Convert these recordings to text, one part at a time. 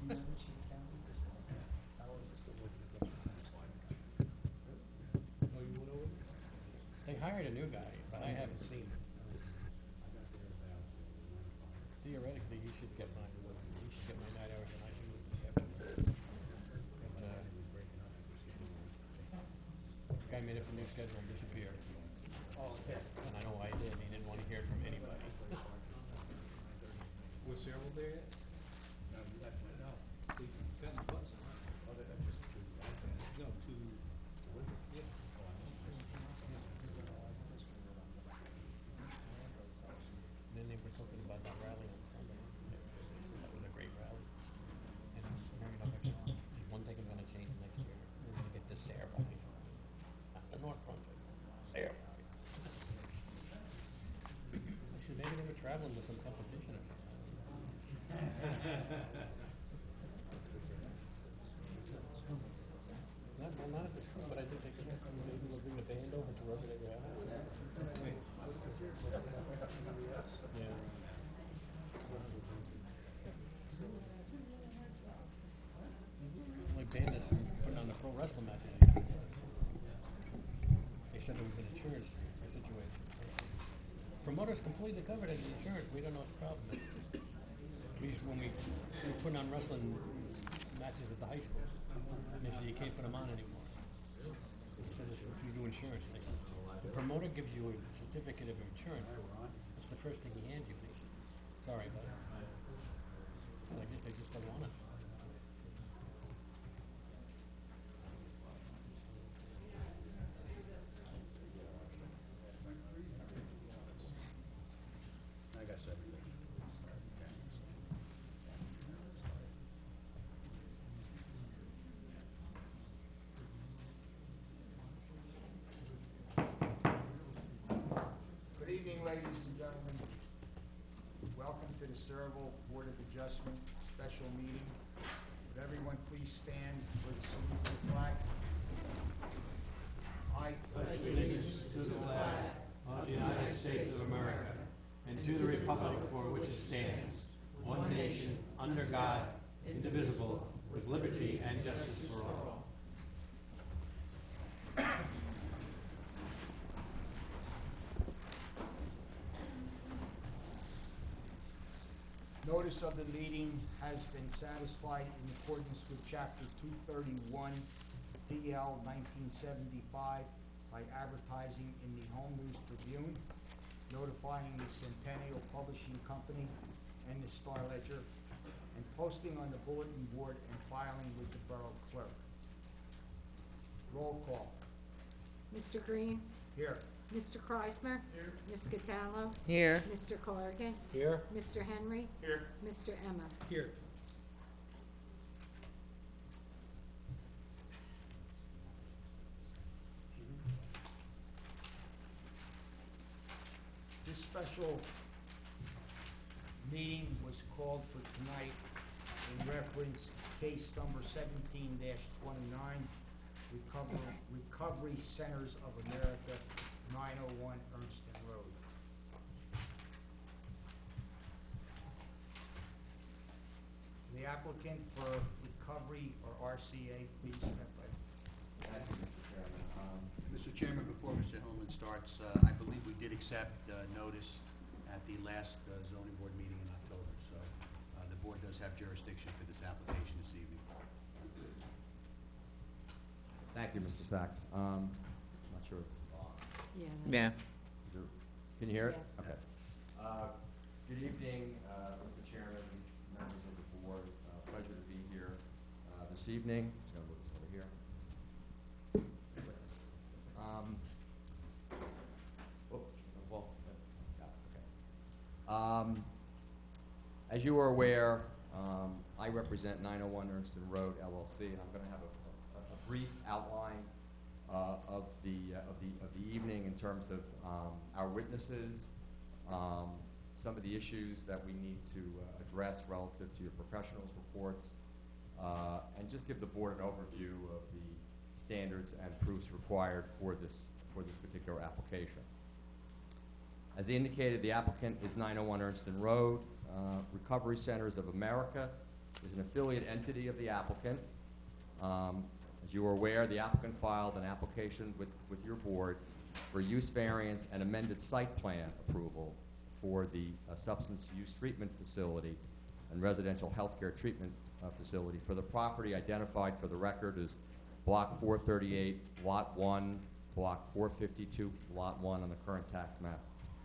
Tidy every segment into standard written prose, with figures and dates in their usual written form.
They hired a new guy, but I haven't seen him. Theoretically, he should get my night hours and I should get them. But, the guy made up a new schedule and disappeared. Oh, okay. And I know why he did. He didn't want to hear it from anybody. Was Cheryl there yet? No, you got to know. They got the bus, huh? Oh, that's just two. No, to, yeah. And then they were talking about that rally on Sunday. They said that was a great rally. And sure enough, I said, "There's one thing I'm gonna change next year. We're gonna get this Sayre Valley. Not the North Brunswick, Sayre Valley." I said, maybe they were traveling with some competition or something. Not at the school, but I did take a chance. Maybe we'll bring the band over to wherever they were at. Yeah. Like Bandits putting on the pro wrestling matches. They said it was an insurance situation. Promoters completely covered in the insurance. We don't know what the problem is. When we were putting on wrestling matches at the high school, they said you can't put them on anymore. They said it's to do insurance. They said, the promoter gives you a certificate of insurance. That's the first thing he hands you. They said, sorry, but so I guess they just don't want us. I got everything. Good evening, ladies and gentlemen. Welcome to the Sayreville Board of Adjustment special meeting. Would everyone please stand for the salute to the flag? I pledge allegiance To the flag of the United States of America and to the republic for which it stands, one nation, under God, indivisible, with liberty and justice for all. Notice of the meeting has been satisfied in accordance with Chapter 231 DL 1975 by advertising in the Home News Tribune, notifying the Centennial Publishing Company and the Star Ledger, and posting on the bulletin board and filing with the Borough Clerk. Roll call. Mr. Green? Here. Mr. Kreismer? Here. Ms. Cataldo? Here. Mr. Corrigan? Here? Mr. Henry? Here. Mr. Emma? Here. This special meeting was called for tonight in reference to case number 17-29, Recovery Centers of America, 901 Ernston Road. The applicant for recovery or RCA, please step right. Thank you, Mr. Chairman. Mr. Chairman, before Mr. Hillman starts, I believe we did accept notice at the last zoning board meeting in October, so the board does have jurisdiction for this application this evening. Thank you, Mr. Sachs. I'm not sure it's on. Yeah. Yeah. Is there, can you hear it? Yeah. Okay. Good evening, Mr. Chairman, members of the board. Pleasure to be here this evening. Just going to move this over here. As you are aware, I represent 901 Ernston Road LLC, and I'm going to have a brief outline of the evening in terms of our witnesses, some of the issues that we need to address relative to your professionals' reports, and just give the board an overview of the standards and proofs required for this particular application. As indicated, the applicant is 901 Ernston Road, Recovery Centers of America, is an affiliate entity of the applicant. As you are aware, the applicant filed an application with your board for use variance and amended site plan approval for the substance use treatment facility and residential healthcare treatment facility for the property identified for the record as Block 438, Lot 1, Block 452, Lot 1 on the current tax map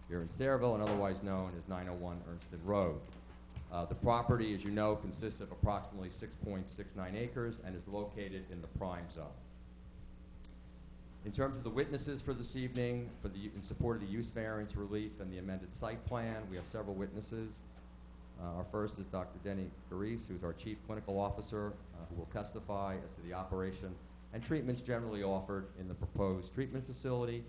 here in Sayreville, and otherwise known as 901 Ernston Road. The property, as you know, consists of approximately 6.69 acres and is located in the prime zone. In terms of the witnesses for this evening, in support of the use variance relief and the amended site plan, we have several witnesses. Our first is Dr. Denny Garise, who's our Chief Clinical Officer, who will testify as to the operation and treatments generally offered in the proposed treatment facility.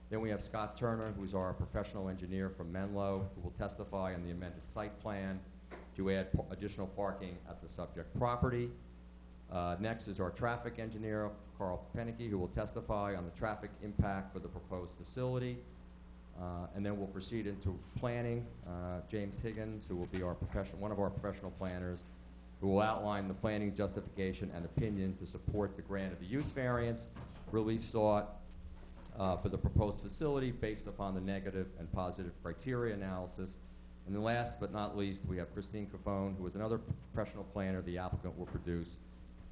Then we have Scott Turner, who's our professional engineer from Menlo, who will testify on the amended site plan to add additional parking at the subject property. Next is our traffic engineer, Carl Penicky, who will testify on the traffic impact for the proposed facility. And then we'll proceed into planning. James Higgins, who will be one of our professional planners, who will outline the planning justification and opinion to support the grant of the use variance relief sought for the proposed facility based upon the negative and positive criteria analysis. And then last but not least, we have Christine Cofone, who is another professional planner the applicant will produce,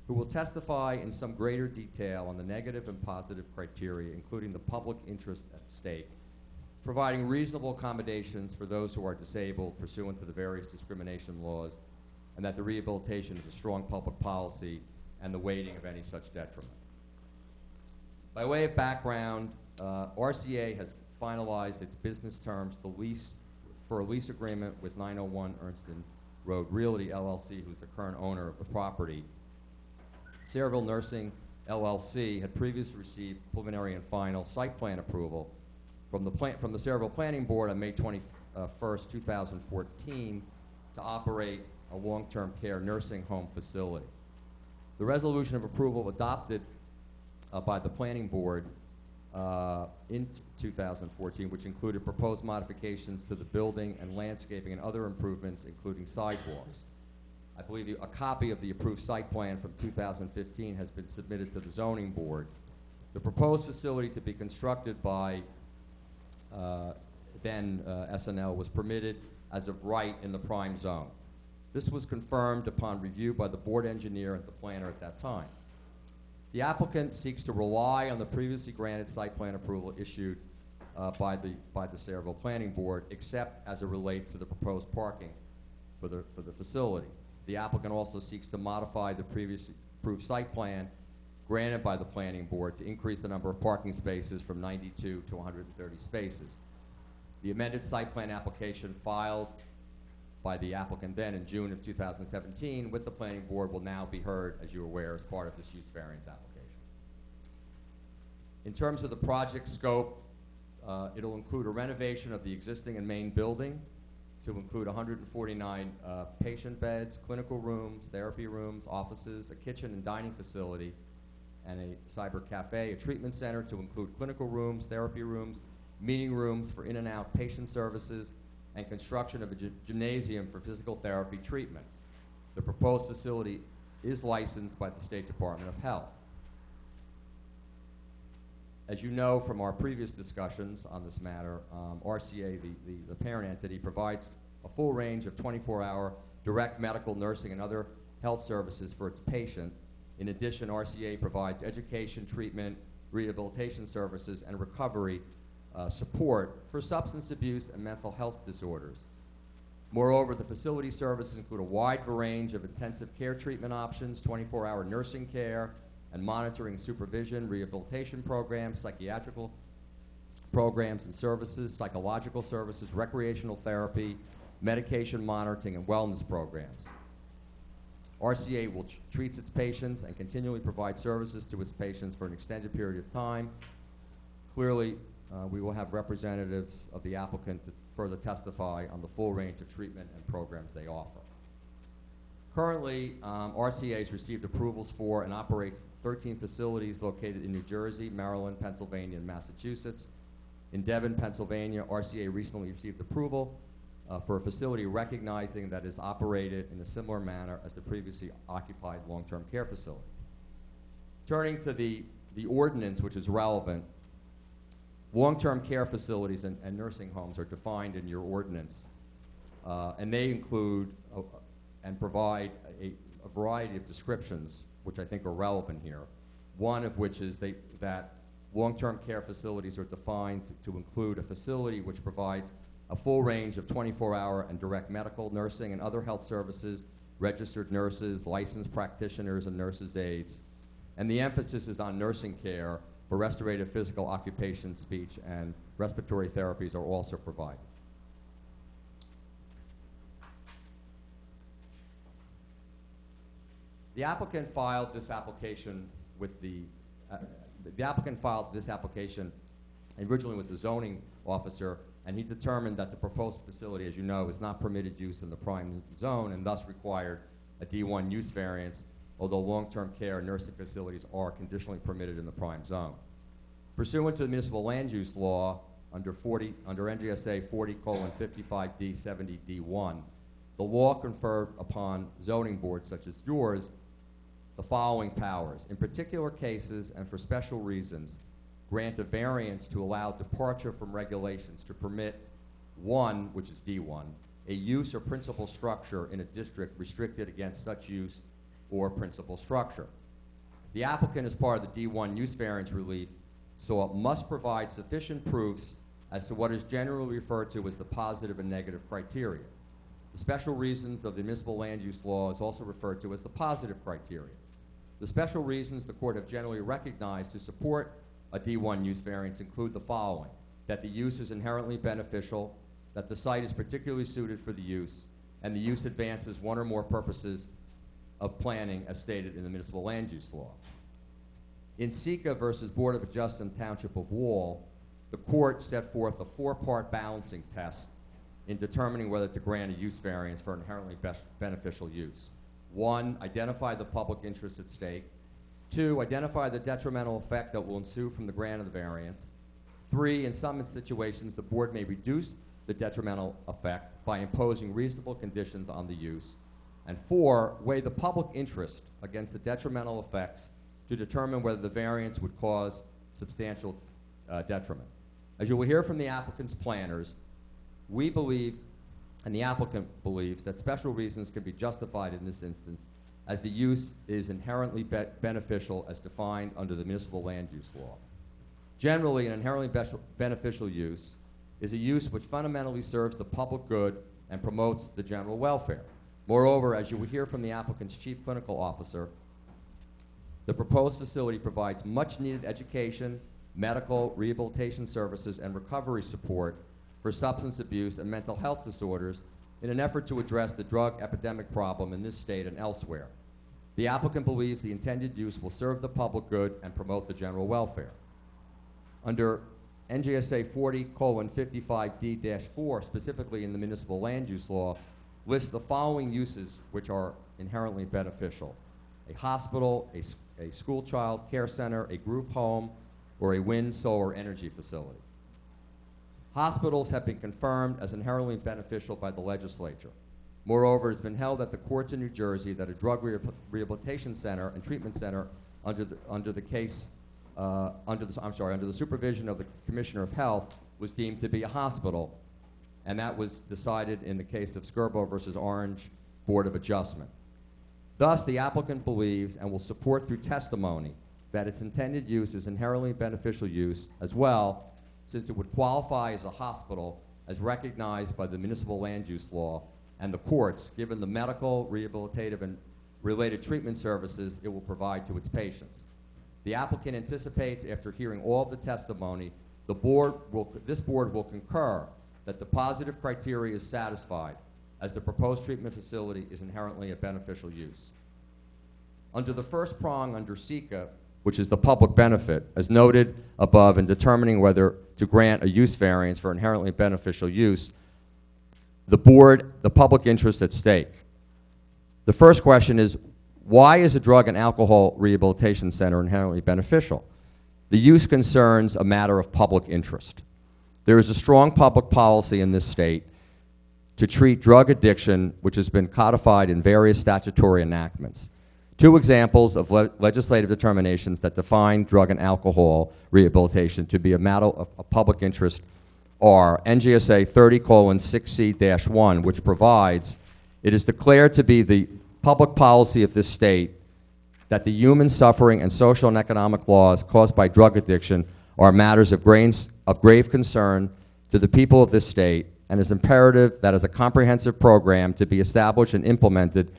who will testify in some greater detail on the negative and positive criteria, including the public interest at stake, providing reasonable accommodations for those who are disabled pursuant to the various discrimination laws, and that the rehabilitation is a strong public policy and the weighting of any such detriment. By way of background, RCA has finalized its business terms for a lease agreement with 901 Ernston Road Realty LLC, who's the current owner of the property. Sayreville Nursing LLC had previously received preliminary and final site plan approval from the Sayreville Planning Board on May 21st, 2014 to operate a long-term care nursing home facility. The resolution of approval adopted by the Planning Board in 2014, which included proposed modifications to the building and landscaping and other improvements, including sidewalks. I believe a copy of the approved site plan from 2015 has been submitted to the Zoning Board. The proposed facility to be constructed by then SNL was permitted as of right in the prime zone. This was confirmed upon review by the board engineer and the planner at that time. The applicant seeks to rely on the previously granted site plan approval issued by the Sayreville Planning Board, except as it relates to the proposed parking for the facility. The applicant also seeks to modify the previously approved site plan granted by the Planning Board to increase the number of parking spaces from 92 to 130 spaces. The amended site plan application filed by the applicant then in June of 2017 with the Planning Board will now be heard, as you're aware, as part of this use variance application. In terms of the project scope, it'll include a renovation of the existing and main building to include 149 patient beds, clinical rooms, therapy rooms, offices, a kitchen and dining facility, and a cyber cafe, a treatment center to include clinical rooms, therapy rooms, meeting rooms for in and out patient services, and construction of a gymnasium for physical therapy treatment. The proposed facility is licensed by the State Department of Health. As you know from our previous discussions on this matter, RCA, the parent entity, provides a full range of 24-hour direct medical, nursing, and other health services for its patient. In addition, RCA provides education, treatment, rehabilitation services, and recovery support for substance abuse and mental health disorders. Moreover, the facility services include a wide range of intensive care treatment options, 24-hour nursing care, and monitoring, supervision, rehabilitation programs, psychiatrical programs and services, psychological services, recreational therapy, medication monitoring, and wellness programs. RCA will treats its patients and continually provide services to its patients for an extended period of time. Clearly, we will have representatives of the applicant to further testify on the full range of treatment and programs they offer. Currently, RCA has received approvals for and operates 13 facilities located in New Jersey, Maryland, Pennsylvania, and Massachusetts. In Devon, Pennsylvania, RCA recently received approval for a facility recognizing that is operated in a similar manner as the previously occupied long-term care facility. Turning to the ordinance, which is relevant, long-term care facilities and nursing homes are defined in your ordinance, and they include and provide a variety of descriptions, which I think are relevant here. One of which is that long-term care facilities are defined to include a facility which provides a full range of 24-hour and direct medical, nursing, and other health services, registered nurses, licensed practitioners, and nurses' aides. And the emphasis is on nursing care, for restorative physical, occupation, speech, and respiratory therapies are also provided. The applicant filed this application with the applicant filed this application originally with the zoning officer, and he determined that the proposed facility, as you know, is not permitted use in the prime zone and thus required a D1 use variance, although long-term care and nursing facilities are conditionally permitted in the prime zone. Pursuant to the municipal land use law under NJSA 40:55D70D1, the law conferred upon zoning boards such as yours the following powers. In particular cases and for special reasons, grant a variance to allow departure from regulations to permit one, which is D1, a use or principal structure in a district restricted against such use or principal structure. The applicant, as part of the D1 use variance relief, so it must provide sufficient proofs as to what is generally referred to as the positive and negative criteria. The special reasons of the municipal land use law is also referred to as the positive criteria. The special reasons the court have generally recognized to support a D1 use variance include the following: that the use is inherently beneficial, that the site is particularly suited for the use, and the use advances one or more purposes of planning as stated in the municipal land use law. In Sika versus Board of Adjustment Township of Wall, the court set forth a four-part balancing test in determining whether to grant a use variance for inherently beneficial use. 1, identify the public interest at stake. 2, identify the detrimental effect that will ensue from the grant of the variance. 3, in some situations, the board may reduce the detrimental effect by imposing reasonable conditions on the use. And 4, weigh the public interest against the detrimental effects to determine whether the variance would cause substantial detriment. As you will hear from the applicant's planners, we believe, and the applicant believes, that special reasons can be justified in this instance as the use is inherently beneficial as defined under the municipal land use law. Generally, an inherently beneficial use is a use which fundamentally serves the public good and promotes the general welfare. Moreover, as you will hear from the applicant's chief clinical officer, the proposed facility provides much needed education, medical, rehabilitation services, and recovery support for substance abuse and mental health disorders in an effort to address the drug epidemic problem in this state and elsewhere. The applicant believes the intended use will serve the public good and promote the general welfare. Under NJSA 40:55D-4, specifically in the municipal land use law, lists the following uses which are inherently beneficial: a hospital, a school child care center, a group home, or a wind, solar energy facility. Hospitals have been confirmed as inherently beneficial by the legislature. Moreover, it has been held at the courts in New Jersey that a drug rehabilitation center and treatment center under the supervision of the Commissioner of Health was deemed to be a hospital, and that was decided in the case of Skirbo versus Orange Board of Adjustment. Thus, the applicant believes and will support through testimony that its intended use is inherently beneficial use as well, since it would qualify as a hospital as recognized by the municipal land use law and the courts, given the medical, rehabilitative, and related treatment services it will provide to its patients. The applicant anticipates, after hearing all of the testimony, this board will concur that the positive criteria is satisfied, as the proposed treatment facility is inherently a beneficial use. Under the first prong under Sika, which is the public benefit, as noted above, in determining whether to grant a use variance for inherently beneficial use, the public interest at stake. The first question is, why is a drug and alcohol rehabilitation center inherently beneficial? The use concerns a matter of public interest. There is a strong public policy in this state to treat drug addiction, which has been codified in various statutory enactments. Two examples of legislative determinations that define drug and alcohol rehabilitation to be a matter of public interest are NJSA 30:6C-1, which provides, it is declared to be the public policy of this state that the human suffering and social and economic loss caused by drug addiction are matters of grave concern to the people of this state, and is imperative that as a comprehensive program to be established and implemented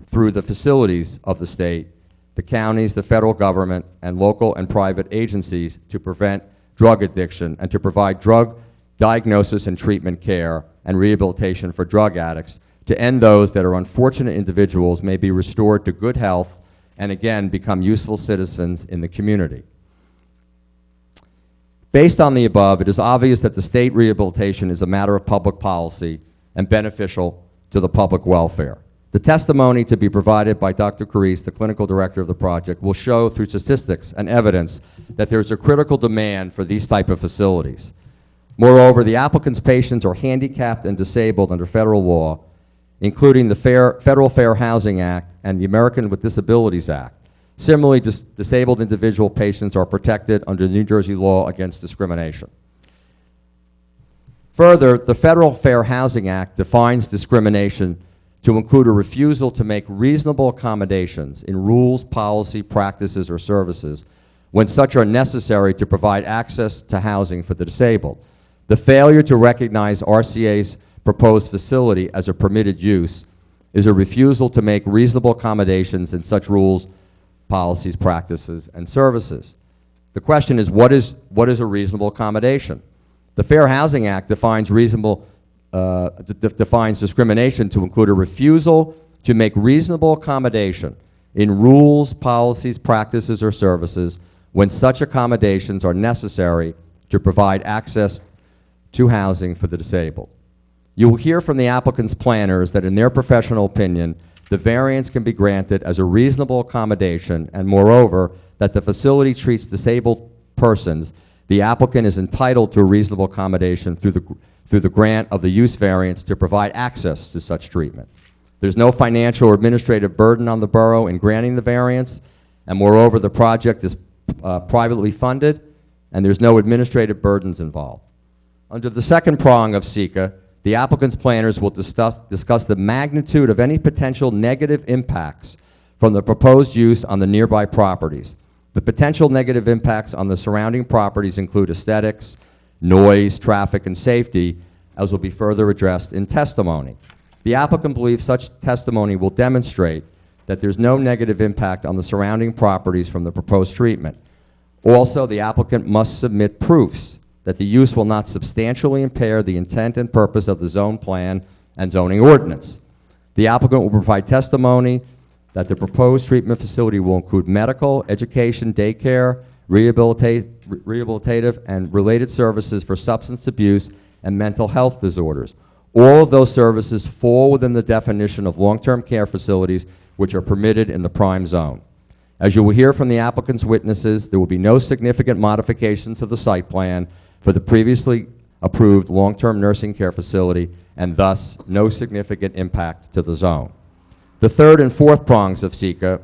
through the facilities of the state, the counties, the federal government, and local and private agencies to prevent drug addiction and to provide drug diagnosis and treatment care and rehabilitation for drug addicts to end those that are unfortunate individuals may be restored to good health and again become useful citizens in the community. Based on the above, it is obvious that the state rehabilitation is a matter of public policy and beneficial to the public welfare. The testimony to be provided by Dr. Carice, the clinical director of the project, will show through statistics and evidence that there is a critical demand for these type of facilities. Moreover, the applicant's patients are handicapped and disabled under federal law, including the Federal Fair Housing Act and the American with Disabilities Act. Similarly, disabled individual patients are protected under New Jersey law against discrimination. Further, the Federal Fair Housing Act defines discrimination to include a refusal to make reasonable accommodations in rules, policy, practices, or services when such are necessary to provide access to housing for the disabled. The failure to recognize RCA's proposed facility as a permitted use is a refusal to make reasonable accommodations in such rules, policies, practices, and services. The question is, what is a reasonable accommodation? The Fair Housing Act defines defines discrimination to include a refusal to make reasonable accommodation in rules, policies, practices, or services when such accommodations are necessary to provide access to housing for the disabled. You will hear from the applicant's planners that in their professional opinion, the variance can be granted as a reasonable accommodation, and moreover, that the facility treats disabled persons. The applicant is entitled to a reasonable accommodation through the grant of the use variance to provide access to such treatment. There's no financial or administrative burden on the borough in granting the variance, and moreover, the project is privately funded, and there's no administrative burdens involved. Under the second prong of SECA, the applicant's planners will discuss the magnitude of any potential negative impacts from the proposed use on the nearby properties. The potential negative impacts on the surrounding properties include aesthetics, noise, traffic, and safety, as will be further addressed in testimony. The applicant believes such testimony will demonstrate that there's no negative impact on the surrounding properties from the proposed treatment. Also, the applicant must submit proofs that the use will not substantially impair the intent and purpose of the zone plan and zoning ordinance. The applicant will provide testimony that the proposed treatment facility will include medical, education, daycare, rehabilitative, and related services for substance abuse and mental health disorders. All of those services fall within the definition of long-term care facilities which are permitted in the prime zone. As you will hear from the applicant's witnesses, there will be no significant modifications to the site plan for the previously approved long-term nursing care facility, and thus no significant impact to the zone. The third and fourth prongs of the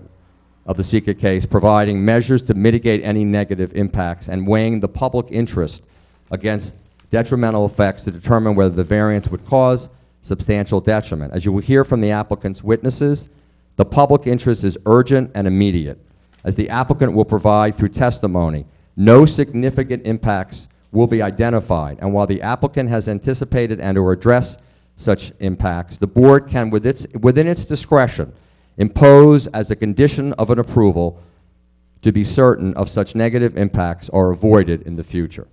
SECA case, providing measures to mitigate any negative impacts and weighing the public interest against detrimental effects to determine whether the variance would cause substantial detriment. As you will hear from the applicant's witnesses, the public interest is urgent and immediate. As the applicant will provide through testimony, no significant impacts will be identified, and while the applicant has anticipated and or addressed such impacts, the board can, within its discretion, impose as a condition of an approval to be certain of such negative impacts are avoided in the future.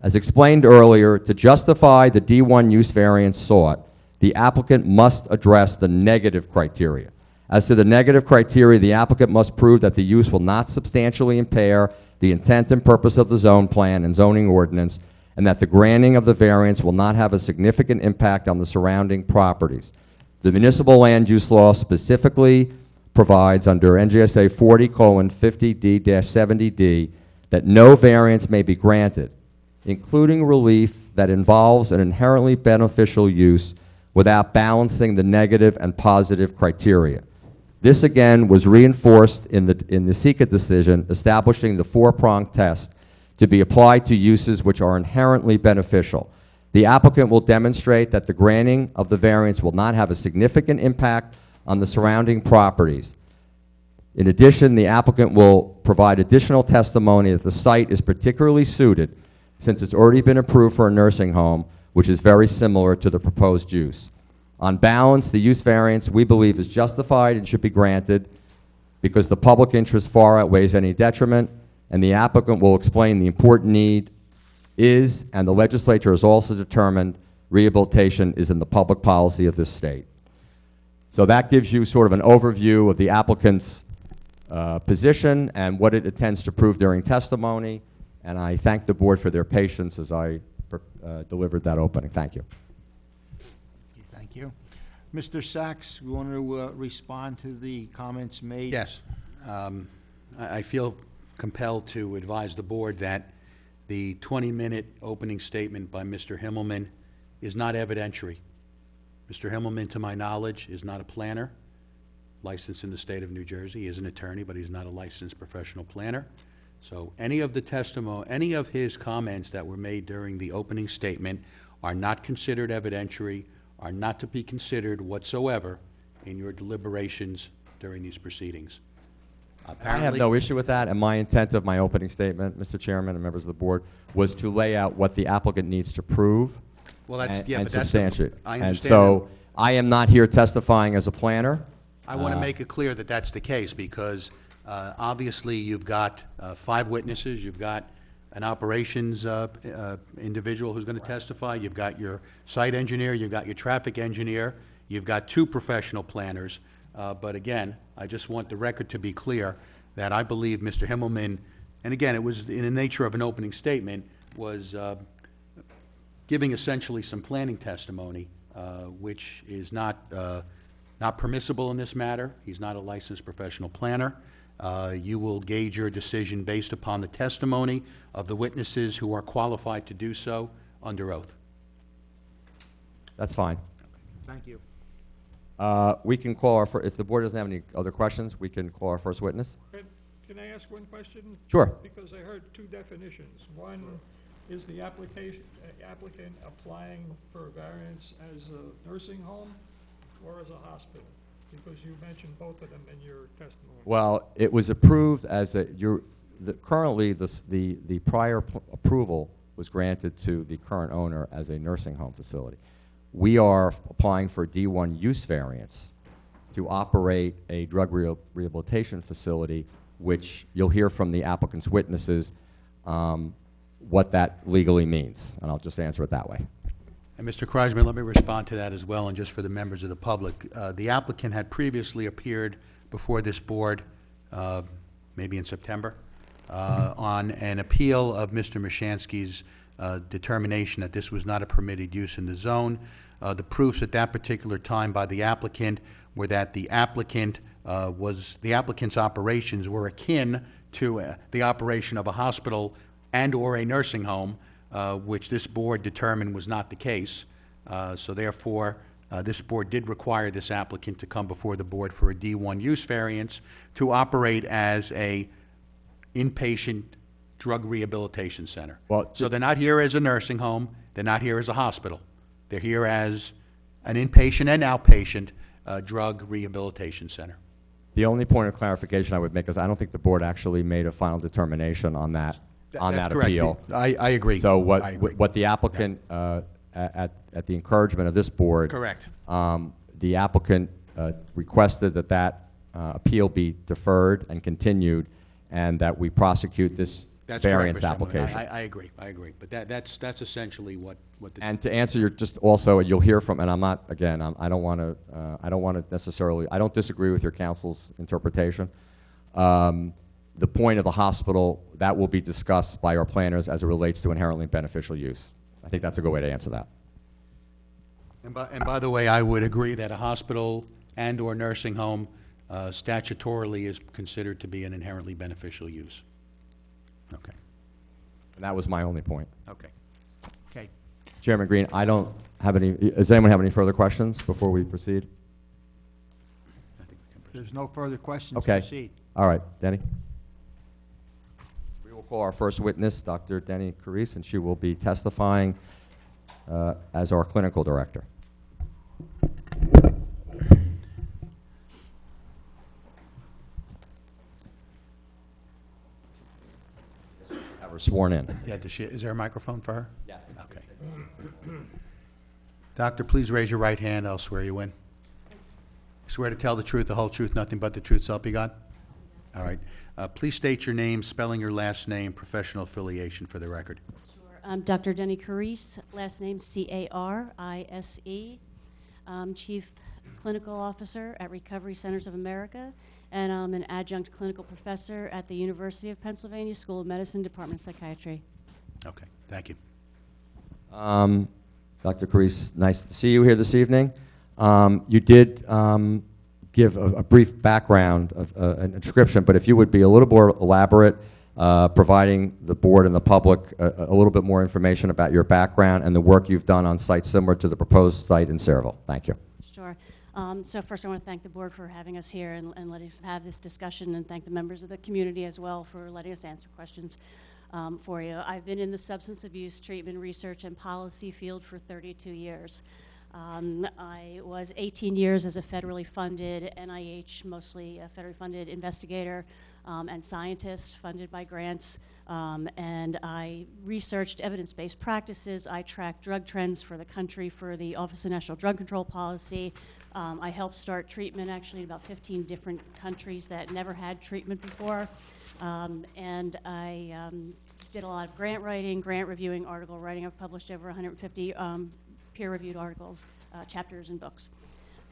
As explained earlier, to justify the D1 use variance sought, the applicant must address the negative criteria. As to the negative criteria, the applicant must prove that the use will not substantially impair the intent and purpose of the zone plan and zoning ordinance, and that the granting of the variance will not have a significant impact on the surrounding properties. The municipal land use law specifically provides under NJSA 40:50D-70D that no variance may be granted, including relief that involves an inherently beneficial use without balancing the negative and positive criteria. This again was reinforced in the SECA decision, establishing the four-pronged test to be applied to uses which are inherently beneficial. The applicant will demonstrate that the granting of the variance will not have a significant impact on the surrounding properties. In addition, the applicant will provide additional testimony that the site is particularly suited since it's already been approved for a nursing home, which is very similar to the proposed use. On balance, the use variance, we believe, is justified and should be granted because the public interest far outweighs any detriment, and the applicant will explain the important need is, and the legislature has also determined, rehabilitation is in the public policy of this state. So that gives you sort of an overview of the applicant's position and what it intends to prove during testimony, and I thank the board for their patience as I delivered that opening. Thank you. Thank you. Mr. Sachs, we want to respond to the comments made? Yes. I feel compelled to advise the board that the 20-minute opening statement by Mr. Himmelman is not evidentiary. Mr. Himmelman, to my knowledge, is not a planner licensed in the state of New Jersey. He is an attorney, but he's not a licensed professional planner. So any of the testimony, any of his comments that were made during the opening statement are not considered evidentiary, are not to be considered whatsoever in your deliberations during these proceedings. I have no issue with that, and my intent of my opening statement, Mr. Chairman and members of the board, was to lay out what the applicant needs to prove Well, that's, and, yeah, and but that's the, substantiate. I And understand so I am not here testifying as a planner. I want to make it clear that that's the case, because obviously you've got 5 witnesses, you've got an operations individual who's going to testify, you've got your site engineer, you've got your traffic engineer, you've got 2 professional planners. But again, I just want the record to be clear that I believe Mr. Himmelman, and again, it was in the nature of an opening statement, was giving essentially some planning testimony, which is not permissible in this matter. He's not a licensed professional planner. You will gauge your decision based upon the testimony of the witnesses who are qualified to do so under oath. That's fine. Thank you. We can call our, if the board doesn't have any other questions, we can call our first witness. Can I ask one question? Sure. Because I heard 2 definitions. One is the applicant applying for a variance as a nursing home or as a hospital? Because you mentioned both of them in your testimony. Well, it was approved as a, currently the prior approval was granted to the current owner as a nursing home facility. We are applying for D1 use variance to operate a drug rehabilitation facility, which you'll hear from the applicant's witnesses what that legally means, and I'll just answer it that way. And Mr. Kreisman, let me respond to that as well, and just for the members of the public. The applicant had previously appeared before this board, maybe in September, on an appeal of Mr. Mashansky's determination that this was not a permitted use in the zone. The proofs at that particular time by the applicant were that the applicant's operations were akin to the operation of a hospital and or a nursing home, which this board determined was not the case. So therefore, this board did require this applicant to come before the board for a D1 use variance to operate as a inpatient drug rehabilitation center. Well, so they're not here as a nursing home, they're not here as a hospital. They're here as an inpatient and outpatient drug rehabilitation center. The only point of clarification I would make is I don't think the board actually made a final determination on that That's correct. appeal. I agree. So I agree. what the applicant, at the encouragement of this board, Correct. The applicant requested that appeal be deferred and continued, and that we prosecute this That's variance correct, Mr. Chairman. application. I agree. But that's essentially what the... And to answer your, just also, you'll hear from, and I'm not, again, I don't want to necessarily, I don't disagree with your counsel's interpretation. The point of the hospital, that will be discussed by our planners as it relates to inherently beneficial use. I think that's a good way to answer that. And by the way, I would agree that a hospital and or nursing home statutorily is considered to be an inherently beneficial use. Okay. And that was my only point. Okay. Okay. Chairman Green, I don't have any, does anyone have any further questions before we proceed? I think we can proceed. There's no further questions. Okay. Proceed. All right, Denny. We will call our first witness, Dr. Denny Carice, and she will be testifying as our clinical director. Have her sworn in. Yeah, is there a microphone for her? Yes. Okay. Doctor, please raise your right hand. I'll swear you in. Swear to tell the truth, the whole truth, nothing but the truth, so help you God? All right. Please state your name, spelling your last name, professional affiliation for the record. Sure. I'm Dr. Denny Carice, last name C-A-R-I-S-E. I'm Chief Clinical Officer at Recovery Centers of America, and I'm an adjunct clinical professor at the University of Pennsylvania School of Medicine, Department of Psychiatry. Okay, thank you. Dr. Carice, nice to see you here this evening. You did give a brief background of a description, but if you would be a little more elaborate, providing the board and the public a little bit more information about your background and the work you've done on sites similar to the proposed site in Sayreville. Thank you. Sure. So first I want to thank the board for having us here and letting us have this discussion, and thank the members of the community as well for letting us answer questions for you. I've been in the substance abuse treatment research and policy field for 32 years. I was 18 years as a federally funded, NIH, mostly a federally funded investigator and scientist funded by grants, and I researched evidence-based practices. I tracked drug trends for the country for the Office of National Drug Control Policy. I helped start treatment actually in about 15 different countries that never had treatment before, and I did a lot of grant writing, grant reviewing, article writing. I've published over 150 peer-reviewed articles, chapters, and books.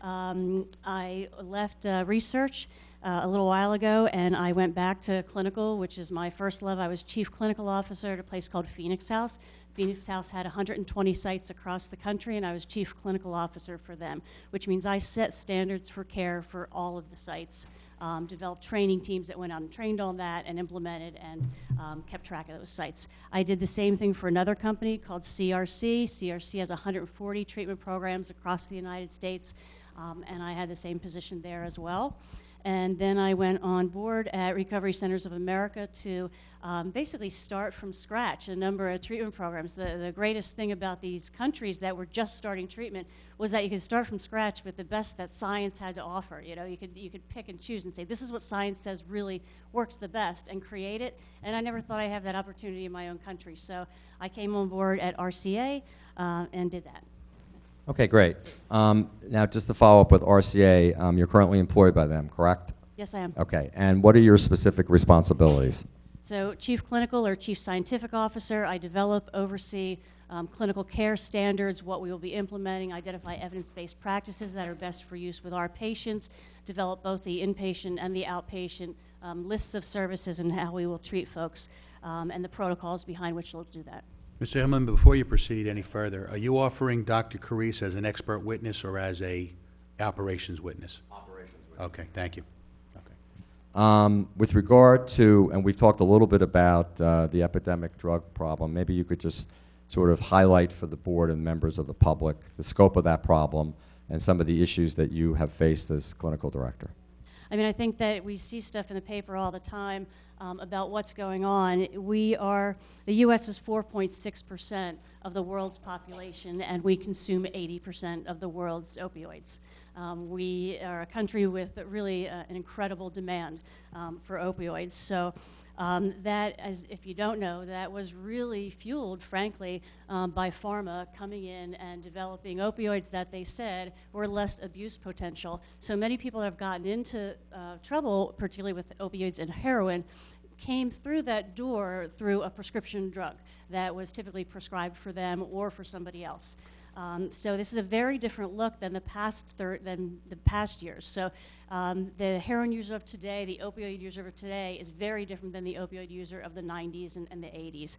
I left research a little while ago, and I went back to clinical, which is my first love. I was chief clinical officer at a place called Phoenix House. Phoenix House had 120 sites across the country, and I was chief clinical officer for them, which means I set standards for care for all of the sites, developed training teams that went out and trained on that and implemented and kept track of those sites. I did the same thing for another company called CRC. CRC has 140 treatment programs across the United States, and I had the same position there as well. And then I went on board at Recovery Centers of America to basically start from scratch a number of treatment programs. The greatest thing about these countries that were just starting treatment was that you could start from scratch with the best that science had to offer. You know, you could pick and choose and say, this is what science says really works the best, and create it. And I never thought I'd have that opportunity in my own country. So I came on board at RCA and did that. Okay, great. Now, just to follow up with RCA, you're currently employed by them, correct? Yes, I am. Okay, and what are your specific responsibilities? So chief clinical or chief scientific officer, I develop, oversee clinical care standards, what we will be implementing, identify evidence-based practices that are best for use with our patients, develop both the inpatient and the outpatient lists of services and how we will treat folks, and the protocols behind which we'll do that. Mr. Hillman, before you proceed any further, are you offering Dr. Carice as an expert witness or as a operations witness? Operations witness. Okay, thank you. Okay. With regard to, and we've talked a little bit about the epidemic drug problem, maybe you could just sort of highlight for the board and members of the public the scope of that problem and some of the issues that you have faced as clinical director. I mean, I think that we see stuff in the paper all the time about what's going on. The U.S. is 4.6% of the world's population, and we consume 80% of the world's opioids. We are a country with really an incredible demand for opioids. So that, as if you don't know, that was really fueled, frankly, by pharma coming in and developing opioids that they said were less abuse potential. So many people that have gotten into trouble, particularly with opioids and heroin, came through that door through a prescription drug that was typically prescribed for them or for somebody else. So this is a very different look than the past years. So the heroin user of today, the opioid user of today, is very different than the opioid user of the 90s and the 80s.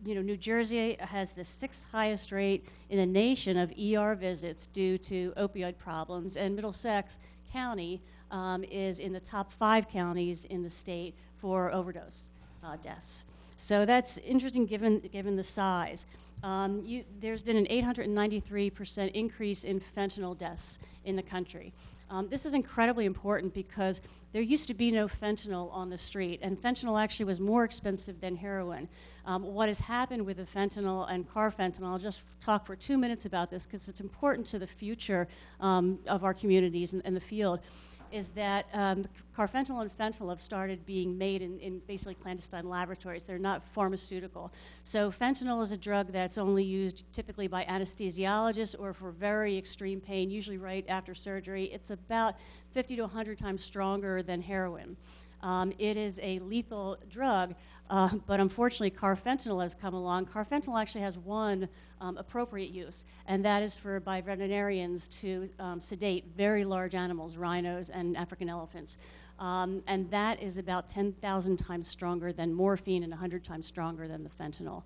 New Jersey has the 6th highest rate in the nation of ER visits due to opioid problems, and Middlesex County is in the top 5 counties in the state for overdose deaths. So that's interesting given the size. There's been an 893% increase in fentanyl deaths in the country. This is incredibly important because there used to be no fentanyl on the street, and fentanyl actually was more expensive than heroin. What has happened with the fentanyl and carfentanil, I'll just talk for 2 minutes about this because it's important to the future of our communities and the field, is that carfentanil and fentanyl have started being made in basically clandestine laboratories. They're not pharmaceutical. So fentanyl is a drug that's only used typically by anesthesiologists or for very extreme pain, usually right after surgery. It's about 50 to 100 times stronger than heroin. It is a lethal drug, but unfortunately carfentanil has come along. Carfentanil actually has one appropriate use, and that is by veterinarians to sedate very large animals, rhinos and African elephants. And that is about 10,000 times stronger than morphine and 100 times stronger than the fentanyl.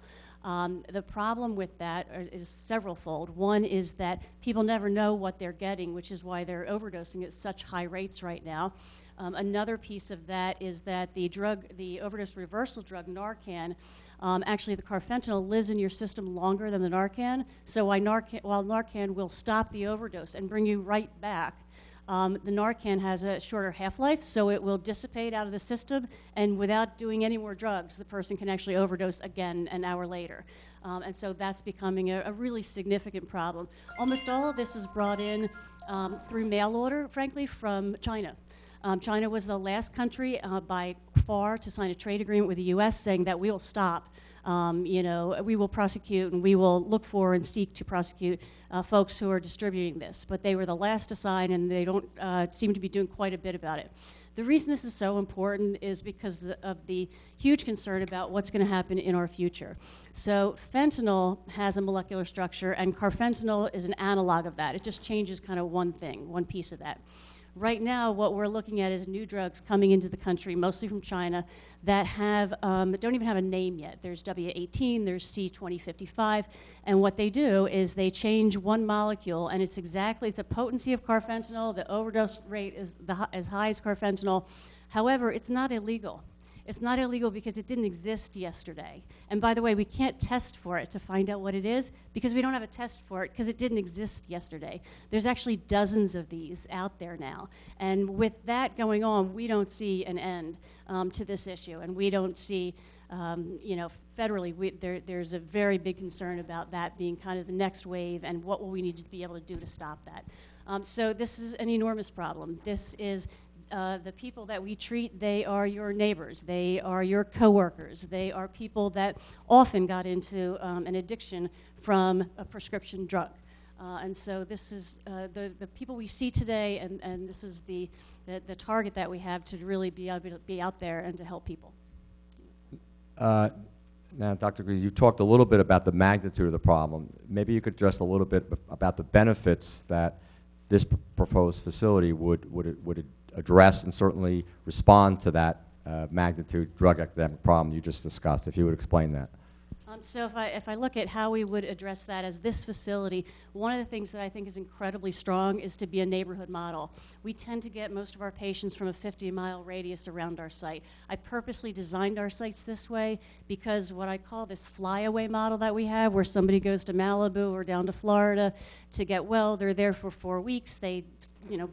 The problem with that is several-fold. One is that people never know what they're getting, which is why they're overdosing at such high rates right now. Another piece of that is that the overdose reversal drug, Narcan, actually the carfentanil lives in your system longer than the Narcan. So while Narcan will stop the overdose and bring you right back, the Narcan has a shorter half-life, so it will dissipate out of the system, and without doing any more drugs, the person can actually overdose again an hour later. And so that's becoming a really significant problem. Almost all of this is brought in through mail order, frankly, from China. China was the last country by far to sign a trade agreement with the U.S. saying that we will stop, we will prosecute and we will look for and seek to prosecute folks who are distributing this. But they were the last to sign, and they don't seem to be doing quite a bit about it. The reason this is so important is because of the huge concern about what's going to happen in our future. So fentanyl has a molecular structure, and carfentanil is an analog of that. It just changes kind of one thing, one piece of that. Right now, what we're looking at is new drugs coming into the country, mostly from China, that don't even have a name yet. There's W18, there's C2055, and what they do is they change one molecule, and it's the potency of carfentanil, the overdose rate is as high as carfentanil. However, it's not illegal. It's not illegal because it didn't exist yesterday. And by the way, we can't test for it to find out what it is because we don't have a test for it because it didn't exist yesterday. There's actually dozens of these out there now. And with that going on, we don't see an end to this issue. And we don't see, federally, there's a very big concern about that being kind of the next wave and what will we need to be able to do to stop that. So this is an enormous problem. This is the people that we treat, they are your neighbors, they are your coworkers, they are people that often got into an addiction from a prescription drug. And so this is the people we see today, and this is the target that we have to really be able to be out there and to help people. Now, Dr. Greaves, you talked a little bit about the magnitude of the problem. Maybe you could address a little bit about the benefits that this proposed facility would address and certainly respond to that magnitude drug epidemic problem you just discussed, if you would explain that. So if I look at how we would address that as this facility, one of the things that I think is incredibly strong is to be a neighborhood model. We tend to get most of our patients from a 50-mile radius around our site. I purposely designed our sites this way because what I call this flyaway model that we have, where somebody goes to Malibu or down to Florida to get well, they're there for 4 weeks, they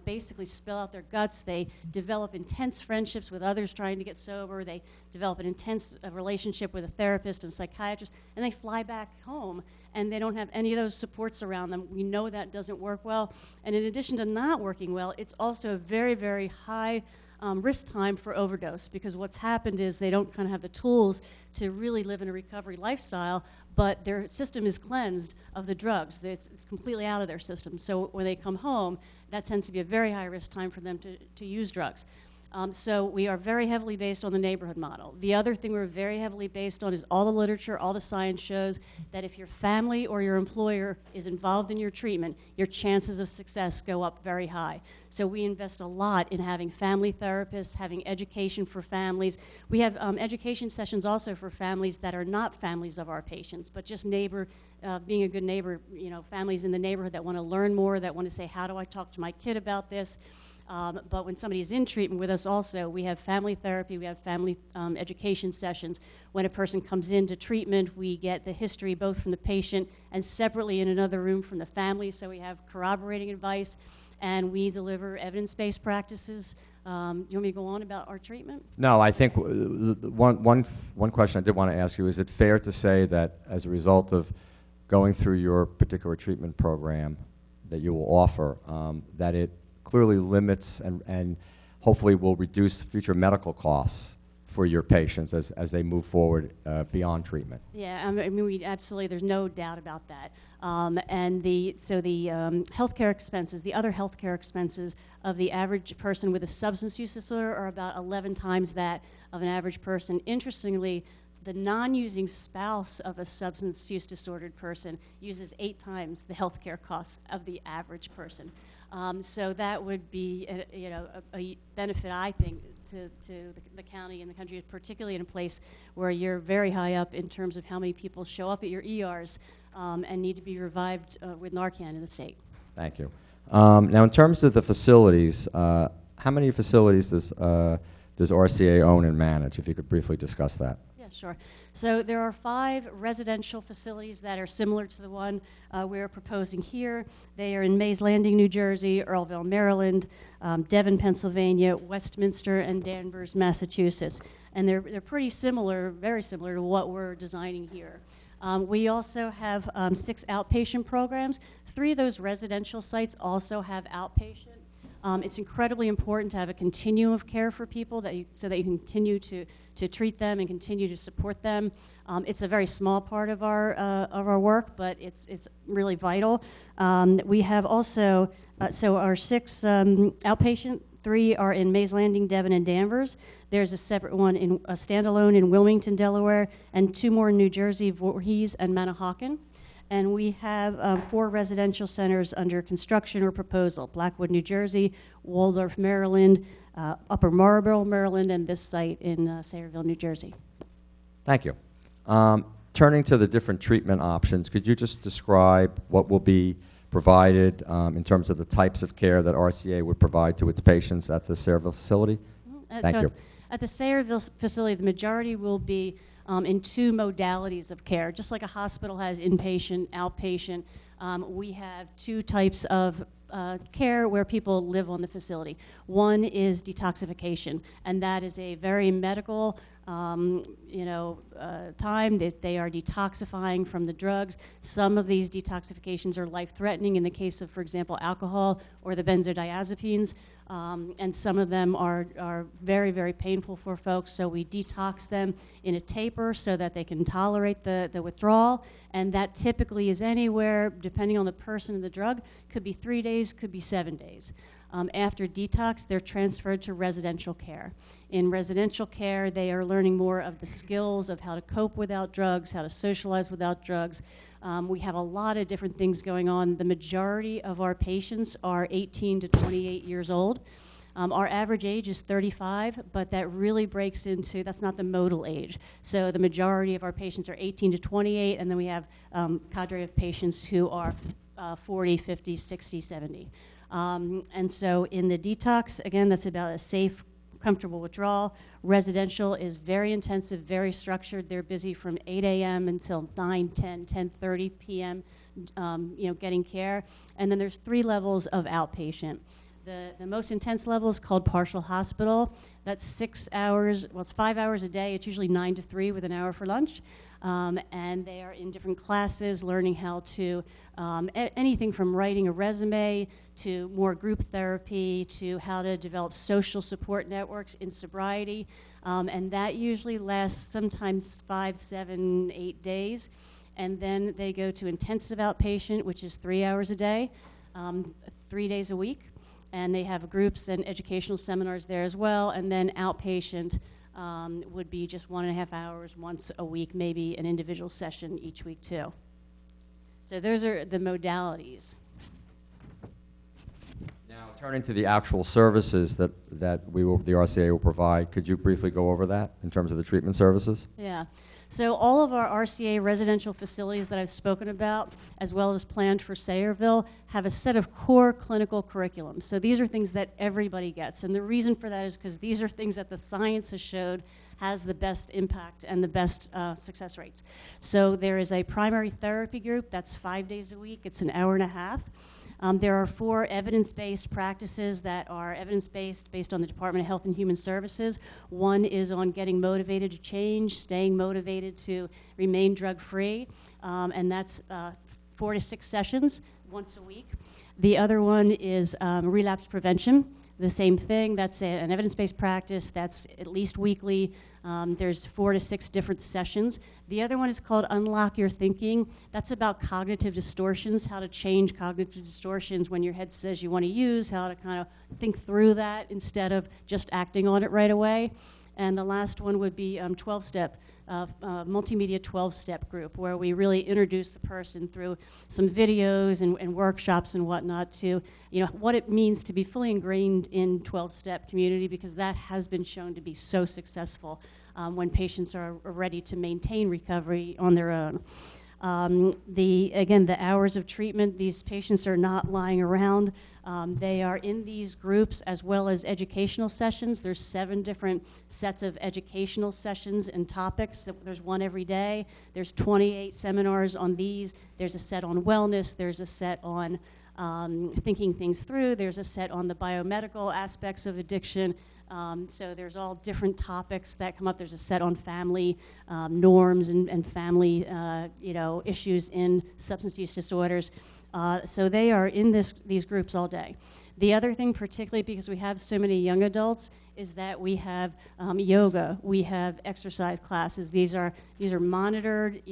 basically spill out their guts. They develop intense friendships with others trying to get sober. They develop an intense relationship with a therapist and psychiatrist, and they fly back home, and they don't have any of those supports around them. We know that doesn't work well. And in addition to not working well, it's also a very, very high risk time for overdose, because what's happened is they don't kind of have the tools to really live in a recovery lifestyle, but their system is cleansed of the drugs. It's completely out of their system. So when they come home, that tends to be a very high risk time for them to use drugs. So we are very heavily based on the neighborhood model. The other thing we're very heavily based on is all the literature, all the science shows that if your family or your employer is involved in your treatment, your chances of success go up very high. So we invest a lot in having family therapists, having education for families. We have education sessions also for families that are not families of our patients, but just being a good neighbor, families in the neighborhood that want to learn more, that want to say, how do I talk to my kid about this? But when somebody's in treatment with us also, we have family therapy, we have family education sessions. When a person comes into treatment, we get the history both from the patient and separately in another room from the family, so we have corroborating advice, and we deliver evidence-based practices. You want me to go on about our treatment? No, I think one question I did want to ask you, is it fair to say that as a result of going through your particular treatment program that you will offer, that it clearly limits and hopefully will reduce future medical costs for your patients as they move forward beyond treatment? Yeah, I mean, we absolutely, there's no doubt about that. And the healthcare expenses, the other healthcare expenses of the average person with a substance use disorder are about 11 times that of an average person. Interestingly, the non-using spouse of a substance use disordered person uses 8 times the healthcare costs of the average person. So that would be, a benefit, I think, to the county and the country, particularly in a place where you're very high up in terms of how many people show up at your ERs and need to be revived with Narcan in the state. Thank you. Now, in terms of the facilities, how many facilities does RCA own and manage? If you could briefly discuss that. Yeah, sure. So there are 5 residential facilities that are similar to the one we're proposing here. They are in Mays Landing, New Jersey, Earlville, Maryland, Devon, Pennsylvania, Westminster, and Danvers, Massachusetts. And they're pretty similar, very similar to what we're designing here. We also have 6 outpatient programs. 3 of those residential sites also have outpatient. It's incredibly important to have a continuum of care for people so that you can continue to treat them and continue to support them. It's a very small part of our work, but it's really vital. We have also, so our 6 outpatient, 3 are in Mays Landing, Devon, and Danvers. There's a separate one, a standalone in Wilmington, Delaware, and 2 more in New Jersey, Voorhees and Manahawkin. And we have 4 residential centers under construction or proposal: Blackwood, New Jersey, Waldorf, Maryland, Upper Marlboro, Maryland, and this site in Sayreville, New Jersey. Thank you. Turning to the different treatment options, could you just describe what will be provided in terms of the types of care that RCA would provide to its patients at the Sayreville facility? Thank you. At the Sayreville facility, the majority will be in 2 modalities of care. Just like a hospital has inpatient, outpatient, we have 2 types of care where people live on the facility. One is detoxification, and that is a very medical time that they are detoxifying from the drugs. Some of these detoxifications are life-threatening in the case of, for example, alcohol or the benzodiazepines. And some of them are very, very painful for folks, so we detox them in a taper so that they can tolerate the withdrawal, and that typically is anywhere, depending on the person and the drug, could be 3 days, could be 7 days. After detox, they're transferred to residential care. In residential care, they are learning more of the skills of how to cope without drugs, how to socialize without drugs. We have a lot of different things going on. The majority of our patients are 18 to 28 years old. Our average age is 35, but that really breaks into, that's not the modal age. So the majority of our patients are 18 to 28, and then we have cadre of patients who are 40, 50, 60, 70. And so in the detox, again, that's about a safe, comfortable withdrawal. Residential is very intensive, very structured. They're busy from 8 a.m. until 9, 10, 10:30 p.m., getting care. And then there's 3 levels of outpatient. The most intense level is called partial hospital. That's 6 hours, well, it's 5 hours a day. It's usually 9 to 3 with an hour for lunch. And they are in different classes, learning how to, anything from writing a resume to more group therapy to how to develop social support networks in sobriety. And that usually lasts sometimes 5, 7, 8 days. And then they go to intensive outpatient, which is 3 hours a day, 3 days a week. And they have groups and educational seminars there as well. And then outpatient would be just 1.5 hours once a week, maybe an individual session each week too. So those are the modalities. Now, Turning to the actual services that the RCA will provide, could you briefly go over that in terms of the treatment services? Yeah. So all of our RCA residential facilities that I've spoken about, as well as planned for Sayreville, have a set of core clinical curriculums. So these are things that everybody gets. And the reason for that is because these are things that the science has showed has the best impact and the best success rates. So there is a primary therapy group that's 5 days a week. It's an hour and a half. There are 4 evidence-based practices that are evidence-based based on the Department of Health and Human Services. One is on getting motivated to change, staying motivated to remain drug-free, and that's 4 to 6 sessions once a week. The other one is relapse prevention. The same thing, that's an evidence-based practice that's at least weekly. There's 4 to 6 different sessions. The other one is called Unlock Your Thinking. That's about cognitive distortions, how to change cognitive distortions when your head says you want to use, how to kind of think through that instead of just acting on it right away. And the last one would be 12-step, multimedia 12-step group, where we really introduce the person through some videos and workshops and whatnot to, what it means to be fully ingrained in 12-step community, because that has been shown to be so successful when patients are ready to maintain recovery on their own. Again, the hours of treatment, these patients are not lying around. They are in these groups as well as educational sessions. There's 7 different sets of educational sessions and topics. There's one every day. There's 28 seminars on these. There's a set on wellness. There's a set on thinking things through. There's a set on the biomedical aspects of addiction. So there's all different topics that come up. There's a set on family norms and family issues in substance use disorders. So they are in these groups all day. The other thing, particularly because we have so many young adults, is that we have yoga, we have exercise classes. These are monitored,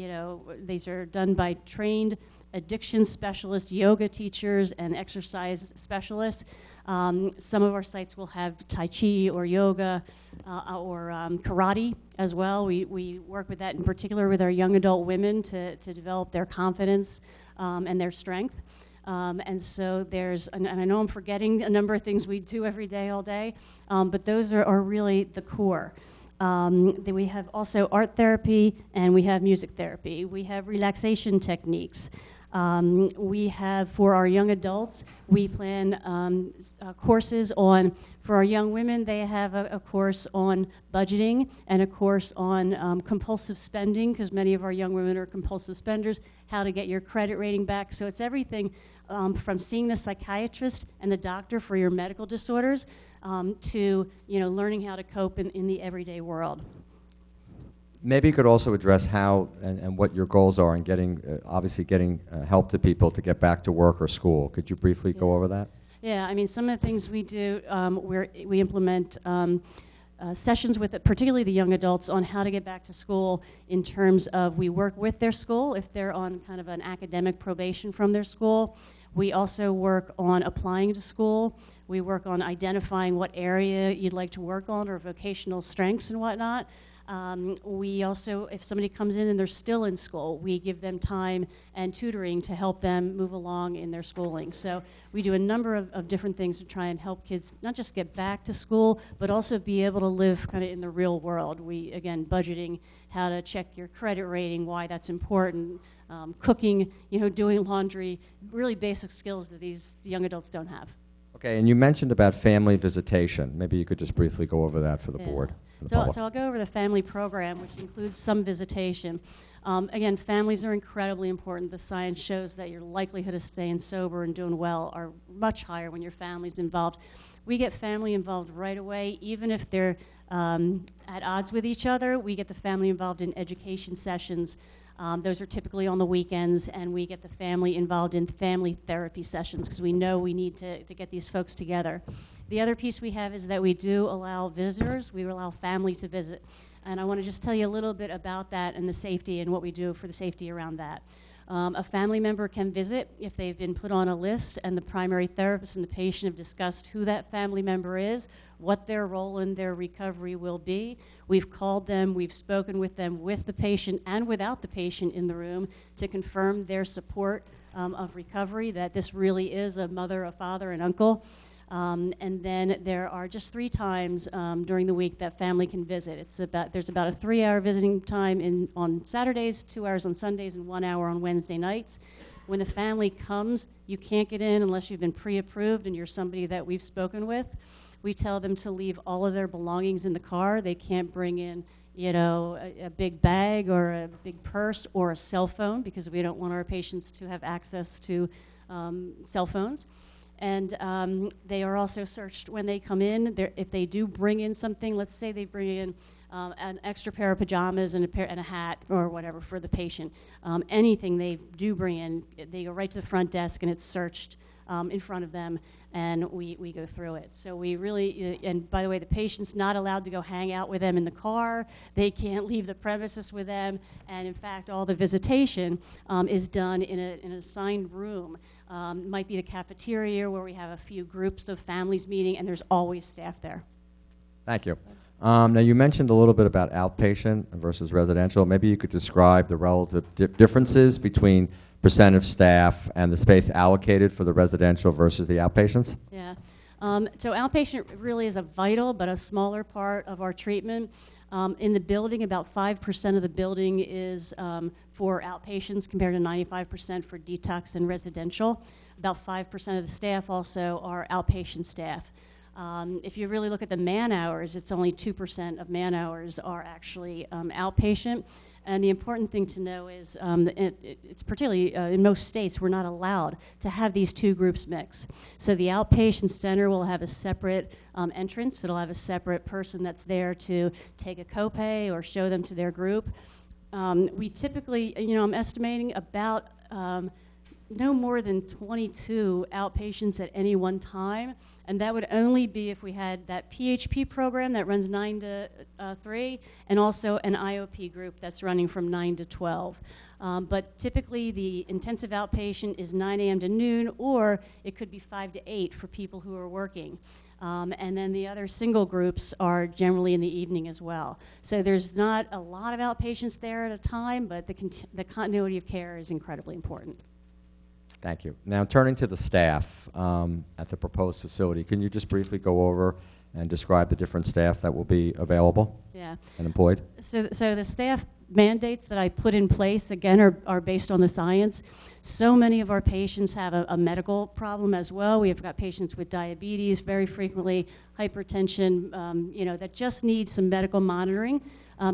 these are done by trained addiction specialists, yoga teachers, and exercise specialists. Some of our sites will have Tai Chi or yoga or karate as well. We work with that in particular with our young adult women to develop their confidence and their strength. And so and I know I'm forgetting a number of things we do every day, all day, but those are really the core. Then we have also art therapy, and we have music therapy. We have relaxation techniques. We have, for our young adults, we plan courses on, for our young women, they have a course on budgeting and a course on compulsive spending, because many of our young women are compulsive spenders, how to get your credit rating back. So it's everything from seeing the psychiatrist and the doctor for your medical disorders to learning how to cope in the everyday world. Maybe you could also address how and what your goals are in getting, obviously getting help to people to get back to work or school. Could you briefly go over that? Yeah, I mean, some of the things we do, we implement sessions with particularly the young adults on how to get back to school in terms of we work with their school if they're on kind of an academic probation from their school. We also work on applying to school. We work on identifying what area you'd like to work on or vocational strengths and whatnot. We also, if somebody comes in and they're still in school, we give them time and tutoring to help them move along in their schooling. So we do a number of different things to try and help kids not just get back to school, but also be able to live kind of in the real world. We, again, budgeting, how to check your credit rating, why that's important, cooking, doing laundry, really basic skills that these young adults don't have. Okay, and you mentioned about family visitation. Maybe you could just briefly go over that for the board. So I'll go over the family program, which includes some visitation. Again, families are incredibly important. The science shows that your likelihood of staying sober and doing well are much higher when your family's involved. We get family involved right away, even if they're at odds with each other. We get the family involved in education sessions. Those are typically on the weekends, and we get the family involved in family therapy sessions because we know we need to get these folks together. The other piece we have is that we do allow visitors. We allow family to visit. And I want to just tell you a little bit about that and the safety and what we do for the safety around that. A family member can visit if they've been put on a list and the primary therapist and the patient have discussed who that family member is, what their role in their recovery will be. We've called them, we've spoken with them with the patient and without the patient in the room to confirm their support of recovery, that this really is a mother, a father, an uncle. And then there are just 3 times during the week that family can visit. There's about a 3-hour visiting time on Saturdays, 2 hours on Sundays, and 1 hour on Wednesday nights. When the family comes, you can't get in unless you've been pre-approved and you're somebody that we've spoken with. We tell them to leave all of their belongings in the car. They can't bring in, you know, a big bag or a big purse or a cell phone, because we don't want our patients to have access to cell phones. And they are also searched when they come in. If they do bring in something, let's say they bring in an extra pair of pajamas and a hat or whatever for the patient, anything they do bring in, they go right to the front desk and it's searched in front of them, and we go through it. So we really, and by the way, the patient's not allowed to go hang out with them in the car. They can't leave the premises with them. And in fact, all the visitation is done in an assigned room. Might be the cafeteria where we have a few groups of families meeting, and there's always staff there. Thank you. Now, you mentioned a little bit about outpatient versus residential. Maybe you could describe the relative differences between percent of staff and the space allocated for the residential versus the outpatients? Yeah. So outpatient really is a vital but a smaller part of our treatment. In the building, about 5% of the building is for outpatients compared to 95% for detox and residential. About 5% of the staff also are outpatient staff. If you really look at the man hours, it's only 2% of man hours are actually outpatient. And the important thing to know is it's particularly in most states, we're not allowed to have these 2 groups mix. So the outpatient center will have a separate entrance. It'll have a separate person that's there to take a copay or show them to their group. We typically, you know, I'm estimating about no more than 22 outpatients at any one time, and that would only be if we had that PHP program that runs 9 to 3, and also an IOP group that's running from 9 to 12. But typically the intensive outpatient is 9 a.m. to noon, or it could be 5 to 8 for people who are working. And then the other single groups are generally in the evening as well. So there's not a lot of outpatients there at a time, but the continuity of care is incredibly important. Thank you. Now, turning to the staff at the proposed facility, can you just briefly go over and describe the different staff that will be available Yeah. and employed? So the staff mandates that I put in place, again, are based on the science. So many of our patients have a medical problem as well. We've got patients with diabetes, very frequently hypertension, you know, that just need some medical monitoring.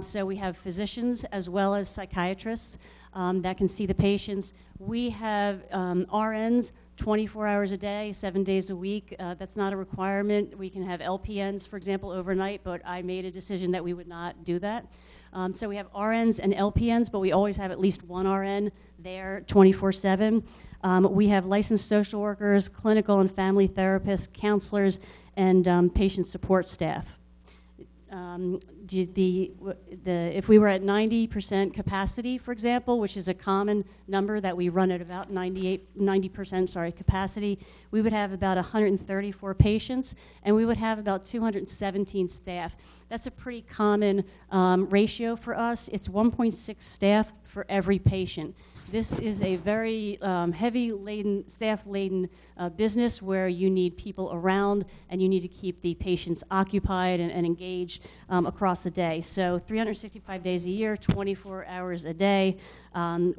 So we have physicians as well as psychiatrists that can see the patients. We have RNs 24 hours a day, 7 days a week. That's not a requirement. We can have LPNs, for example, overnight, but I made a decision that we would not do that. So we have RNs and LPNs, but we always have at least one RN there 24/7. We have licensed social workers, clinical and family therapists, counselors, and patient support staff. If we were at 90% capacity, for example, which is a common number that we run at about 90% capacity, we would have about 134 patients, and we would have about 217 staff. That's a pretty common ratio for us. It's 1.6 staff for every patient. This is a very heavy-laden, staff-laden business where you need people around and you need to keep the patients occupied and engaged across the day. So 365 days a year, 24 hours a day.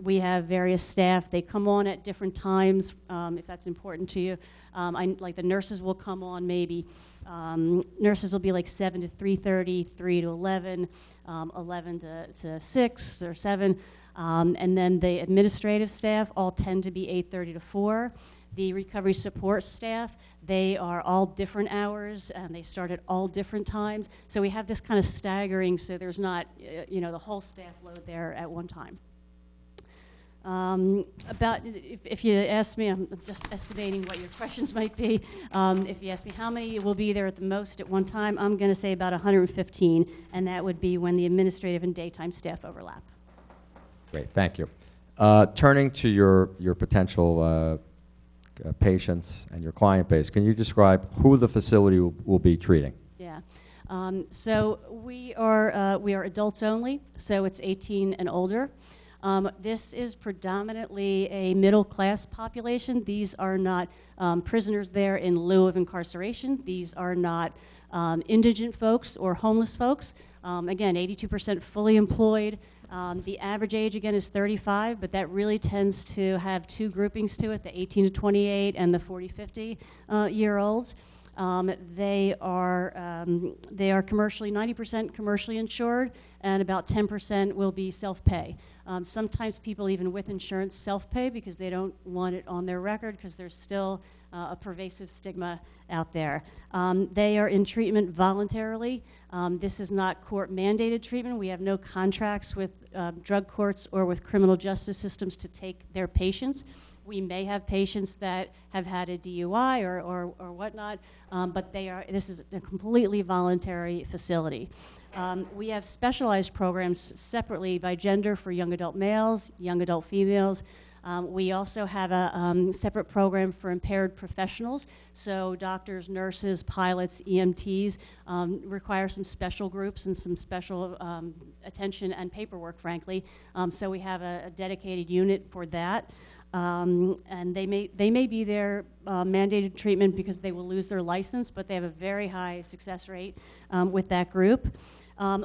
We have various staff. They come on at different times, if that's important to you. Like the nurses will come on maybe. Nurses will be like 7 to 3:30, 3 to 11, 11 to 6 or 7. And then the administrative staff all tend to be 8:30 to 4. The recovery support staff, they are all different hours, and they start at all different times. So we have this kind of staggering, so there's not, you know, the whole staff load there at one time. If you ask me, I'm just estimating what your questions might be. If you ask me how many will be there at the most at one time, I'm going to say about 115, and that would be when the administrative and daytime staff overlap. Great, thank you. Turning to your potential patients and your client base, can you describe who the facility will be treating? Yeah. So we are adults only, so it's 18 and older. This is predominantly a middle-class population. These are not prisoners there in lieu of incarceration. These are not indigent folks or homeless folks. Again, 82% fully employed. The average age, again, is 35, but that really tends to have two groupings to it, the 18 to 28 and the 40, 50 year olds. They are commercially, 90% commercially insured, and about 10% will be self-pay. Sometimes people, even with insurance, self-pay because they don't want it on their record because there's still a pervasive stigma out there. They are in treatment voluntarily. This is not court-mandated treatment. We have no contracts with drug courts or with criminal justice systems to take their patients. We may have patients that have had a DUI or whatnot, but this is a completely voluntary facility. We have specialized programs separately by gender for young adult males, young adult females. We also have a separate program for impaired professionals. So doctors, nurses, pilots, EMTs require some special groups and some special attention and paperwork, frankly. So we have a dedicated unit for that. And they may be there mandated treatment because they will lose their license, but they have a very high success rate with that group.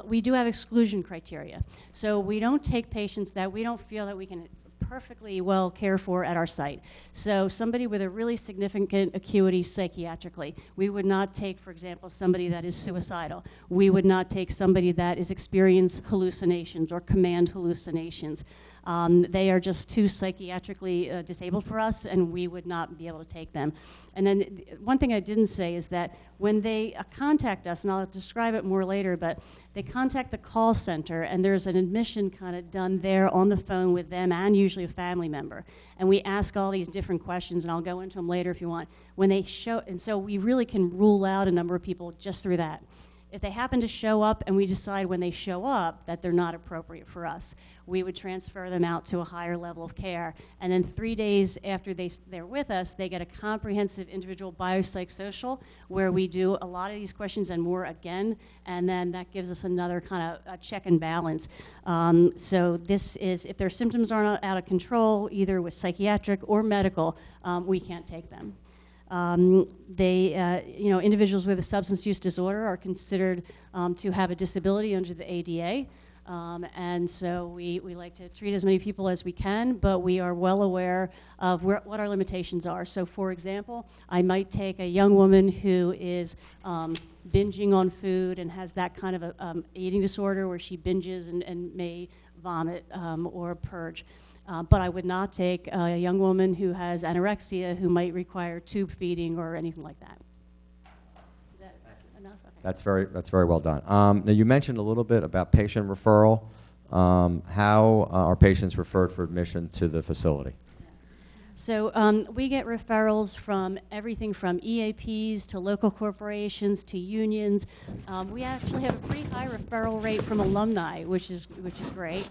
We do have exclusion criteria. So we don't take patients that we don't feel that we can perfectly well care for at our site. So somebody with a really significant acuity psychiatrically. We would not take, for example, somebody that is suicidal. We would not take somebody that is experiencing hallucinations or command hallucinations. They are just too psychiatrically disabled for us, and we would not be able to take them. And then one thing I didn't say is that when they contact us, and I'll describe it more later, but they contact the call center, and there's an admission kind of done there on the phone with them and usually a family member. And we ask all these different questions, and I'll go into them later if you want. When they show, and so we really can rule out a number of people just through that. If they happen to show up and we decide when they show up that they're not appropriate for us, we would transfer them out to a higher level of care. And then 3 days after they're with us, they get a comprehensive individual biopsychosocial where we do a lot of these questions and more again, and then that gives us another kind of a check and balance. So this is, if their symptoms are out of control, either with psychiatric or medical, we can't take them. Individuals with a substance use disorder are considered to have a disability under the ADA. And so we like to treat as many people as we can, but we are well aware of what our limitations are. So for example, I might take a young woman who is binging on food and has that kind of a eating disorder where she binges and may vomit or purge. But I would not take a young woman who has anorexia who might require tube feeding or anything like that. Is that enough? Okay. That's very well done. Now you mentioned a little bit about patient referral. How are patients referred for admission to the facility? So we get referrals from everything from EAPs to local corporations to unions. We actually have a pretty high referral rate from alumni, which is great.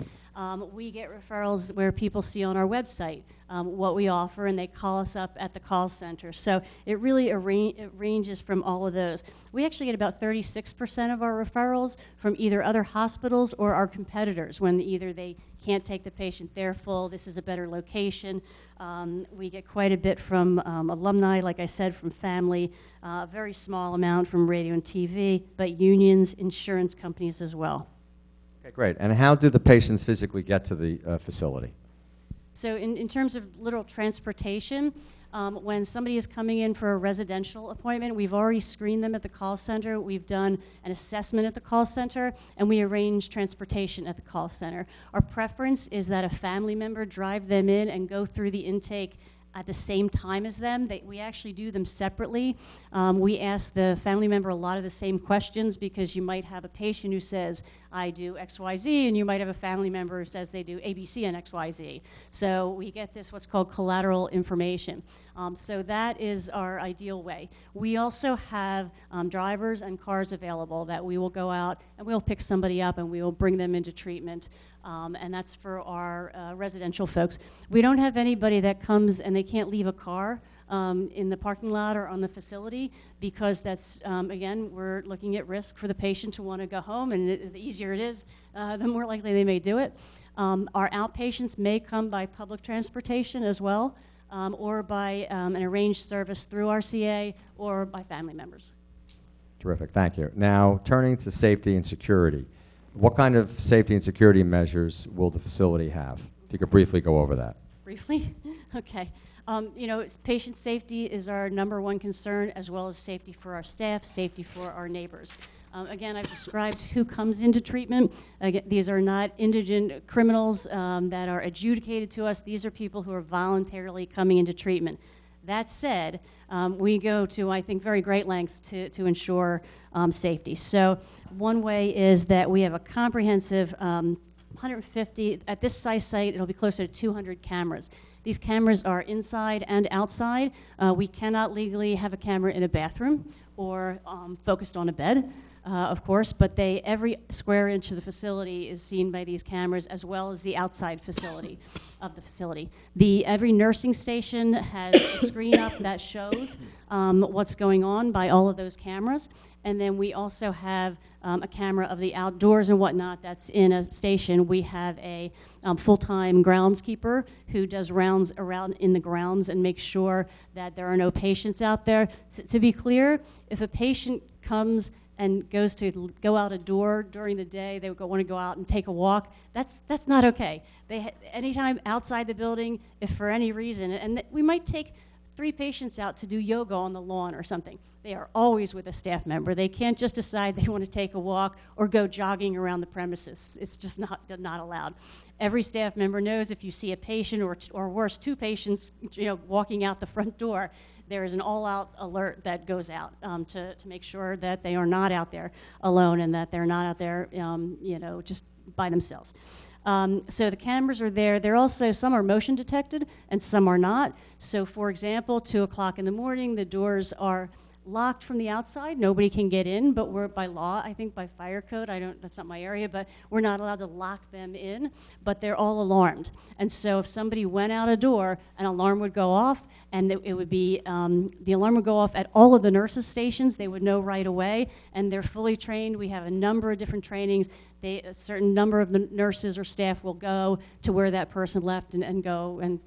We get referrals where people see on our website what we offer, and they call us up at the call center. So it really it ranges from all of those. We actually get about 36% of our referrals from either other hospitals or our competitors when either they can't take the patient, they're full, this is a better location. We get quite a bit from alumni, like I said, from family, a very small amount from radio and TV, but unions, insurance companies as well. Okay, great. And how do the patients physically get to the facility? So in terms of literal transportation, when somebody is coming in for a residential appointment, we've already screened them at the call center, we've done an assessment at the call center, and we arrange transportation at the call center. Our preference is that a family member drive them in and go through the intake at the same time as them. We actually do them separately. We ask the family member a lot of the same questions because you might have a patient who says, I do XYZ, and you might have a family member who says they do ABC and XYZ. So we get this what's called collateral information. So that is our ideal way. We also have drivers and cars available that we will go out and we'll pick somebody up and we will bring them into treatment. And that's for our residential folks. We don't have anybody that comes and they can't leave a car in the parking lot or on the facility, because that's, again, we're looking at risk for the patient to want to go home, and the easier it is, the more likely they may do it. Our outpatients may come by public transportation as well, or by an arranged service through RCA or by family members. Terrific, thank you. Now, turning to safety and security, what kind of safety and security measures will the facility have? If you could briefly go over that. Briefly? Okay. You know, patient safety is our #1 concern, as well as safety for our staff, safety for our neighbors. Again, I've described who comes into treatment. Again, these are not indigent criminals that are adjudicated to us. These are people who are voluntarily coming into treatment. That said, we go to, I think, very great lengths to ensure safety. So one way is that we have a comprehensive 150, at this size site, it'll be closer to 200 cameras. These cameras are inside and outside. We cannot legally have a camera in a bathroom or focused on a bed, of course, but every square inch of the facility is seen by these cameras, as well as the outside facility of the facility. Every nursing station has a screen up that shows what's going on by all of those cameras. And then we also have a camera of the outdoors and whatnot that's in a station. We have a full-time groundskeeper who does rounds around in the grounds and makes sure that there are no patients out there. To be clear, if a patient comes and goes to go out a door during the day, they want to go out and take a walk, that's not okay. Anytime outside the building, if for any reason, and we might take 3 patients out to do yoga on the lawn or something, they are always with a staff member. They can't just decide they want to take a walk or go jogging around the premises. It's just not allowed. Every staff member knows if you see a patient or worse, 2 patients, walking out the front door, there is an all-out alert that goes out to make sure that they are not out there alone and that they're not out there, just by themselves. So the cameras are there. They're also, some are motion detected and some are not. So for example, 2 o'clock in the morning, the doors are locked from the outside. Nobody can get in, but we're by law, I think by fire code, that's not my area, but we're not allowed to lock them in, but they're all alarmed. And so if somebody went out a door, an alarm would go off, and it would be, the alarm would go off at all of the nurses' stations. They would know right away, and they're fully trained. We have a number of different trainings. A certain number of the nurses or staff will go to where that person left and go and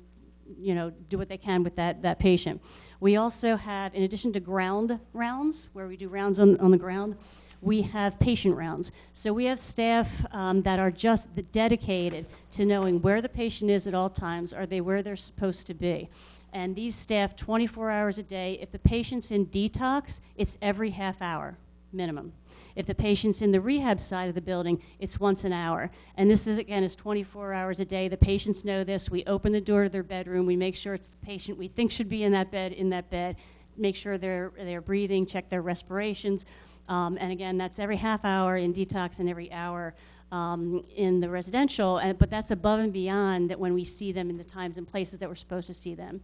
do what they can with that patient. We also have, in addition to ground rounds, where we do rounds on the ground, we have patient rounds. So we have staff that are just dedicated to knowing where the patient is at all times. Are they where they're supposed to be? And these staff 24 hours a day. If the patient's in detox, it's every half hour minimum. If the patient's in the rehab side of the building, it's once an hour. And this is, again, is 24 hours a day. The patients know this. We open the door to their bedroom. We make sure it's the patient we think should be in that bed, make sure they're breathing, check their respirations. And again, that's every half hour in detox and every hour in the residential. But that's above and beyond that when we see them in the times and places that we're supposed to see them.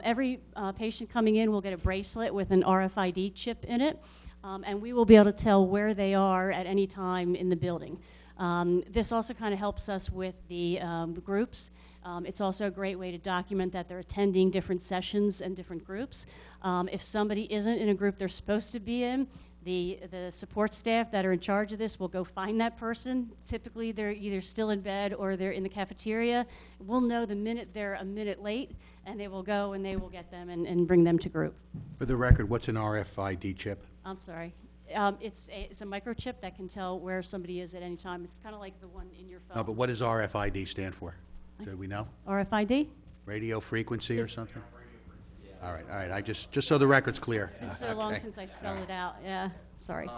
Every patient coming in will get a bracelet with an RFID chip in it. And we will be able to tell where they are at any time in the building. This also kind of helps us with the groups. It's also a great way to document that they're attending different sessions and different groups. If somebody isn't in a group they're supposed to be in, the support staff that are in charge of this will go find that person. Typically, they're either still in bed or they're in the cafeteria. We'll know the minute they're a minute late, and they will go and they will get them and bring them to group. For the record, what's an RFID chip? I'm sorry. It's a microchip that can tell where somebody is at any time. It's kind of like the one in your phone. No, but what does RFID stand for? Do we know? RFID? Radio frequency or something? All right. Just so the record's clear. It's been so long since I spelled it out. Yeah, sorry.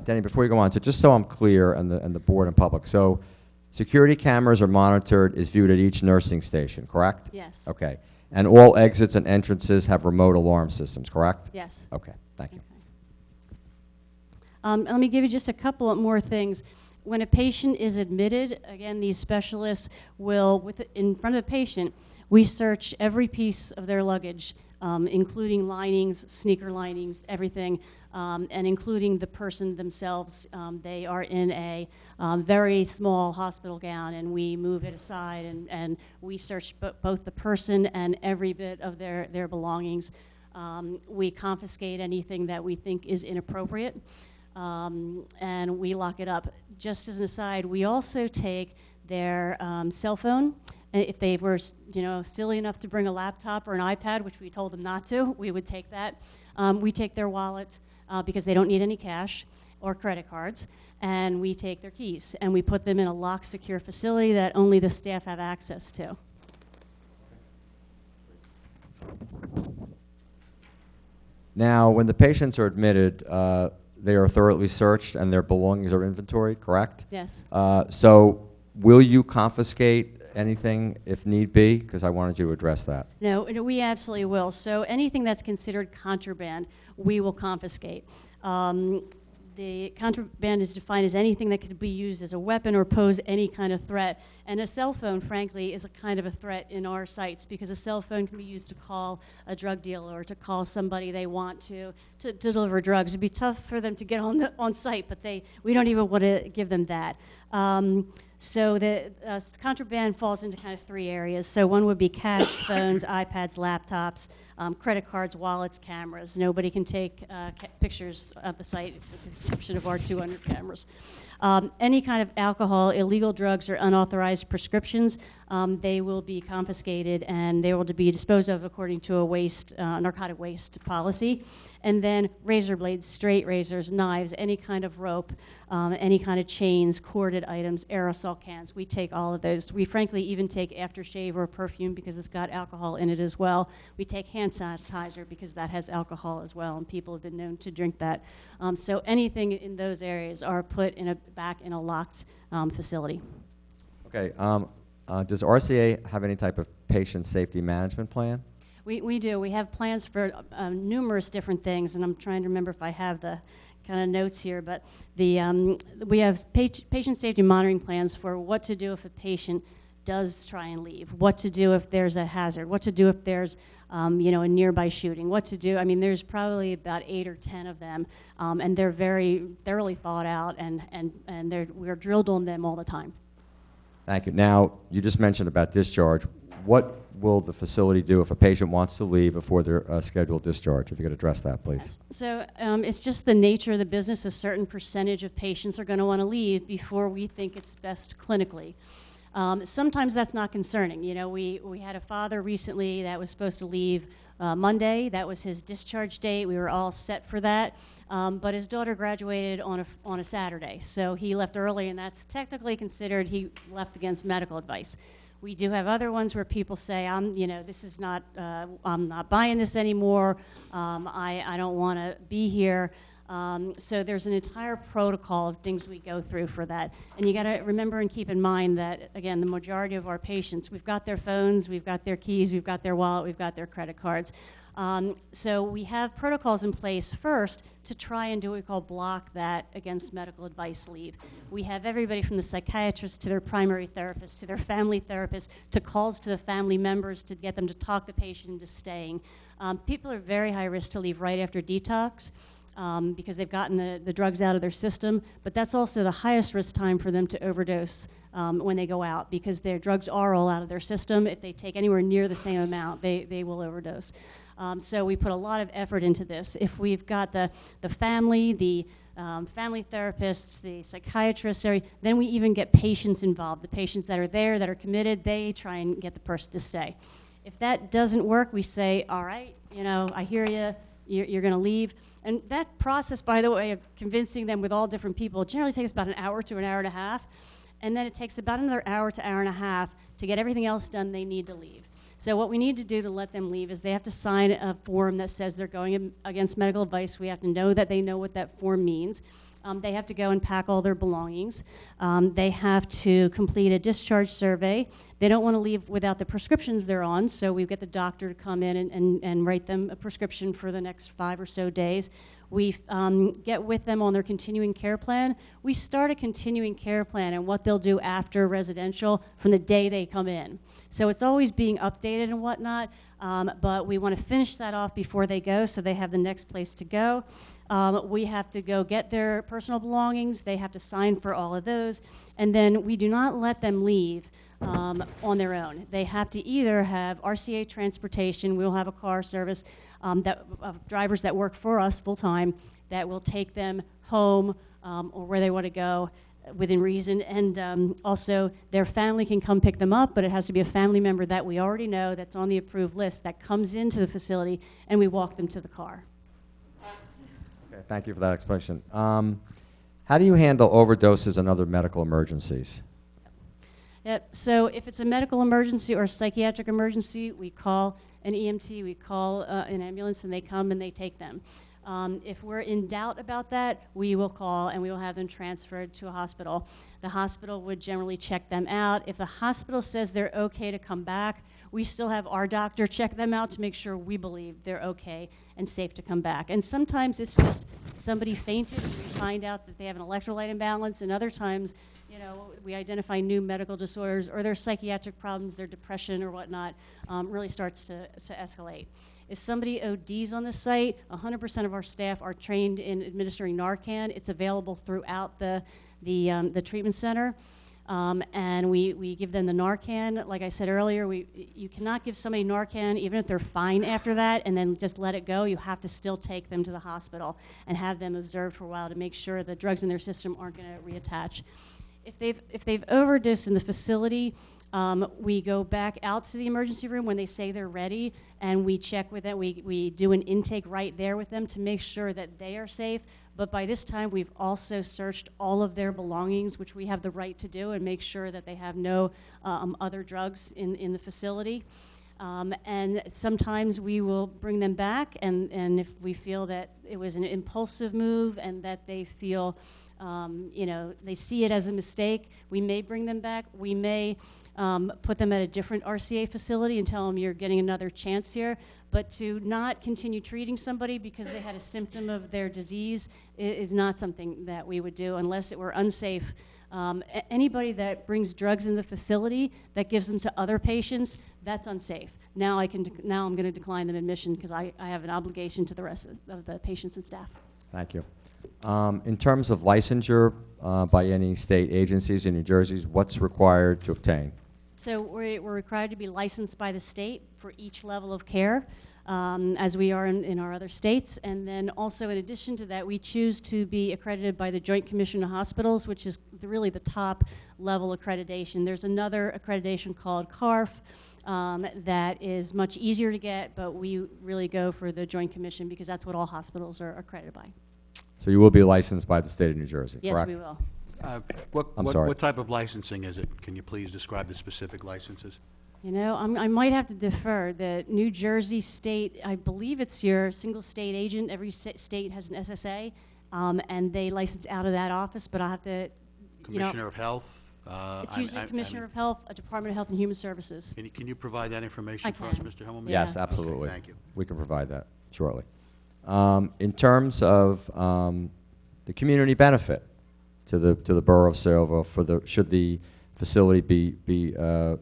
Denny, before you go on, so just so I'm clear and the board and public, so security cameras are monitored, is viewed at each nursing station, correct? Yes. Okay. And all exits and entrances have remote alarm systems, correct? Yes. Okay, thank you. Okay. Let me give you just a couple of more things. When a patient is admitted, again, these specialists will, in front of the patient, we search every piece of their luggage including linings, sneaker linings, everything, and including the person themselves. They are in a very small hospital gown, and we move it aside, and we search both the person and every bit of their belongings. We confiscate anything that we think is inappropriate, and we lock it up. Just as an aside, we also take their cell phone. If they were, silly enough to bring a laptop or an iPad, which we told them not to, we would take that. We take their wallet because they don't need any cash or credit cards, and we take their keys, and we put them in a locked, secure facility that only the staff have access to. Now, when the patients are admitted, they are thoroughly searched and their belongings are inventoried, correct? Yes. So will you confiscate anything if need be? Because I wanted you to address that. No, we absolutely will. So anything that's considered contraband, we will confiscate. The contraband is defined as anything that could be used as a weapon or pose any kind of threat. And a cell phone, frankly, is a kind of a threat in our sites because a cell phone can be used to call a drug dealer or to call somebody they want to deliver drugs. It'd be tough for them to get on site, but we don't even want to give them that. So the contraband falls into kind of three areas. So one would be cash, phones, iPads, laptops, credit cards, wallets, cameras. Nobody can take pictures of the site with the exception of our 200 cameras. Any kind of alcohol, illegal drugs, or unauthorized prescriptions, they will be confiscated and they will be disposed of according to a narcotic waste policy. And then razor blades, straight razors, knives, any kind of rope, any kind of chains, corded items, aerosol cans. We take all of those. We frankly even take aftershave or perfume because it's got alcohol in it as well. We take hand sanitizer because that has alcohol as well, and people have been known to drink that. So anything in those areas are put back in a locked facility. Okay. Does RCA have any type of patient safety management plan? We do. We have plans for numerous different things, and I'm trying to remember if I have the kind of notes here, but we have patient safety monitoring plans for what to do if a patient does try and leave, what to do if there's a hazard, what to do if there's a nearby shooting, what to do. I mean, there's probably about 8 or 10 of them, and they're very thoroughly thought out, and we're drilled on them all the time. Thank you. Now, you just mentioned about discharge. What will the facility do if a patient wants to leave before their scheduled discharge? If you could address that, please. Yes. So it's just the nature of the business. A certain percentage of patients are going to want to leave before we think it's best clinically. Sometimes that's not concerning. We had a father recently that was supposed to leave Monday. That was his discharge date. We were all set for that. But his daughter graduated on a Saturday. So he left early, and that's technically considered he left against medical advice. We do have other ones where people say, this is not, I'm not buying this anymore. I don't want to be here. So there's an entire protocol of things we go through for that. And you got to remember and keep in mind that, again, the majority of our patients, we've got their phones, we've got their keys, we've got their wallet, we've got their credit cards. So we have protocols in place first to try and do what we call block that against medical advice leave. We have everybody from the psychiatrist to their primary therapist to their family therapist to calls to the family members to get them to talk the patient into staying. People are very high risk to leave right after detox because they've gotten the drugs out of their system, but that's also the highest risk time for them to overdose when they go out because their drugs are all out of their system. If they take anywhere near the same amount, they will overdose. So we put a lot of effort into this. If we've got the family, the family therapists, the psychiatrists, then we even get patients involved. The patients that are there, that are committed, they try and get the person to stay. If that doesn't work, we say, all right, I hear you, you're going to leave. And that process, by the way, of convincing them with all different people, generally takes about an hour to an hour and a half. And then it takes about another hour to hour and a half to get everything else done they need to leave. So what we need to do to let them leave is they have to sign a form that says they're going against medical advice. We have to know that they know what that form means. They have to go and pack all their belongings. They have to complete a discharge survey. They don't want to leave without the prescriptions they're on, so we get the doctor to come in and write them a prescription for the next 5 or so days. We get with them on their continuing care plan. We start a continuing care plan and what they'll do after residential from the day they come in. So it's always being updated and whatnot, but we want to finish that off before they go so they have the next place to go. We have to go get their personal belongings. They have to sign for all of those. And then we do not let them leave on their own. They have to either have RCA transportation. We'll have a car service of drivers that work for us full-time that will take them home or where they want to go within reason. And also, their family can come pick them up, but it has to be a family member that we already know that's on the approved list that comes into the facility, and we walk them to the car. Okay, thank you for that explanation. How do you handle overdoses and other medical emergencies? Yep. So if it's a medical emergency or a psychiatric emergency, we call an EMT, we call an ambulance, and they come and they take them. If we're in doubt about that, we will call and we will have them transferred to a hospital. The hospital would generally check them out. If the hospital says they're okay to come back, we still have our doctor check them out to make sure we believe they're okay and safe to come back. And sometimes it's just somebody fainted and we find out that they have an electrolyte imbalance, and other times, you know, we identify new medical disorders or their psychiatric problems, their depression or whatnot, really starts to escalate. If somebody ODs on the site, 100% of our staff are trained in administering Narcan. It's available throughout the treatment center. And we give them the Narcan. Like I said earlier, you cannot give somebody Narcan even if they're fine after that and then just let it go. You have to still take them to the hospital and have them observed for a while to make sure the drugs in their system aren't going to reattach. If they've overdosed in the facility, we go back out to the emergency room when they say they're ready, and we check with them. We do an intake right there with them to make sure that they are safe. But by this time, we've also searched all of their belongings, which we have the right to do, and make sure that they have no other drugs in the facility. And sometimes we will bring them back, and if we feel that it was an impulsive move and that they feel, you know, they see it as a mistake, we may bring them back. We may put them at a different RCA facility and tell them you're getting another chance here. But to not continue treating somebody because they had a symptom of their disease is not something that we would do unless it were unsafe. Anybody that brings drugs in the facility that gives them to other patients, that's unsafe. Now I'm going to decline them admission because I have an obligation to the rest of the patients and staff. Thank you. In terms of licensure by any state agencies in New Jersey, what's required to obtain? So we're required to be licensed by the state for each level of care, as we are in our other states. And then also, in addition to that, we choose to be accredited by the Joint Commission of Hospitals, which is really the top level accreditation. There's another accreditation called CARF that is much easier to get, but we really go for the Joint Commission because that's what all hospitals are accredited by. So you will be licensed by the state of New Jersey, Yes, correct? we will. I'm sorry. What type of licensing is it? Can you please describe the specific licenses? You know, I might have to defer. The New Jersey state, I believe it's your single state agent. Every state has an SSA, and they license out of that office, but I'll have to, you know. Commissioner of Health? It's usually Commissioner of Health, a Department of Health and Human Services. Can you provide that information I for us, can. Mr. Hellman? Yes, Yeah. absolutely. Okay, thank you. We can provide that shortly. In terms of the community benefit to the borough of Sayreville should the facility be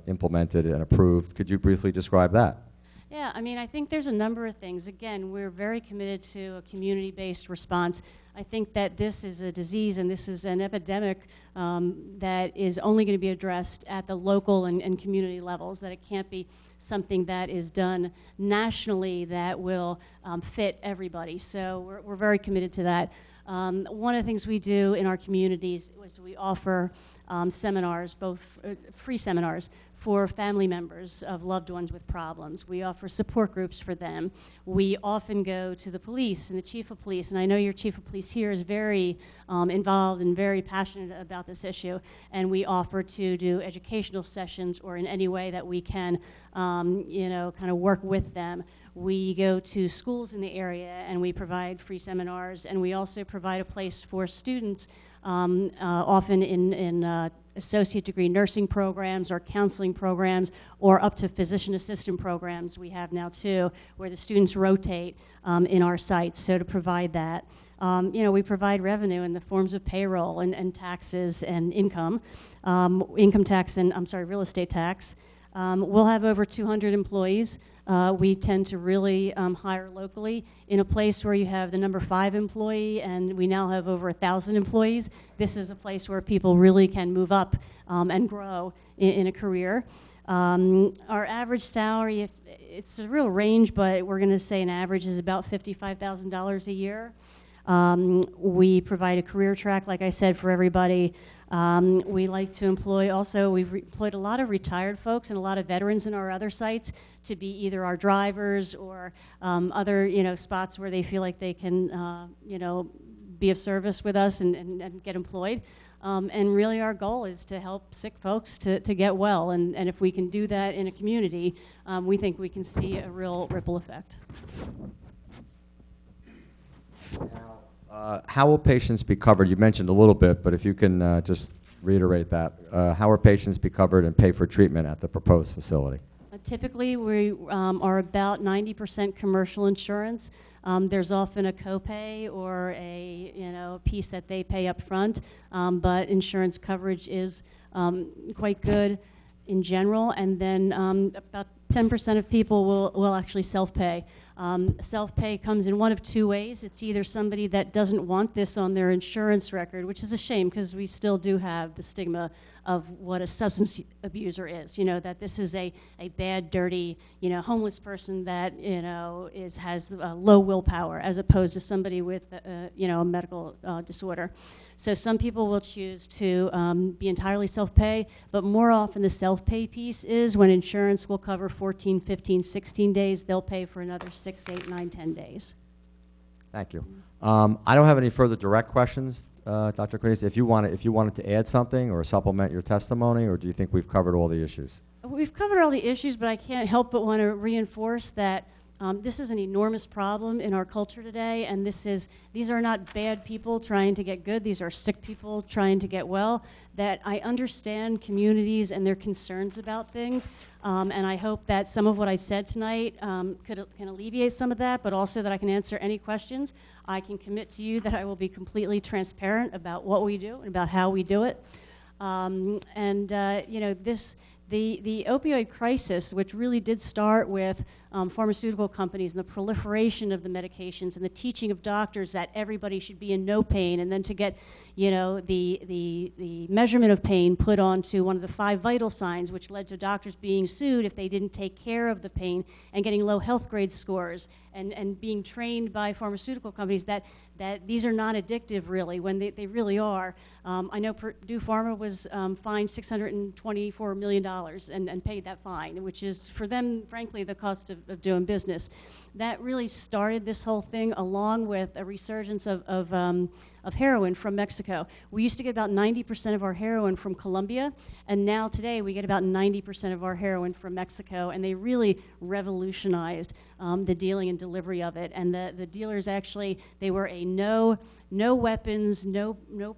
implemented and approved, could you briefly describe that? Yeah, I mean, I think there's a number of things. Again, we're very committed to a community-based response. I think that this is a disease and this is an epidemic that is only going to be addressed at the local and community levels, that it can't be something that is done nationally that will fit everybody. So we're very committed to that. One of the things we do in our communities is we offer seminars, both free seminars for family members of loved ones with problems. We offer support groups for them. We often go to the police and the chief of police, and I know your chief of police here is very involved and very passionate about this issue, and we offer to do educational sessions or in any way that we can, you know, kind of work with them. We go to schools in the area and we provide free seminars, and we also provide a place for students, often in associate degree nursing programs or counseling programs or up to physician assistant programs we have now too, where the students rotate in our sites. So to provide that. We provide revenue in the forms of payroll and taxes and income tax and, real estate tax. We'll have over 200 employees. We tend to really hire locally in a place where you have the number 5 employee, and we now have over 1,000 employees. This is a place where people really can move up and grow in a career. Our average salary, it's a real range, but we're going to say an average is about $55,000 a year. We provide a career track, like I said, for everybody. We like to employ also, we've employed a lot of retired folks and a lot of veterans in our other sites to be either our drivers or other, spots where they feel like they can, be of service with us and get employed. And really our goal is to help sick folks to get well. And if we can do that in a community, we think we can see a real ripple effect. Now, how will patients be covered? You mentioned a little bit, but if you can just reiterate that. How will patients be covered and pay for treatment at the proposed facility? Typically, we are about 90% commercial insurance. There's often a copay or a piece that they pay up front, but insurance coverage is quite good in general. And then about 10% of people will actually self-pay. Self-pay comes in one of two ways. It's either somebody that doesn't want this on their insurance record, which is a shame because we still do have the stigma of what a substance abuser is, that this is a bad, dirty, homeless person that, has low willpower as opposed to somebody with, a medical disorder. So some people will choose to be entirely self-pay, but more often the self-pay piece is when insurance will cover 14, 15, 16 days, they'll pay for another 6, 8, 9, 10 days. Thank you. I don't have any further direct questions, Dr. Cornelius. If you wanted to add something or supplement your testimony, or do you think we've covered all the issues? We've covered all the issues, but I can't help but want to reinforce that this is an enormous problem in our culture today, and these are not bad people trying to get good. These are sick people trying to get well. That I understand communities and their concerns about things, and I hope that some of what I said tonight can alleviate some of that, but also that I can answer any questions. I can commit to you that I will be completely transparent about what we do and about how we do it. The opioid crisis, which really did start with pharmaceutical companies and the proliferation of the medications and the teaching of doctors that everybody should be in no pain, and then to get, the measurement of pain put onto one of the 5 vital signs, which led to doctors being sued if they didn't take care of the pain and getting low health grade scores and being trained by pharmaceutical companies that these are not addictive really, when they really are. I know Purdue Pharma was fined $624 million and paid that fine, which is for them, frankly, the cost of doing business. That really started this whole thing, along with a resurgence of heroin from Mexico. We used to get about 90% of our heroin from Colombia, and now today we get about 90% of our heroin from Mexico, and they really revolutionized the dealing and delivery of it. And the dealers actually, they were a no weapons, no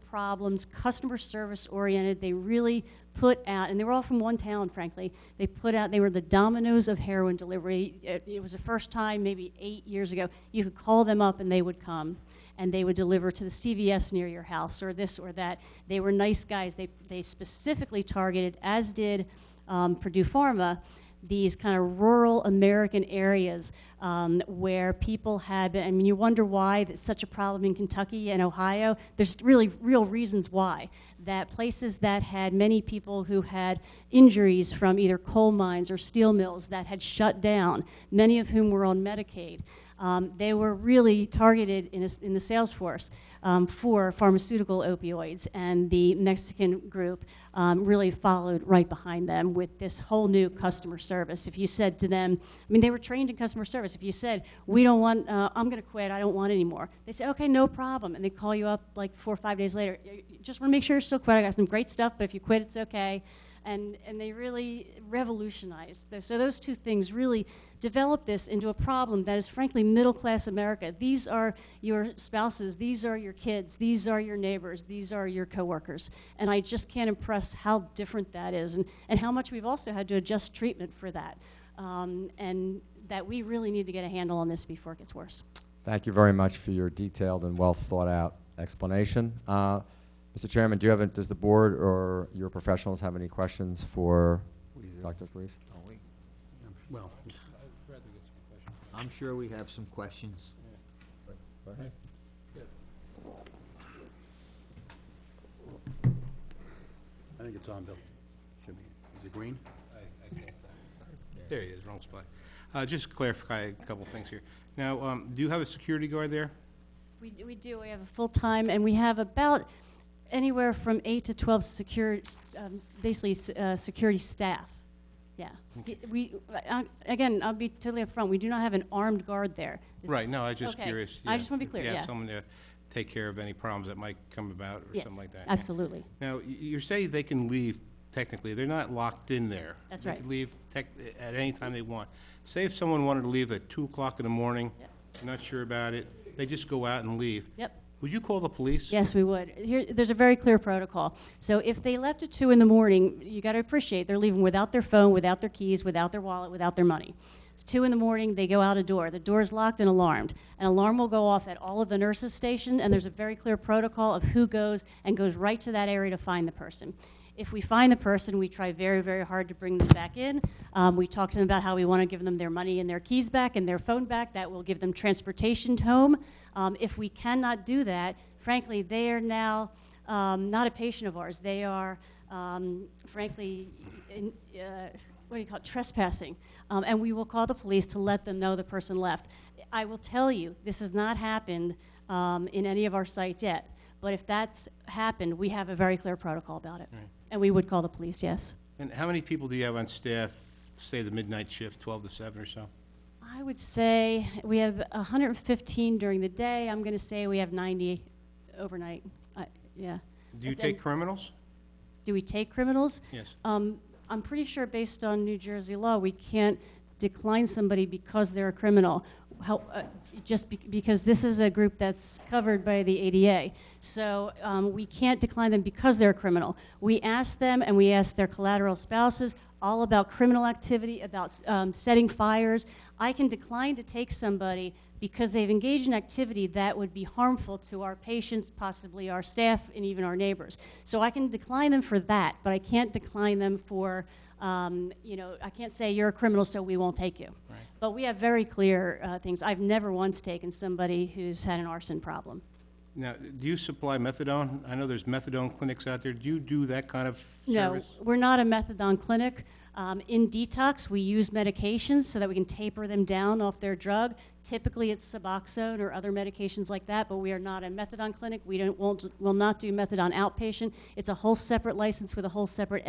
problems, customer service oriented. They really put out, and they were all from one town, frankly. They were the Domino's of heroin delivery. It was the first time, maybe 8 years ago, you could call them up and they would come, and they would deliver to the CVS near your house or this or that. They were nice guys. They specifically targeted, as did Purdue Pharma, these kind of rural American areas where people had been, I mean, you wonder why that's such a problem in Kentucky and Ohio. There's really real reasons why. That places that had many people who had injuries from either coal mines or steel mills that had shut down, many of whom were on Medicaid. They were really targeted in the sales force for pharmaceutical opioids, and the Mexican group really followed right behind them with this whole new customer service. If you said to them, I mean, they were trained in customer service. If you said, we don't want, I'm going to quit, I don't want any more, they say, okay, no problem, and they call you up like 4 or 5 days later. Just want to make sure you're still quit. I got some great stuff, but if you quit, it's okay. and they really revolutionized. So those two things really developed this into a problem that is frankly middle-class America. These are your spouses, these are your kids, these are your neighbors, these are your coworkers. And I just can't impress how different that is, and how much we've also had to adjust treatment for that. And that we really need to get a handle on this before it gets worse. Thank you very much for your detailed and well-thought-out explanation. Mr. Chairman, does the board or your professionals have any questions for Dr. Freeze? Well, I'd rather get some questions. I'm sure we have some questions. Go ahead. I think it's on, Bill. Should be. Is it green? I can't. There he is, wrong spot. Just clarify a couple things here. Now, do you have a security guard there? We do. We have a full-time, and we have about anywhere from 8 to 12 security staff. Yeah. Again, I'll be totally upfront. We do not have an armed guard there. This Right, is- no, I was just okay. curious. I just want to be clear, If you yeah. have someone to take care of any problems that might come about or Yes, something like that. absolutely. Now, you say they can leave technically. They're not locked in there. That's They right. can leave at any time they want. Say if someone wanted to leave at 2 o'clock in the morning, Yep. not sure about it, they just go out and leave. Yep. Would you call the police? Yes, we would. There's a very clear protocol. So if they left at 2 in the morning, you got to appreciate they're leaving without their phone, without their keys, without their wallet, without their money. It's 2 in the morning, they go out a door. The door is locked and alarmed. An alarm will go off at all of the nurses' stations, and there's a very clear protocol of who goes and goes right to that area to find the person. If we find the person, we try very, very hard to bring them back in. We talk to them about how we want to give them their money and their keys back and their phone back. That will give them transportation home. If we cannot do that, frankly, they are now not a patient of ours. They are, frankly, what do you call it, trespassing. And we will call the police to let them know the person left. I will tell you, this has not happened in any of our sites yet. But if that's happened, we have a very clear protocol about it. Right. And we would call the police, yes. And how many people do you have on staff, say the midnight shift, 12 to 7 or so? I would say we have 115 during the day. I'm going to say we have 90 overnight. Yeah. Do you It's- take and- criminals? Do we take criminals? Yes. I'm pretty sure based on New Jersey law, we can't decline somebody because they're a criminal. Because this is a group that's covered by the ADA. So we can't decline them because they're a criminal. We ask them and we ask their collateral spouses all about criminal activity, about setting fires. I can decline to take somebody because they've engaged in activity that would be harmful to our patients, possibly our staff, and even our neighbors. So I can decline them for that, but I can't decline them for, I can't say you're a criminal, so we won't take you. Right. But we have very clear things. I've never once taken somebody who's had an arson problem. Now, do you supply methadone? I know there's methadone clinics out there. Do you do that kind of No, service? we're not a methadone clinic. In detox, we use medications so that we can taper them down off their drug. Typically, it's Suboxone or other medications like that, but we are not a methadone clinic. We will not do methadone outpatient. It's a whole separate license with a whole separate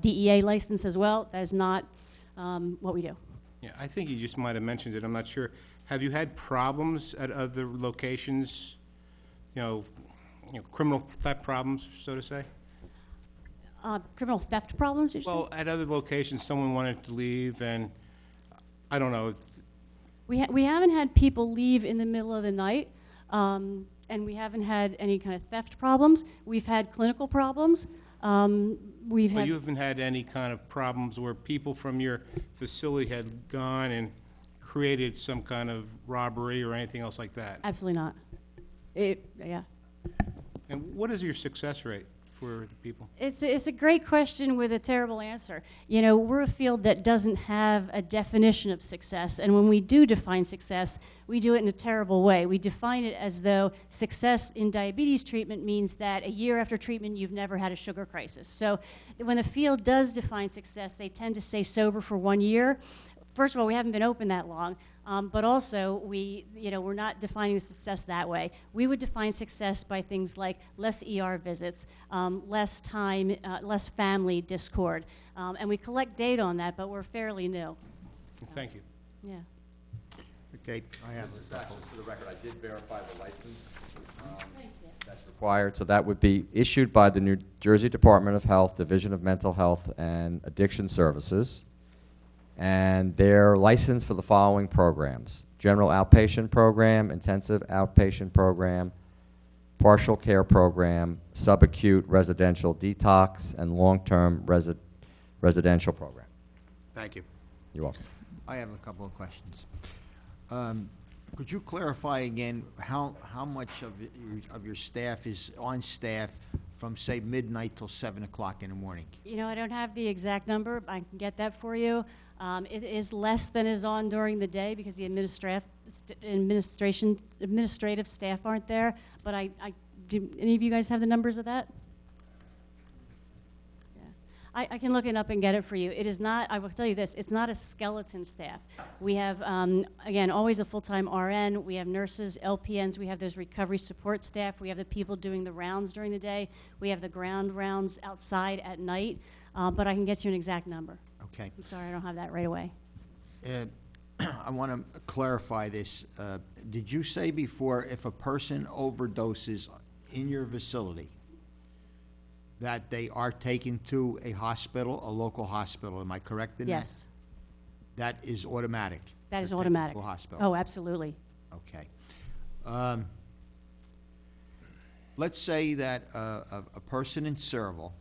DEA license as well. That is not what we do. Yeah, I think you just might have mentioned it. I'm not sure. Have you had problems at other locations? Criminal theft problems, so to say? Criminal theft problems, you say? Well, at other locations, someone wanted to leave, and I don't know. We haven't had people leave in the middle of the night, and we haven't had any kind of theft problems. We've had clinical problems. We've But had. you haven't had any kind of problems where people from your facility had gone and created some kind of robbery or anything else like that? Absolutely not. Yeah. And what is your success rate for the people? It's a great question with a terrible answer. We're a field that doesn't have a definition of success, and when we do define success, we do it in a terrible way. We define it as though success in diabetes treatment means that a year after treatment, you've never had a sugar crisis. So when the field does define success, they tend to stay sober for 1 year. First of all, we haven't been open that long, but also we're not defining success that way. We would define success by things like less ER visits, less time, less family discord, and we collect data on that, but we're fairly new. Thank you. Yeah. Okay, I have Mr. Sachs, just for the record, I did verify the license. That's required, so that would be issued by the New Jersey Department of Health, Division of Mental Health and Addiction Services, and they're licensed for the following programs: general outpatient program, intensive outpatient program, partial care program, subacute residential detox, and long-term residential program. Thank you. You're welcome. I have a couple of questions. Could you clarify again how much of your staff is on staff from, say, midnight till 7 o'clock in the morning? You know, I don't have the exact number. I can get that for you. It is less than is on during the day because the administrative staff aren't there. But do any of you guys have the numbers of that? Yeah. I can look it up and get it for you. It is not, I will tell you this, it's not a skeleton staff. We have, again, always a full-time RN. We have nurses, LPNs. We have those recovery support staff. We have the people doing the rounds during the day. We have the ground rounds outside at night. But I can get you an exact number. Okay. I'm sorry, I don't have that right away. I want to clarify this. Did you say before if a person overdoses in your facility that they are taken to a hospital, a local hospital? Am I correct in that? Yes, That is automatic? that is They're taken automatic. to a hospital? Oh, absolutely. Okay. Let's say that a person in Serval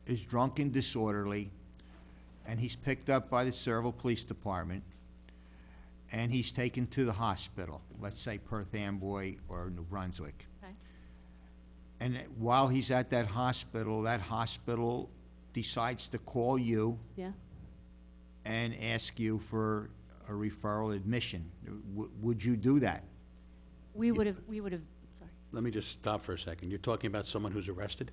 is drunk and disorderly, and he's picked up by the Serval Police Department, and he's taken to the hospital, let's say Perth Amboy or New Brunswick. Okay. And while he's at that hospital decides to call you Yeah. and ask you for a referral admission. Would you do that? We would have, sorry. Let me just stop for a second. You're talking about someone who's arrested?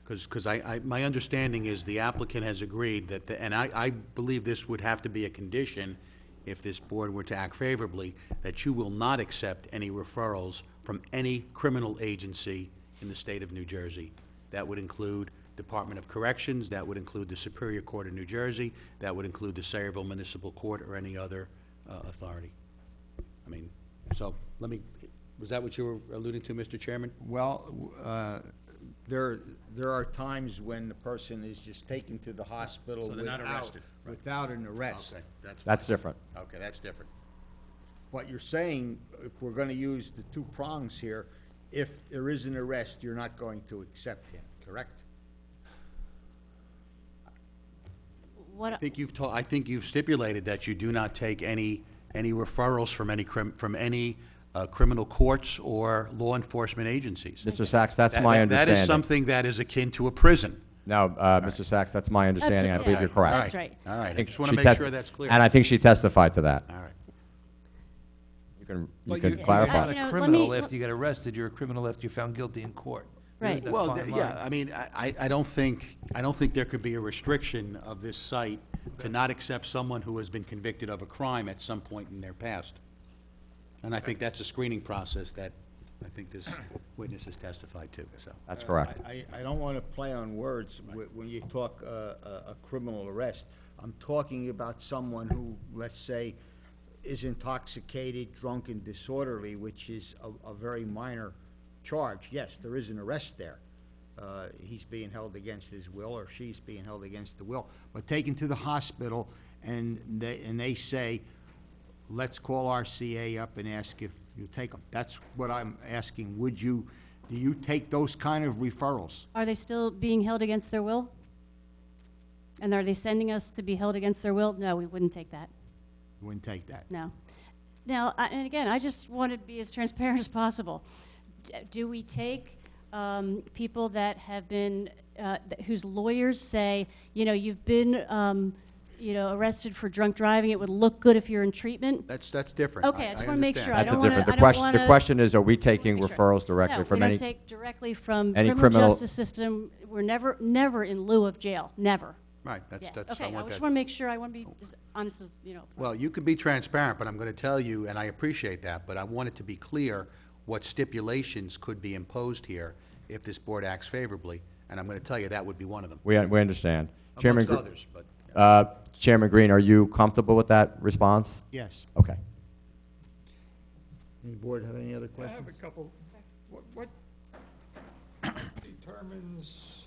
Because my understanding is the applicant has agreed that, and I believe this would have to be a condition if this board were to act favorably, that you will not accept any referrals from any criminal agency in the state of New Jersey. That would include Department of Corrections, that would include the Superior Court of New Jersey, that would include the Sayreville Municipal Court or any other authority. I mean, so let me, was that what you were alluding to, Mr. Chairman? Well, there are times when the person is just taken to the hospital So they're not arrested, right. without an arrest. Okay, That's different. okay, that's different. But you're saying, if we're gonna use the two prongs here, if there is an arrest, you're not going to accept him, correct? What, I think you've stipulated that you do not take any referrals from any criminal courts or law enforcement agencies. Mr. Sachs, that's my understanding. That is something that is akin to a prison. No, Mr. Sachs, that's my understanding. I Absolutely. believe you're correct. That's right. All right, I think just want she to make testi- sure that's clear. And I think she testified to that. All right. You Well, can you're clarify. not You know, a let criminal me- after you get arrested, you're a criminal after you're found guilty in court. There Right. is that Well, fine yeah, line. I mean, I don't think there could be a restriction of this site to not accept someone who has been convicted of a crime at some point in their past. And I think that's a screening process that I think this witness has testified to, so. That's correct. I don't wanna play on words when you talk a criminal arrest. I'm talking about someone who, let's say, is intoxicated, drunk, and disorderly, which is a very minor charge. Yes, there is an arrest there. He's being held against his will, or she's being held against the will. But taken to the hospital, and they say, let's call RCA up and ask if you take them. That's what I'm asking. Do you take those kind of referrals? are they still being held against their will? And are they sending us to be held against their will? No, we wouldn't take that. You wouldn't take that? No. Now, and again, I just want to be as transparent as possible. Do we take people that have been, whose lawyers say, you know, you've been, arrested for drunk driving, it would look good if you're in treatment? That's different. Okay, I just wanna make understand. sure. I That's a don't wanna- different, the I don't question, the wanna- question is, are we taking Make sure. referrals directly from No, we any? don't take directly from any criminal criminal- justice system. We're never in lieu of jail, never. Right, Yeah, that's, I okay, I want just that. want to make sure, I want to be as honest as, Well, you can be transparent, but I'm going to tell you, and I appreciate that, but I want it to be clear what stipulations could be imposed here if this board acts favorably, and I'm going to tell you that would be one of them, We understand. Chairman amongst Gr- others, but. Chairman Green, are you comfortable with that response? Yes. Okay. Any board have any other I have questions? a couple. What determines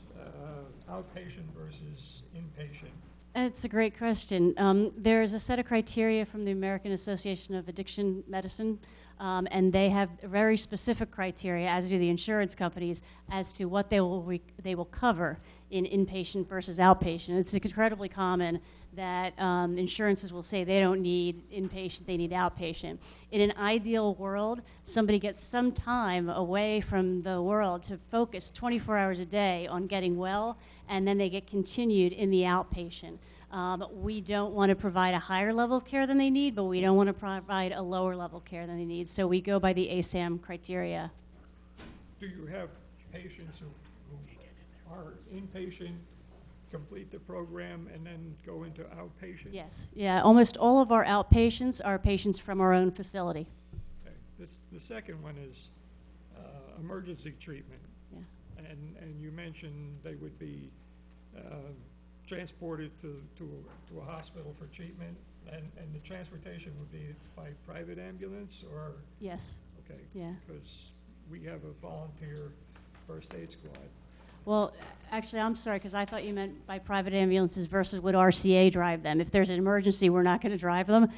outpatient versus inpatient? It's a great question. There's a set of criteria from the American Association of Addiction Medicine, and they have very specific criteria, as do the insurance companies, as to what they will cover in inpatient versus outpatient. It's incredibly common that insurances will say they don't need inpatient, they need outpatient. In an ideal world, somebody gets some time away from the world to focus 24 hours a day on getting well, and then they get continued in the outpatient. We don't want to provide a higher level of care than they need, but we don't want to provide a lower level of care than they need. So we go by the ASAM criteria. Do you have patients who are inpatient, complete the program, and then go into outpatient? Yes, yeah, almost all of our outpatients are patients from our own facility. Okay. The second one is emergency treatment. Yeah. And you mentioned they would be transported to a hospital for treatment, and the transportation would be by private ambulance, or? Yes, Okay. yeah. Because we have a volunteer first aid squad. Well, actually, I'm sorry, because I thought you meant by private ambulances versus would RCA drive them. If there's an emergency, we're not going to drive them.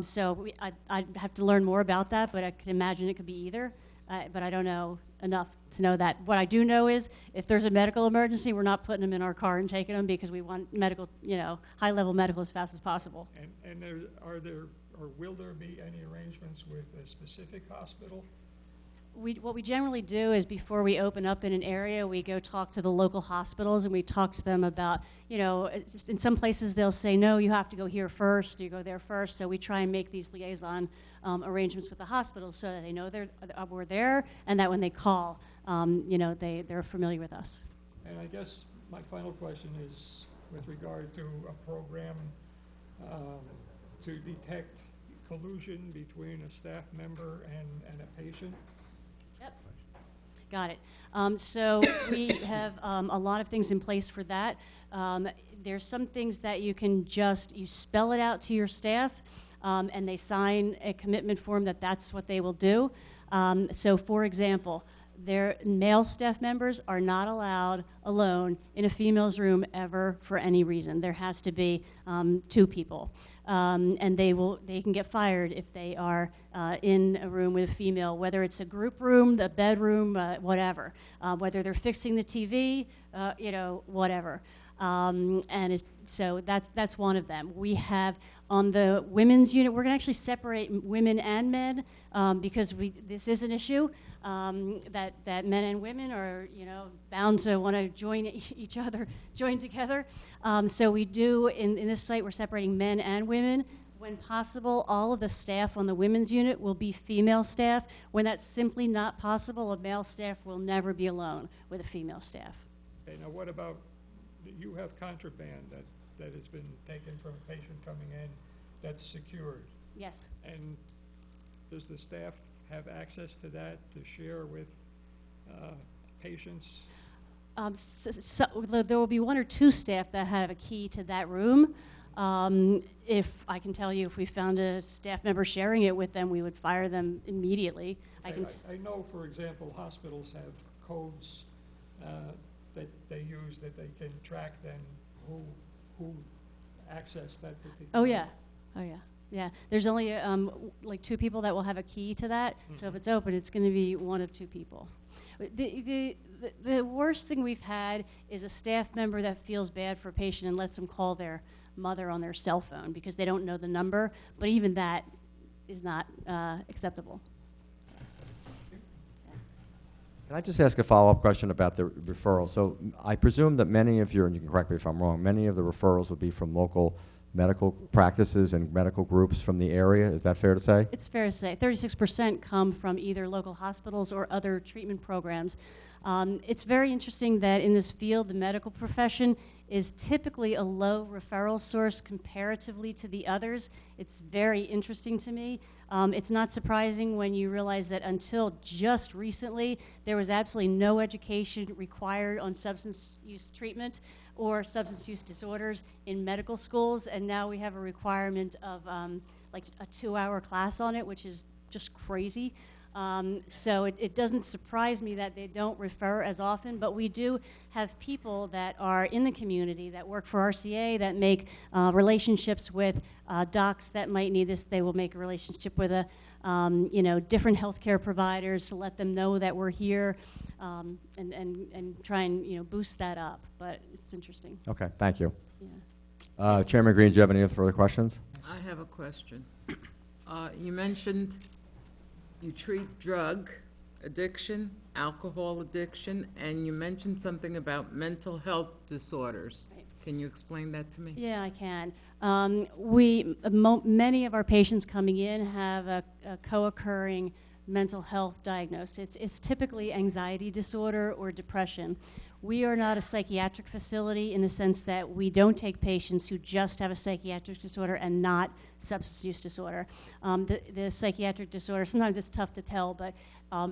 So I'd have to learn more about that, but I could imagine it could be either. But I don't know enough to know that. What I do know is if there's a medical emergency, we're not putting them in our car and taking them because we want medical, high-level medical as fast as possible. And will there be any arrangements with a specific hospital? What we generally do is before we open up in an area, we go talk to the local hospitals and we talk to them about, in some places they'll say, no, you have to go here first, you go there first. So we try and make these liaison arrangements with the hospitals so that they know we're there, and that when they call, they're familiar with us. And I guess my final question is with regard to a program to detect collusion between a staff member and a patient. Yep. Got it. So we have a lot of things in place for that. There's some things that you can you spell it out to your staff, and they sign a commitment form that that's what they will do. So for example, their male staff members are not allowed alone in a female's room ever for any reason. There has to be 2 people. And they can get fired if they are in a room with a female, whether it's a group room, the bedroom, whatever, whether they're fixing the TV, whatever. So that's one of them. We have on the women's unit, we're going to actually separate women and men because this is an issue that men and women are bound to want to join together. So we do in this site, we're separating men and women. When possible, all of the staff on the women's unit will be female staff. When that's simply not possible, a male staff will never be alone with a female staff. Okay, now what about, you have contraband that has been taken from a patient coming in that's secured? Yes. And does the staff have access to that to share with patients? There will be 1 or 2 staff that have a key to that room. If I can tell you, if we found a staff member sharing it with them, we would fire them immediately. I know, for example, hospitals have codes that they use that they can track then who accessed that particular. Oh yeah, yeah. There's only like 2 people that will have a key to that. Mm-hmm. So if it's open, it's going to be 1 of 2 people. The worst thing we've had is a staff member that feels bad for a patient and lets them call their mother on their cell phone because they don't know the number. But even that is not acceptable. Can I just ask a follow-up question about the referral? So I presume that many of your, and you can correct me if I'm wrong, many of the referrals would be from local medical practices and medical groups from the area. Is that fair to say? It's fair to say. 36% come from either local hospitals or other treatment programs. It's very interesting that in this field, the medical profession is typically a low referral source comparatively to the others. It's very interesting to me. It's not surprising when you realize that until just recently, there was absolutely no education required on substance use treatment or substance use disorders in medical schools, and now we have a requirement of like a 2-hour class on it, which is just crazy. So it doesn't surprise me that they don't refer as often, but we do have people that are in the community that work for RCA that make relationships with docs that might need this. They will make a relationship with different healthcare providers to let them know that we're here, and try and boost that up. But it's interesting. Okay, thank you. Yeah. Chairman Green, do you have any further questions? I have a question. You mentioned you treat drug addiction, alcohol addiction, and you mentioned something about mental health disorders. Right. Can you explain that to me? Yeah, I can. Many of our patients coming in have a co-occurring mental health diagnosis. It's typically anxiety disorder or depression. We are not a psychiatric facility in the sense that we don't take patients who just have a psychiatric disorder and not substance use disorder. The psychiatric disorder, sometimes it's tough to tell, but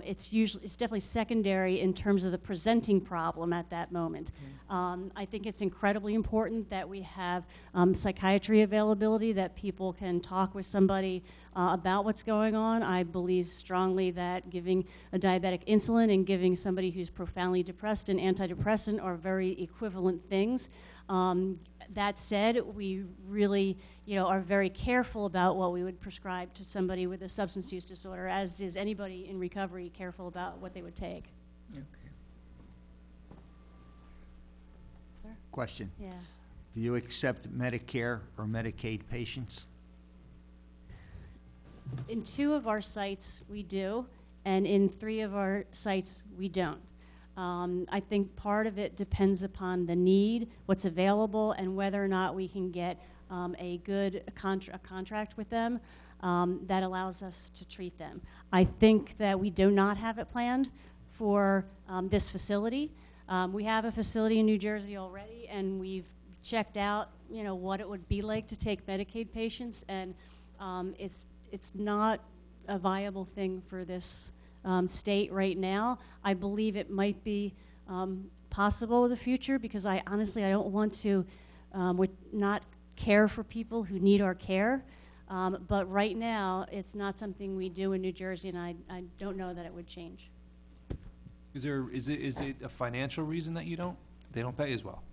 it's definitely secondary in terms of the presenting problem at that moment. I think it's incredibly important that we have psychiatry availability, that people can talk with somebody about what's going on. I believe strongly that giving a diabetic insulin and giving somebody who's profoundly depressed an antidepressant are very equivalent things. That said, we really, are very careful about what we would prescribe to somebody with a substance use disorder, as is anybody in recovery careful about what they would take. Okay. Question. Yeah. Do you accept Medicare or Medicaid patients? In 2 of our sites, we do, and in 3 of our sites, we don't. I think part of it depends upon the need, what's available, and whether or not we can get a good contract with them that allows us to treat them. I think that we do not have it planned for this facility. We have a facility in New Jersey already, and we've checked out, what it would be like to take Medicaid patients, and it's not a viable thing for this state right now. I believe it might be possible in the future, because I don't want to not care for people who need our care. But right now, it's not something we do in New Jersey, and I don't know that it would change. Is it a financial reason that they don't pay as well?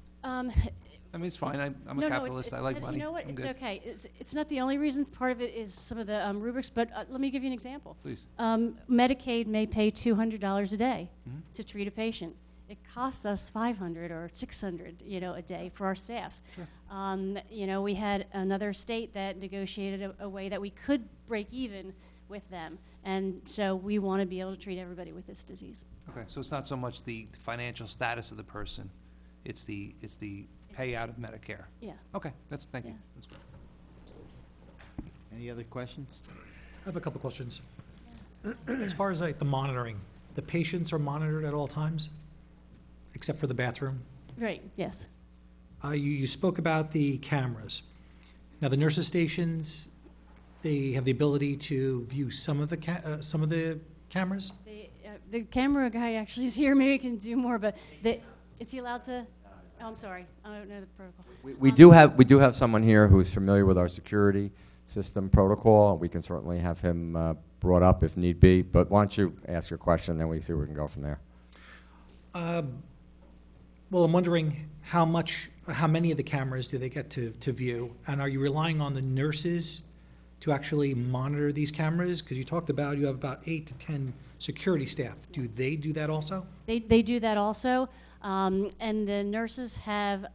I mean, it's fine. I'm a capitalist. I like money. You know what? I'm It's good. okay. It's not the only reason. Part of it is some of the rubrics, but let me give you an example. Please. Medicaid may pay $200 a day Mhm. to treat a patient. It costs us $500 or $600, a day for our staff. Sure. We had another state that negotiated a way that we could break even with them, and so we want to be able to treat everybody with this disease. Okay, so it's not so much the financial status of the person, it's the payout of Medicare. Yeah. Okay, thank you. Yeah. That's good. Any other questions? I have a couple questions. As far as like the monitoring, the patients are monitored at all times, except for the bathroom? Right. Yes. You spoke about the cameras. Now, the nurses' stations, they have the ability to view some of the cameras? The camera guy actually is here. Maybe he can do more, but is he allowed to? Oh, I'm sorry. I don't know the protocol. We do have someone here who's familiar with our security system protocol. We can certainly have him brought up if need be. But why don't you ask your question, then we see where we can go from there. Well, I'm wondering how many of the cameras do they get to view? And are you relying on the nurses to actually monitor these cameras? Because you talked about you have about 8 to 10 security staff. Do they do that also? They do that also. And the nurses have,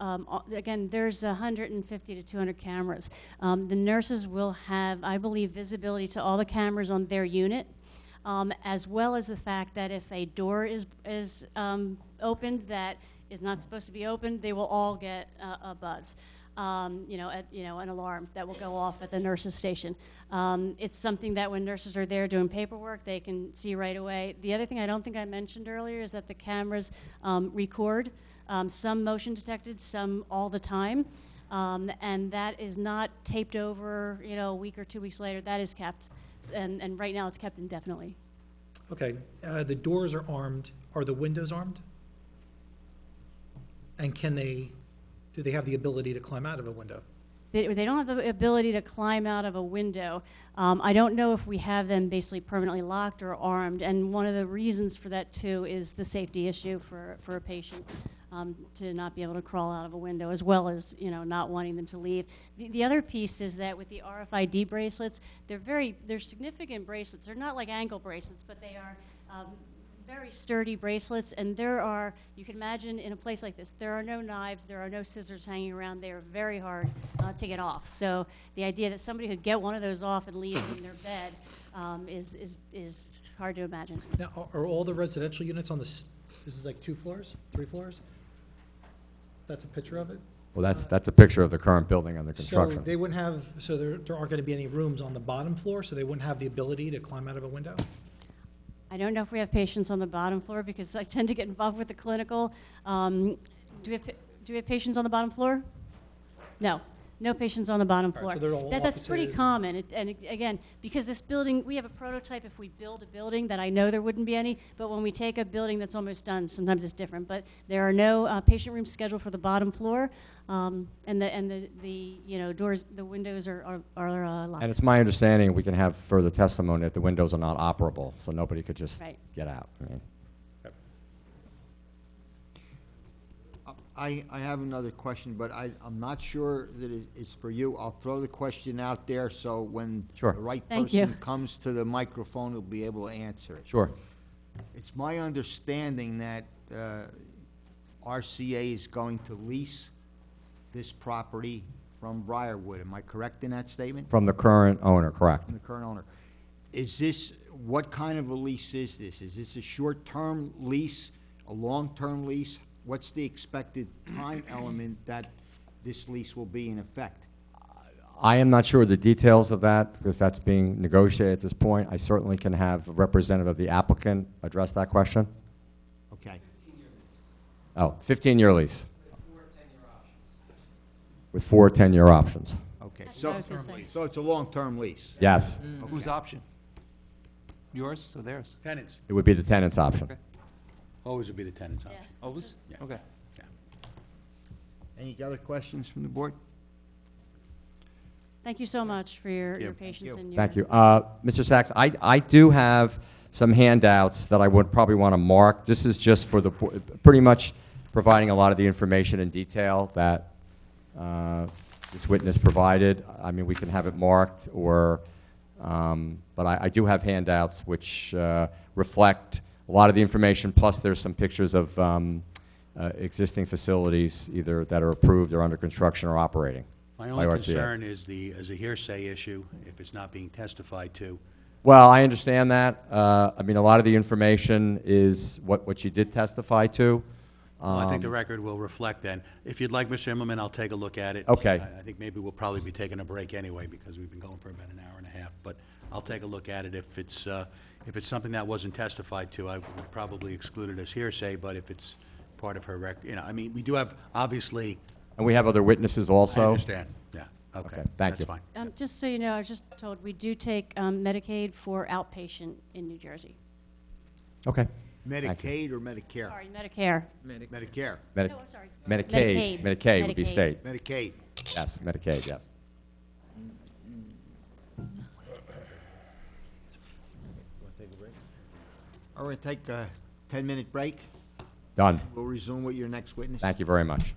again, there's 150 to 200 cameras. The nurses will have, I believe, visibility to all the cameras on their unit, as well as the fact that if a door is opened that is not supposed to be opened, they will all get a buzz. An alarm that will go off at the nurses' station. It's something that when nurses are there doing paperwork, they can see right away. The other thing I don't think I mentioned earlier is that the cameras record, some motion detected, some all the time, and that is not taped over, a week or 2 weeks later. That is kept, and right now it's kept indefinitely. Okay, the doors are armed. Are the windows armed? And do they have the ability to climb out of a window? they don't have the ability to climb out of a window. I don't know if we have them basically permanently locked or armed, and one of the reasons for that too is the safety issue for a patient. To not be able to crawl out of a window, as well as, you know, not wanting them to leave. The other piece is that with the RFID bracelets, they're significant bracelets. They're not like ankle bracelets, but they are very sturdy bracelets, and you can imagine in a place like this, there are no knives, there are no scissors hanging around. They are very hard to get off. So the idea that somebody could get one of those off and leave it in their bed is hard to imagine. Now, are all the residential units on this is like 2 floors, 3 floors? That's a picture of it? Well, that's a picture of the current building under So construction. they wouldn't have, so there aren't gonna be any rooms on the bottom floor, so they wouldn't have the ability to climb out of a window? I don't know if we have patients on the bottom floor because I tend to get involved with the clinical. Do we have patients on the bottom floor? No. No patients on the bottom All right, floor. so they're all That's pretty offices common. Again, because this building, we have a prototype if we build a building that I know there wouldn't be any, but when we take a building that's almost done, sometimes it's different. But there are no patient rooms scheduled for the bottom floor, and the you know, doors, the windows are locked. And it's my understanding, we can have further testimony that the windows are not operable, so nobody could just Right. get out. I mean, I have another question, but I'm not sure that it's for you. I'll throw the question out there, so when Sure. the right Thank you. person comes to the microphone, he'll be able to answer it. Sure. It's my understanding that RCA is going to lease this property from Briarwood. Am I correct in that statement? From the current owner, correct. From the current owner. What kind of a lease is this? Is this a short-term lease, a long-term lease? What's the expected time element that this lease will be in effect? I am not sure of the details of that, because that's being negotiated at this point. I certainly can have a representative of the applicant address that question. Okay. Oh, 15-year lease. With 4 10-year options. Okay, That's what I was gonna say. so it's a long-term lease? Yes, Whose option? Yours, so theirs? Tenants, it would be the tenant's option. Okay. always would be the tenant's Yeah. option. Always? Yeah. Okay. Any other questions from the board? Thank you so much for your you. patience and your. Thank you. Mr. Sachs, I do have some handouts that I would probably want to mark. This is just for the, pretty much providing a lot of the information in detail that this witness provided. I mean, we can have it marked, or, but I do have handouts which reflect a lot of the information, plus there's some pictures of existing facilities, either that are approved or under construction or operating. My by only RCA. concern is a hearsay issue, if it's not being testified to. Well, I understand that. I mean, a lot of the information is what you did testify to. Well, I think the record will reflect then. If you'd like, Mr. Immelman, I'll take a look at it. Okay. I think maybe we'll probably be taking a break anyway, because we've been going for about an hour and a half. But I'll take a look at it. If it's something that wasn't testified to, I would probably exclude it as hearsay, but if it's part of her record, you know, I mean, we do have, obviously, And we have other witnesses I also. understand, yeah, okay. Okay, thank you. That's fine. Just so you know, I was just told, we do take Medicaid for outpatient in New Jersey. Okay. Medicaid or Medicare? Sorry, Medicare. Medicare. Medi- No, I'm sorry. Medicaid. Medicaid would be Medicaid. state. Medicaid. Yes, Medicaid, yes. All right, take a 10-minute break. Done. We'll resume with your next witness. Thank you very much.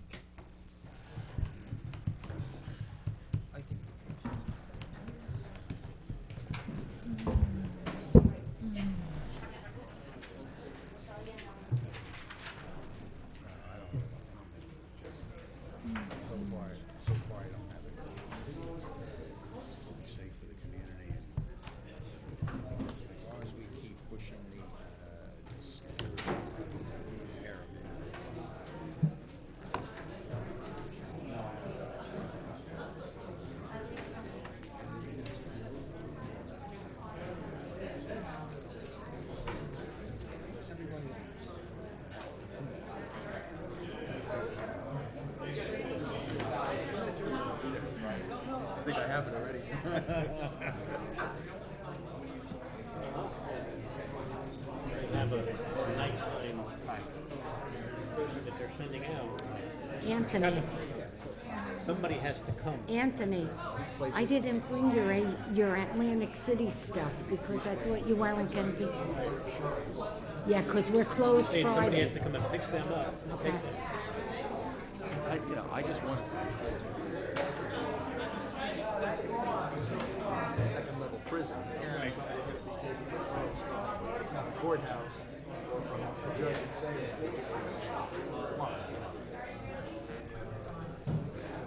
So far, I don't have it. It's safe for the community. As long as we keep pushing the security here. I think I have it already. Have a nighttime person that they're sending out. Anthony. Somebody has to come. Anthony, I didn't bring your Atlantic City stuff because I thought you weren't gonna be. Yeah, 'cause we're closed Saying somebody has Friday. to come and pick them up. Okay. Take them. I just want. Second level prison. Right. Courthouse, or from the judge and say,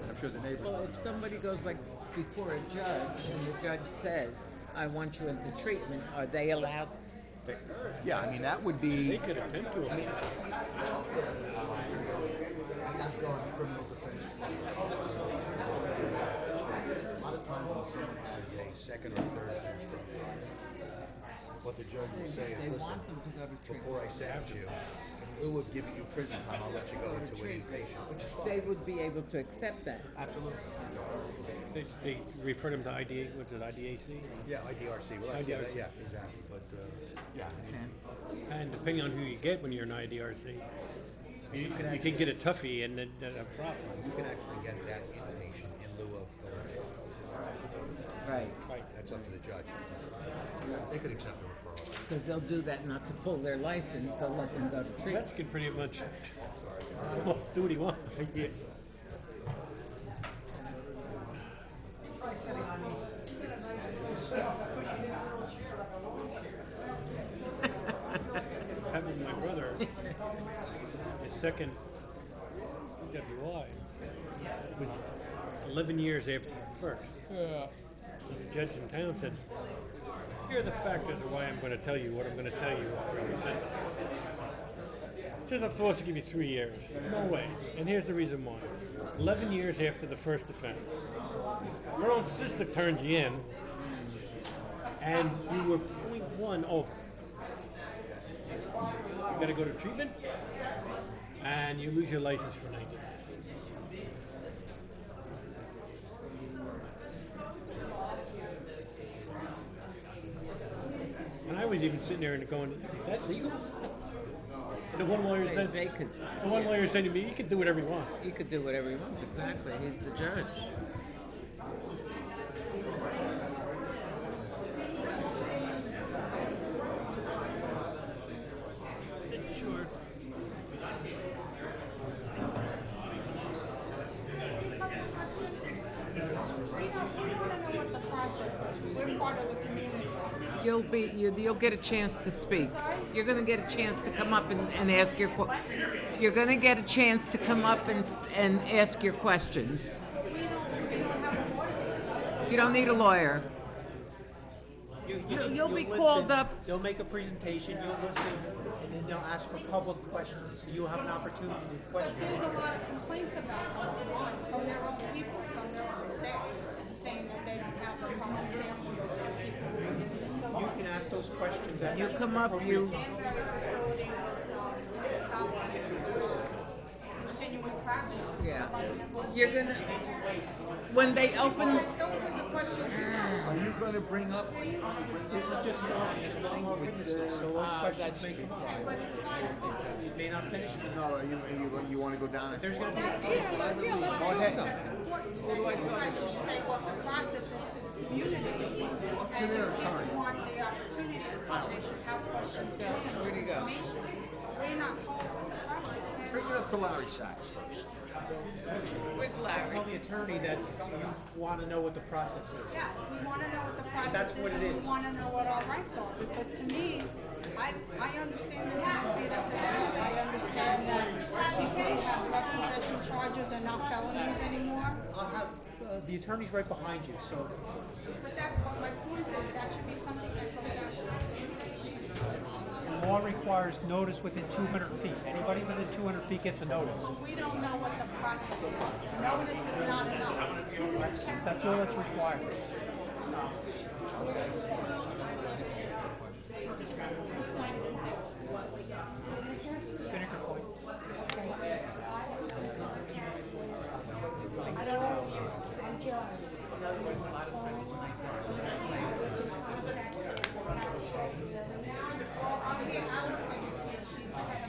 I'm sure the neighbors. Well, if somebody goes like before a judge and the judge says, I want you into treatment, are they allowed? Yeah, I mean, that would be. They could attempt to. A lot of times when someone has a second or third degree, what the judge will say is, They listen, want them to go to treatment. before I sentence you, in lieu of giving you prison time, I'll let you go into an inpatient, which is They fine. would be able to accept that. Absolutely. They refer them to IDA, what's it, IDAC? Yeah, IDRC, well, that's, IDRC. yeah, exactly, but, yeah. I mean, And depending on who you get when you're an IDRC, you can get a toughie and then a problem. You can actually get that inpatient in lieu of going to Right. Right. That's up to the judge. They could accept a referral. Because they'll do that not to pull their license, they'll let them go to treatment. That's can pretty much do what he wants. Yeah. Happened to my brother, his second WI was 11 years after the first. The judge in town said, here are the factors of why I'm going to tell you what I'm going to tell you after your sentence. Says I'm supposed to give you 3 years. No way. And here's the reason why. 11 years after the first offense. Your own sister turned you in, and you were 0.1 over. You gotta go to treatment, and you lose your license for 90 days. And I was even sitting there and going, is that legal? The one lawyer said, They could, the one lawyer said to me, he can do whatever he wants. he could do whatever he wants, exactly, he's the judge. Sure. You'll get a chance to speak. You're gonna get a chance to come up and ask your you're gonna get a chance to come up and ask your questions. You don't need a lawyer. You'll be called listen, up. They'll make a presentation, you'll listen, and then they'll ask for public questions. So you'll have an opportunity to question. There's a lot of complaints about them from their own people, from their own staff, saying that they don't have the proper samples. You can ask those questions at You the come up, appropriate you, time. Continuing practice. yeah. You're gonna, when they open, Those are the questions you ask. Are you gonna bring up? This is just starting, it's long more witnesses, so those questions may come up. You may not finish it. No, you wanna go down it? There's gonna be. yeah, let's talk to them. Who do I talk to? Say what the process is to the community. And if they want the opportunity to come, they should have questions. So, where'd he go? We're not told what the process is. Bring it up to Larry Sachs first. Where's Tell Larry? the attorney that you wanna know what the process is. Yes, we want to know what the process That's is, what it and is. we want to know what our rights are, because to me, I understand that you can beat up the dog. I understand that people who have drug possession charges are not felonies anymore. I'll have, the attorney's right behind you, so But my point is, that should be something that comes out. the law requires notice within 200 feet. Anybody within 200 feet gets a notice. We don't know what the process is. Notice is not enough. That's all that's required. Spinnaker Point.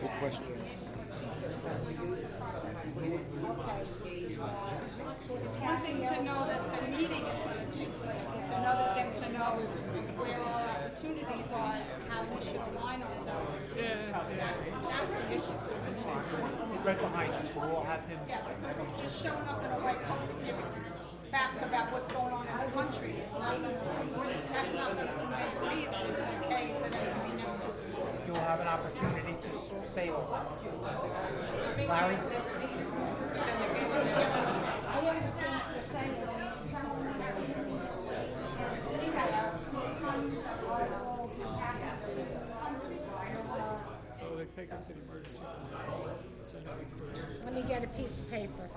Good question. It's one thing to know that the meeting is going to take place. It's another thing to know where our opportunities are, how we should align ourselves. That's the issue. He's right behind you, so we'll have him. Yeah, just showing up in a white coat, giving facts about what's going on in the country. That's not going to convince me that it's okay for them to be next to a school. You'll have an opportunity to say all that. Larry? I understand what you're saying. So they take him to the emergency room. Let me get a piece of paper.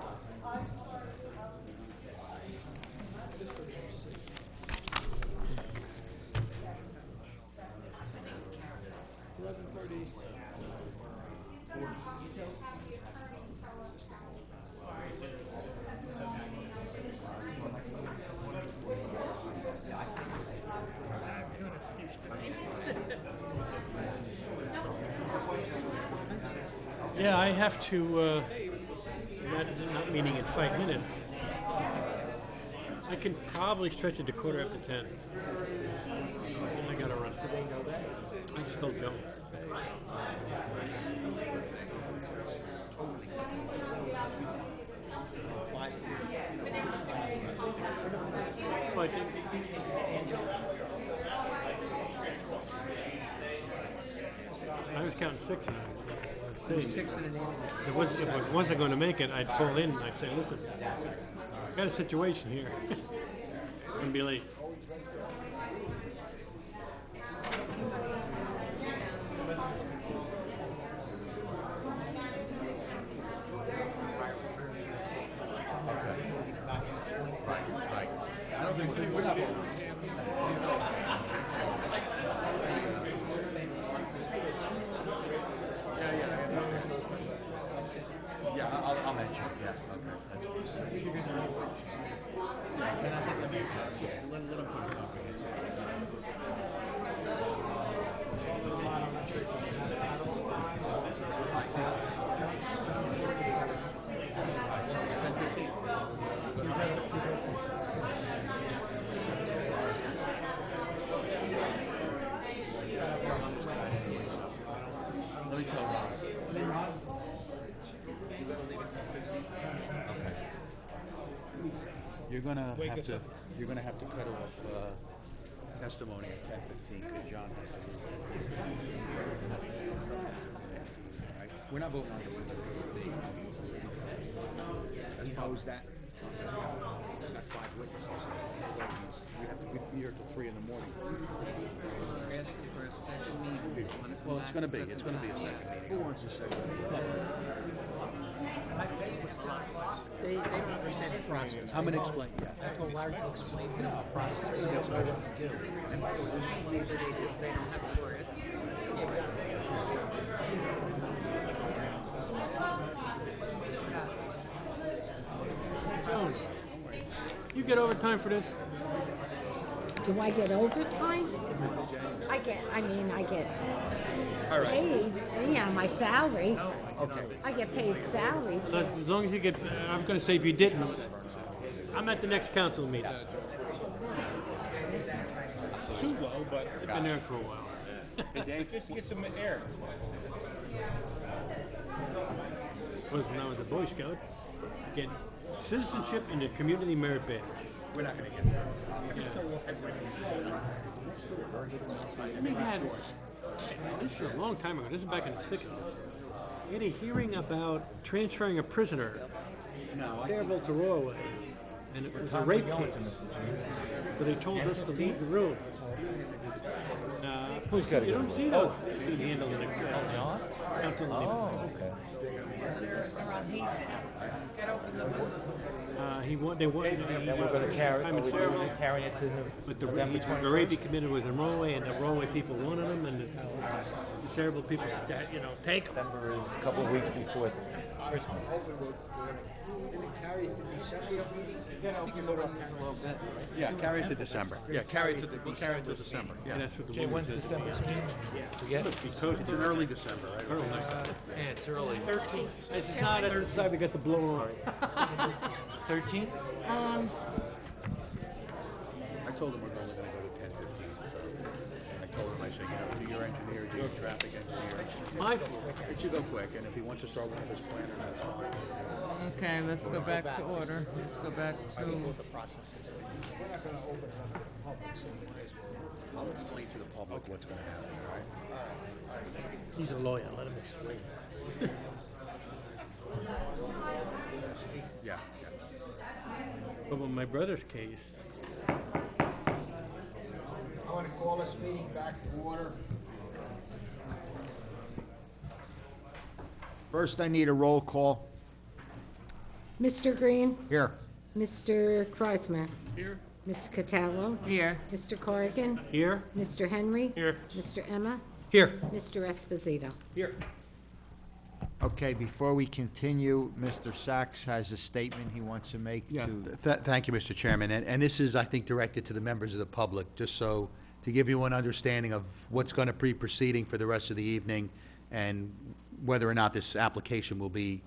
Yeah, I have to, not meeting in 5 minutes. I can probably stretch it to 10:15. And I gotta run. Do they know that? I just told Joe. But I was counting 6 in it. Six and an If I wasn't going to make it, I'd call in and I'd say, listen, I've got a situation here. I'm going to be late. Right. I don't think, we're not voting. Yeah, I'll mention it, yeah, okay. And I think that makes sense, yeah, let him put it comprehensive. Let me tell Ron. Okay. You're gonna have to cut off testimony at 10:15 because John has to leave. Right? We're not voting on this. He knows that. He's got 5 witnesses. We have to be here till 3 in the morning. We're asking for a second meeting. Well, it's gonna be a second meeting. Who wants a second meeting? They don't understand the process. I'm gonna explain, yeah. I told Larry to explain to them the process, so they know what to do. And by the way, Neither they don't have lawyers. Jones, you get overtime for this? Do I get overtime? I get paid, yeah, my salary. Okay. I get paid salary. As long as you get, I'm going to say if you didn't, I'm at the next council meeting. Too low, but I've been there for a while. Hey, Dave? just to get some air. Was when I was a Boy Scout, get citizenship in the community merit badge. We're not gonna get there. We had, this is a long time ago, this is back in the 60s. We had a hearing about transferring a prisoner, Fairville to Royal, and it was a rape case. But they told us to leave the room. You don't see those being handled in a council meeting. okay. They wanted Then we're gonna carry, are we gonna carry it to but the November rape he 21st? committed was in Norway, and the Norway people wanted him, and disabled people, take them. December is a couple of weeks before Christmas. Carry it to December meeting? You gotta open the windows a little bit. Yeah, carry it to December. Yeah, carry it to December, yeah. That's what the Jay, when's woman said. December's meeting? Forget it. It's in early December, right? Yeah, it's early. 13th. This is not, that's the side we got the blower on. 13th? I told him we're only gonna go to 10:15, so I told him, I said, do your engineer, do your traffic engineer. My fault. It should go quick, and if he wants to start with his planner, that's fine. Okay, let's go back to order. Let's go back to, I'll explain to the public what's gonna happen, all right? He's a lawyer, let him explain. Yeah, yeah. But with my brother's case, I want to call this meeting back to order. First, I need a roll call. Mr. Green? Here. Mr. Kreisman? here, Ms. Cataldo? here. Mr. Corrigan? here, Mr. Henry? here, Mr. Emma? Here. Mr. Esposito? here. Okay, before we continue, Mr. Sachs has a statement he wants to make. Yeah, to- thank you, Mr. Chairman, and this is, I think, directed to the members of the public, just so, to give you an understanding of what's going to be proceeding for the rest of the evening, and whether or not this application will be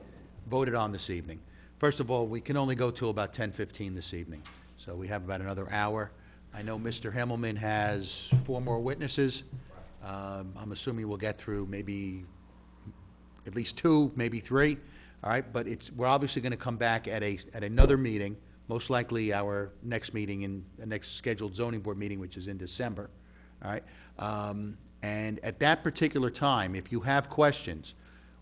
voted on this evening. First of all, we can only go till about 10:15 this evening, so we have about another hour. I know Mr. Himmelman has 4 more witnesses. I'm assuming we'll get through maybe at least 2, maybe 3, all right? But we're obviously going to come back at another meeting, most likely our next meeting the next scheduled zoning board meeting, which is in December, all right? And at that particular time, if you have questions,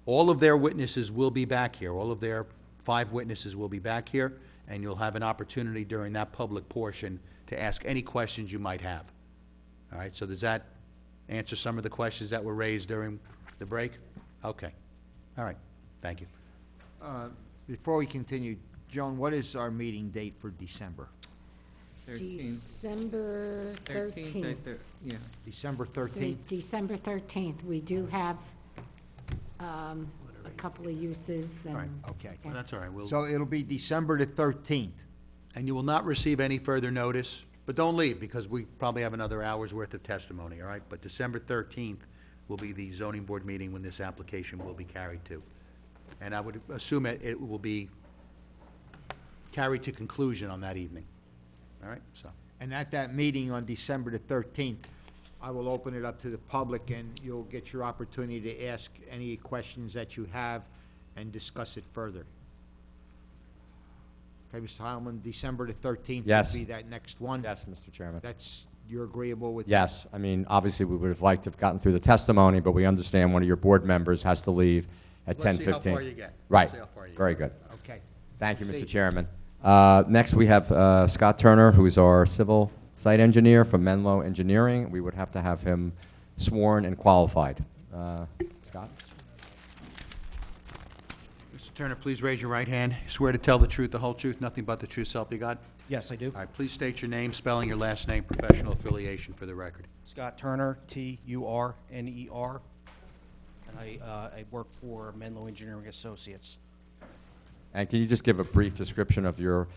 all of their witnesses will be back here. All of their 5 witnesses will be back here, and you'll have an opportunity during that public portion to ask any questions you might have. All right, so does that answer some of the questions that were raised during the break? Okay. All right, thank you. Before we continue, Joan, what is our meeting date for December? 13th. December 13th. Yeah. December 13th? December 13th. We do have a couple of uses All right, and... Okay. Well, that's all right. So it'll be December the 13th. And you will not receive any further notice, but don't leave, because we probably have another hour's worth of testimony, all right? But December 13th will be the zoning board meeting when this application will be carried to. And I would assume it will be carried to conclusion on that evening. All right, so. And at that meeting on December the 13th, I will open it up to the public, and you'll get your opportunity to ask any questions that you have and discuss it further. Okay, Mr. Heilman, December the 13th Yes. will be that next one? Yes, Mr. Chairman. You're agreeable with? Yes, I mean, obviously, we would have liked to have gotten through the testimony, but we understand one of your board members has to leave at 10:15. Let's see how far you get. Right, Let's see how far you very get. good. Okay. Thank you, Mr. Proceed. Chairman. Next, we have Scott Turner, who is our civil site engineer from Menlo Engineering. We would have to have him sworn and qualified. Scott? Mr. Turner, please raise your right hand. Swear to tell the truth, the whole truth, nothing but the truth, so help you God? Yes, I do. All right, please state your name, spelling your last name, professional affiliation for the record. Scott Turner, Turner, and I work for Menlo Engineering Associates. And can you just give a brief description of your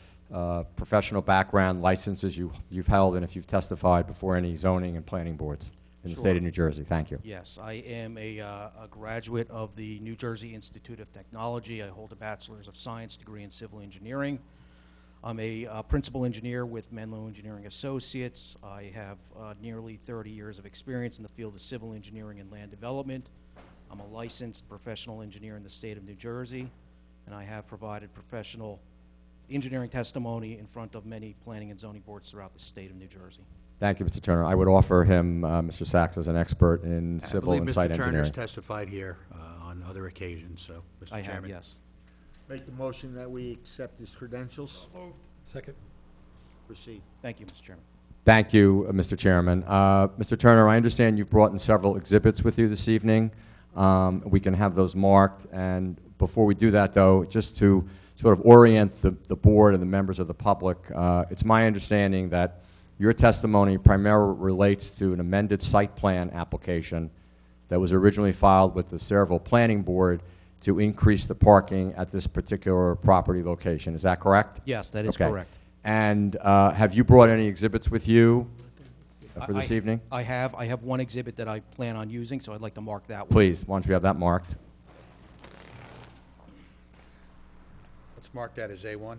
professional background, licenses you've held, and if you've testified before any zoning and planning boards in the state of New Jersey? Thank you. Yes, I am a graduate of the New Jersey Institute of Technology. I hold a Bachelor's of Science degree in Civil Engineering. I'm a principal engineer with Menlo Engineering Associates. I have nearly 30 years of experience in the field of civil engineering and land development. I'm a licensed professional engineer in the state of New Jersey, and I have provided professional engineering testimony in front of many planning and zoning boards throughout the state of New Jersey. Thank you, Mr. Turner. I would offer him, Mr. Sachs, as an expert in civil and site I believe Mr. engineering. Turner's testified here on other occasions, so, Mr. I Chairman. have, yes. Make the motion that we accept his credentials. Second. Proceed. Thank you, Mr. Chairman. Thank you, Mr. Chairman. Mr. Turner, I understand you've brought in several exhibits with you this evening. We can have those marked, and before we do that, though, just to sort of orient the board and the members of the public, it's my understanding that your testimony primarily relates to an amended site plan application that was originally filed with the Sayreville Planning Board to increase the parking at this particular property location. Is that correct? Yes, that is Okay. correct. And have you brought any exhibits with you for this evening? I have one exhibit that I plan on using, so I'd like to mark that one. Please, why don't you have that marked? Let's mark that as A1.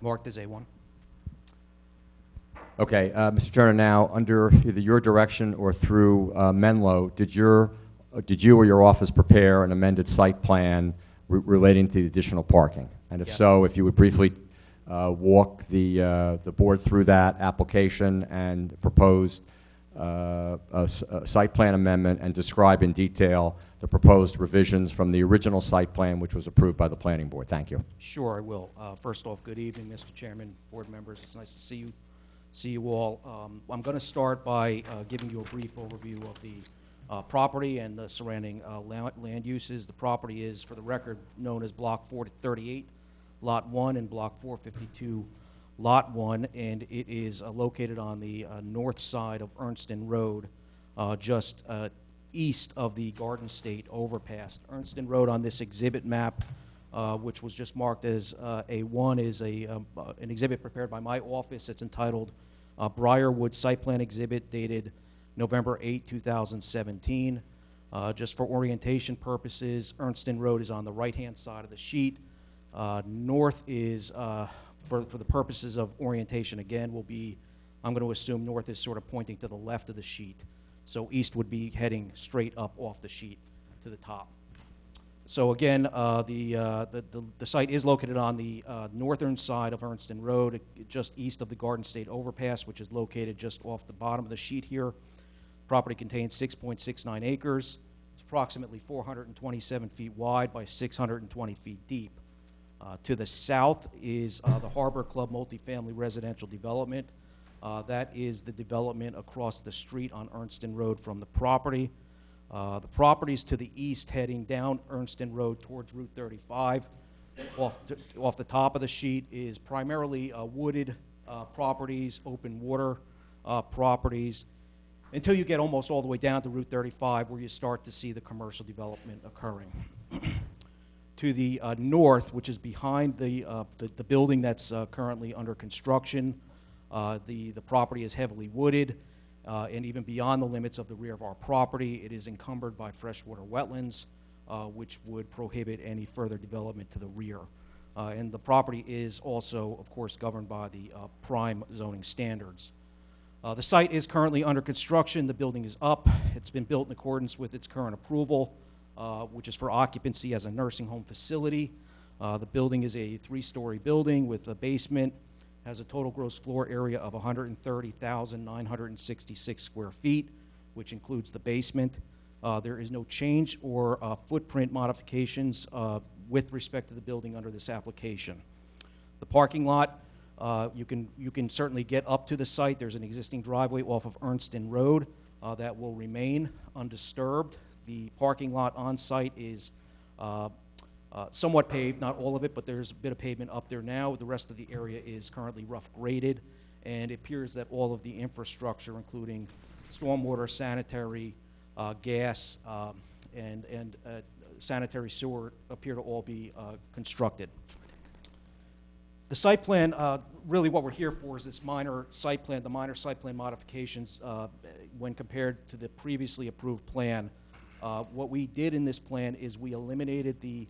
Marked as A1. Okay, Mr. Turner, now, under either your direction or through Menlo, did you or your office prepare an amended site plan relating to the additional parking? And if Yeah. so, if you would briefly walk the board through that application and proposed a site plan amendment and describe in detail the proposed revisions from the original site plan, which was approved by the planning board. Thank you. Sure, I will. First off, good evening, Mr. Chairman, board members. It's nice to see you all. I'm going to start by giving you a brief overview of the property and the surrounding land uses. The property is, for the record, known as Block 438, Lot 1, and Block 452, Lot 1, and it is located on the north side of Ernston Road, just east of the Garden State overpass. Ernston Road on this exhibit map, which was just marked as A1, is an exhibit prepared by my office. It's entitled Briarwood Site Plan Exhibit, dated November 8, 2017. Just for orientation purposes, Ernston Road is on the right-hand side of the sheet. North is, for the purposes of orientation again, will be, I'm going to assume north is sort of pointing to the left of the sheet. So east would be heading straight up off the sheet to the top. So again, the site is located on the northern side of Ernston Road, just east of the Garden State overpass, which is located just off the bottom of the sheet here. Property contains 6.69 acres. It's approximately 427 feet wide by 620 feet deep. To the south is the Harbor Club multifamily residential development. That is the development across the street on Ernston Road from the property. The properties to the east heading down Ernston Road towards Route 35. Off the top of the sheet is primarily wooded properties, open water properties, until you get almost all the way down to Route 35, where you start to see the commercial development occurring. To the north, which is behind the building that's currently under construction, the property is heavily wooded, and even beyond the limits of the rear of our property, it is encumbered by freshwater wetlands, which would prohibit any further development to the rear. And the property is also, of course, governed by the prime zoning standards. The site is currently under construction. The building is up. It's been built in accordance with its current approval, which is for occupancy as a nursing home facility. The building is a 3-story building with a basement, has a total gross floor area of 130,966 square feet, which includes the basement. There is no change or footprint modifications with respect to the building under this application. The parking lot, you can certainly get up to the site. There's an existing driveway off of Ernston Road that will remain undisturbed. The parking lot on site is somewhat paved, not all of it, but there's a bit of pavement up there now. The rest of the area is currently rough graded, and it appears that all of the infrastructure, including stormwater, sanitary, gas, and sanitary sewer, appear to all be constructed. The site plan, really what we're here for is this minor site plan, the minor site plan modifications when compared to the previously approved plan. What we did in this plan is we eliminated the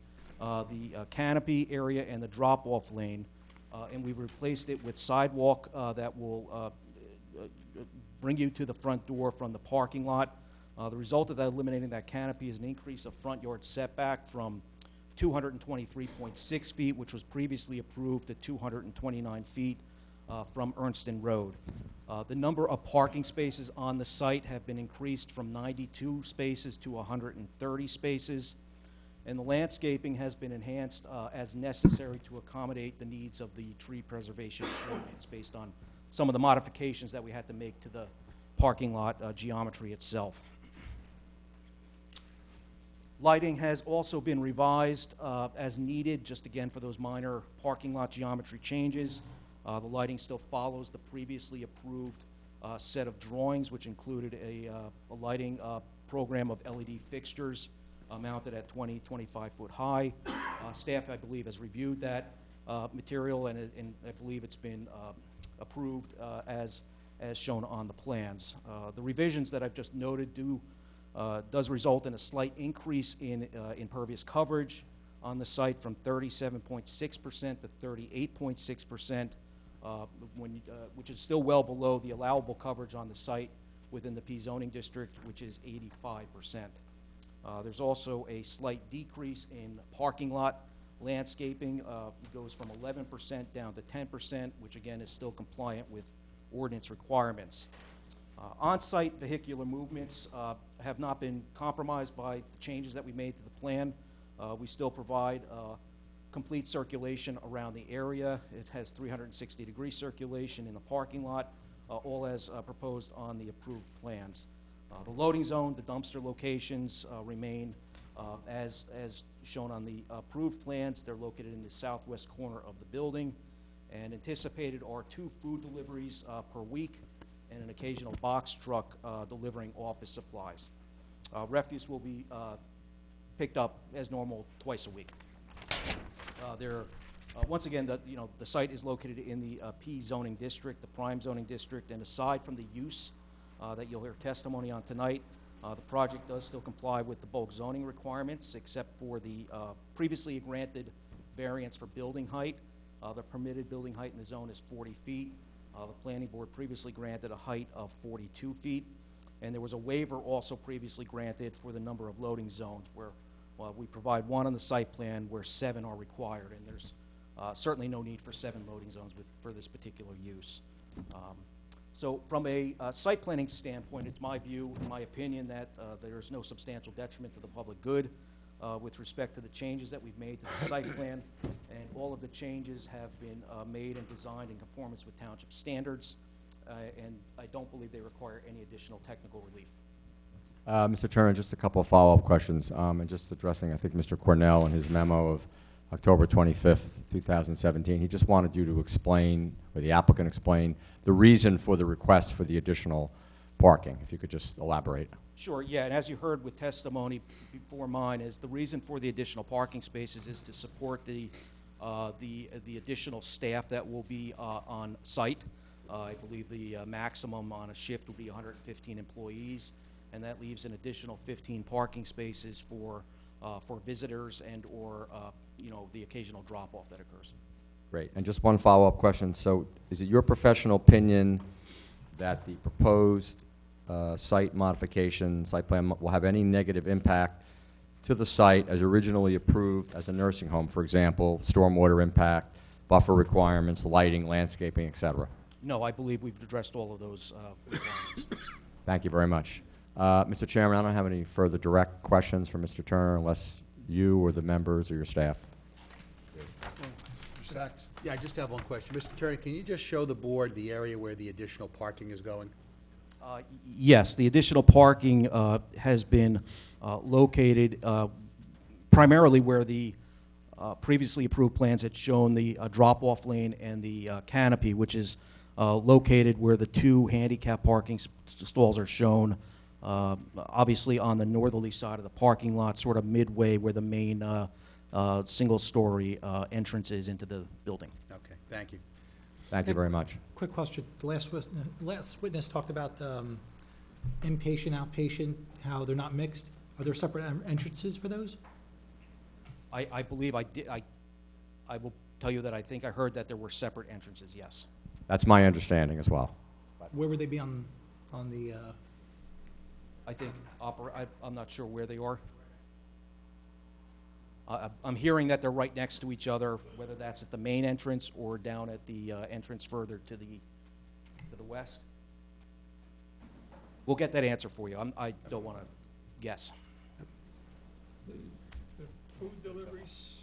canopy area and the drop-off lane, and we replaced it with sidewalk that will bring you to the front door from the parking lot. The result of that eliminating that canopy is an increase of front yard setback from 223.6 feet, which was previously approved, to 229 feet from Ernston Road. The number of parking spaces on the site have been increased from 92 spaces to 130 spaces, and the landscaping has been enhanced as necessary to accommodate the needs of the tree preservation ordinance based on some of the modifications that we had to make to the parking lot geometry itself. Lighting has also been revised as needed, just again for those minor parking lot geometry changes. The lighting still follows the previously approved set of drawings, which included a lighting program of LED fixtures mounted at 25 foot high. Staff, I believe, has reviewed that material, and I believe it's been approved as shown on the plans. The revisions that I've just noted does result in a slight increase in impervious coverage on the site from 37.6% to 38.6%, which is still well below the allowable coverage on the site within the P zoning district, which is 85%. There's also a slight decrease in parking lot landscaping. It goes from 11% down to 10%, which again is still compliant with ordinance requirements. On-site vehicular movements have not been compromised by the changes that we made to the plan. We still provide complete circulation around the area. It has 360-degree circulation in the parking lot, all as proposed on the approved plans. The loading zone, the dumpster locations remain as shown on the approved plans. They're located in the southwest corner of the building, and anticipated are 2 food deliveries per week and an occasional box truck delivering office supplies. Refuse will be picked up as normal twice a week. Once again, the site is located in the P zoning district, the prime zoning district, and aside from the use that you'll hear testimony on tonight, the project does still comply with the bulk zoning requirements, except for the previously granted variance for building height. The permitted building height in the zone is 40 feet. The planning board previously granted a height of 42 feet, and there was a waiver also previously granted for the number of loading zones, where we provide 1 on the site plan where 7 are required, and there's certainly no need for 7 loading zones for this particular use. So from a site planning standpoint, it's my view, in my opinion, that there is no substantial detriment to the public good with respect to the changes that we've made to the site plan, and all of the changes have been made and designed in conformance with township standards, and I don't believe they require any additional technical relief. Mr. Turner, just a couple of follow-up questions, and just addressing, I think, Mr. Cornell in his memo of October 25th, 2017. He just wanted you to explain, or the applicant explain, the reason for the request for the additional parking, if you could just elaborate. Sure, yeah, and as you heard with testimony before mine, is the reason for the additional parking spaces is to support the additional staff that will be on site. I believe the maximum on a shift would be 115 employees, and that leaves an additional 15 parking spaces for visitors and or the occasional drop-off that occurs. Great, and just one follow-up question. So is it your professional opinion that the proposed site modification, site plan will have any negative impact to the site as originally approved as a nursing home, for example, stormwater impact, buffer requirements, lighting, landscaping, et cetera? No, I believe we've addressed all of those requirements. Thank you very much. Mr. Chairman, I don't have any further direct questions for Mr. Turner unless you or the members or your staff. Mr. Sachs? Yeah, I just have one question. Mr. Turner, can you just show the board the area where the additional parking is going? Yes, the additional parking has been located primarily where the previously approved plans had shown the drop-off lane and the canopy, which is located where the 2 handicap parking stalls are shown, obviously on the northerly side of the parking lot, sort of midway where the main single-story entrance is into the building. Okay, thank you. Thank you very much. Quick question. The last witness talked about inpatient, outpatient, how they're not mixed. Are there separate entrances for those? I believe I did. I will tell you that I think I heard that there were separate entrances, yes. That's my understanding as well. Where would they be on the... I think, I'm not sure where they are. I'm hearing that they're right next to each other, whether that's at the main entrance or down at the entrance further to the west. We'll get that answer for you. I don't want to guess. The food deliveries,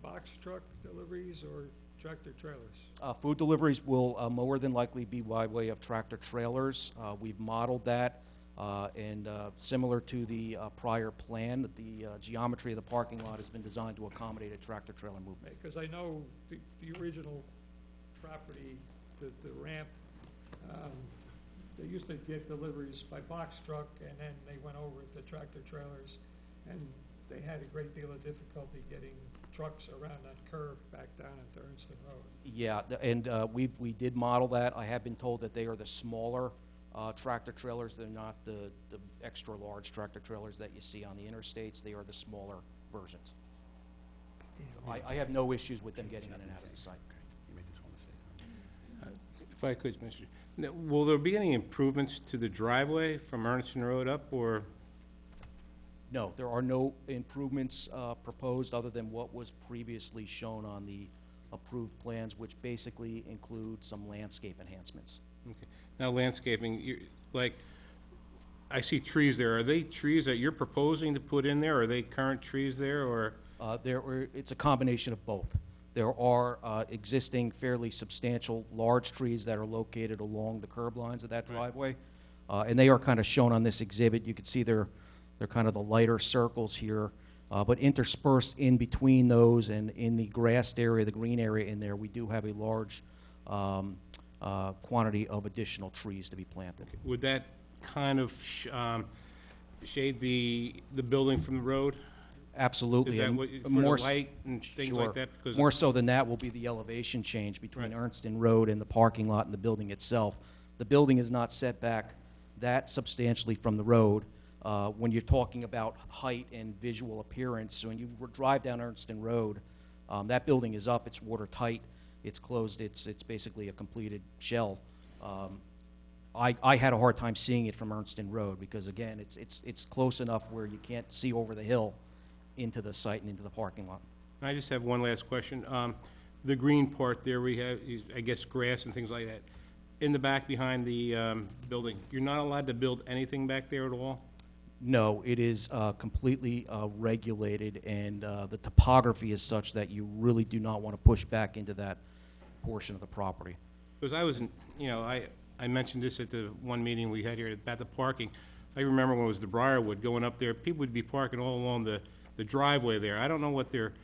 box truck deliveries, or tractor trailers? Food deliveries will more than likely be by way of tractor trailers. We've modeled that. And similar to the prior plan, the geometry of the parking lot has been designed to accommodate a tractor-trailer movement. Because I know the original property, the ramp, they used to get deliveries by box truck, and then they went over to tractor trailers, and they had a great deal of difficulty getting trucks around that curve back down into Ernstine Road. Yeah, and we did model that. I have been told that they are the smaller tractor trailers. They're not the extra large tractor trailers that you see on the interstates. They are the smaller versions. I have no issues with them getting in and out of the site. If I could, Mr. Now, will there be any improvements to the driveway from Ernstine Road up, or? No, there are no improvements proposed other than what was previously shown on the approved plans, which basically include some landscape enhancements. Okay. Now landscaping, I see trees there. Are they trees that you're proposing to put in there? Are they current trees there, or? It's a combination of both. There are existing fairly substantial large trees that are located along the curb lines of that driveway. And they are kind of shown on this exhibit. You can see they're kind of the lighter circles here. But interspersed in between those and in the grassed area, the green area in there, we do have a large quantity of additional trees to be planted. Would that kind of shade the building from the road? Absolutely. Is that and what, for more the light and things sure. like that? 'Cause More so than that will be the elevation change between Ernstine Road and the parking lot and the building itself. The building is not set back that substantially from the road. When you're talking about height and visual appearance, when you drive down Ernstine Road, that building is up, it's watertight, it's closed, it's basically a completed shell. I had a hard time seeing it from Ernstine Road because, again, it's close enough where you can't see over the hill into the site and into the parking lot. I just have one last question. The green part there, we have, I guess, grass and things like that. In the back behind the building, you're not allowed to build anything back there at all? No, it is completely regulated, and the topography is such that you really do not want to push back into that portion of the property. Because I was, I mentioned this at the one meeting we had here about the parking. I remember when it was the Briarwood going up there, people would be parking all along the driveway there. I don't know what their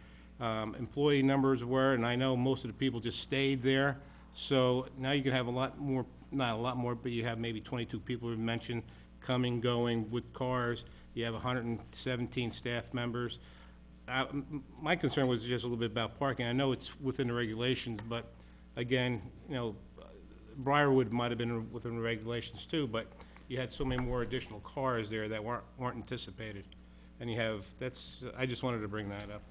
employee numbers were, and I know most of the people just stayed there. So now you can have a lot more, not a lot more, but you have maybe 22 people who mentioned coming, going with cars. You have 117 staff members. My concern was just a little bit about parking. I know it's within the regulations, but again, Briarwood might have been within the regulations too, but you had so many more additional cars there that weren't anticipated. And you have, I just wanted to bring that up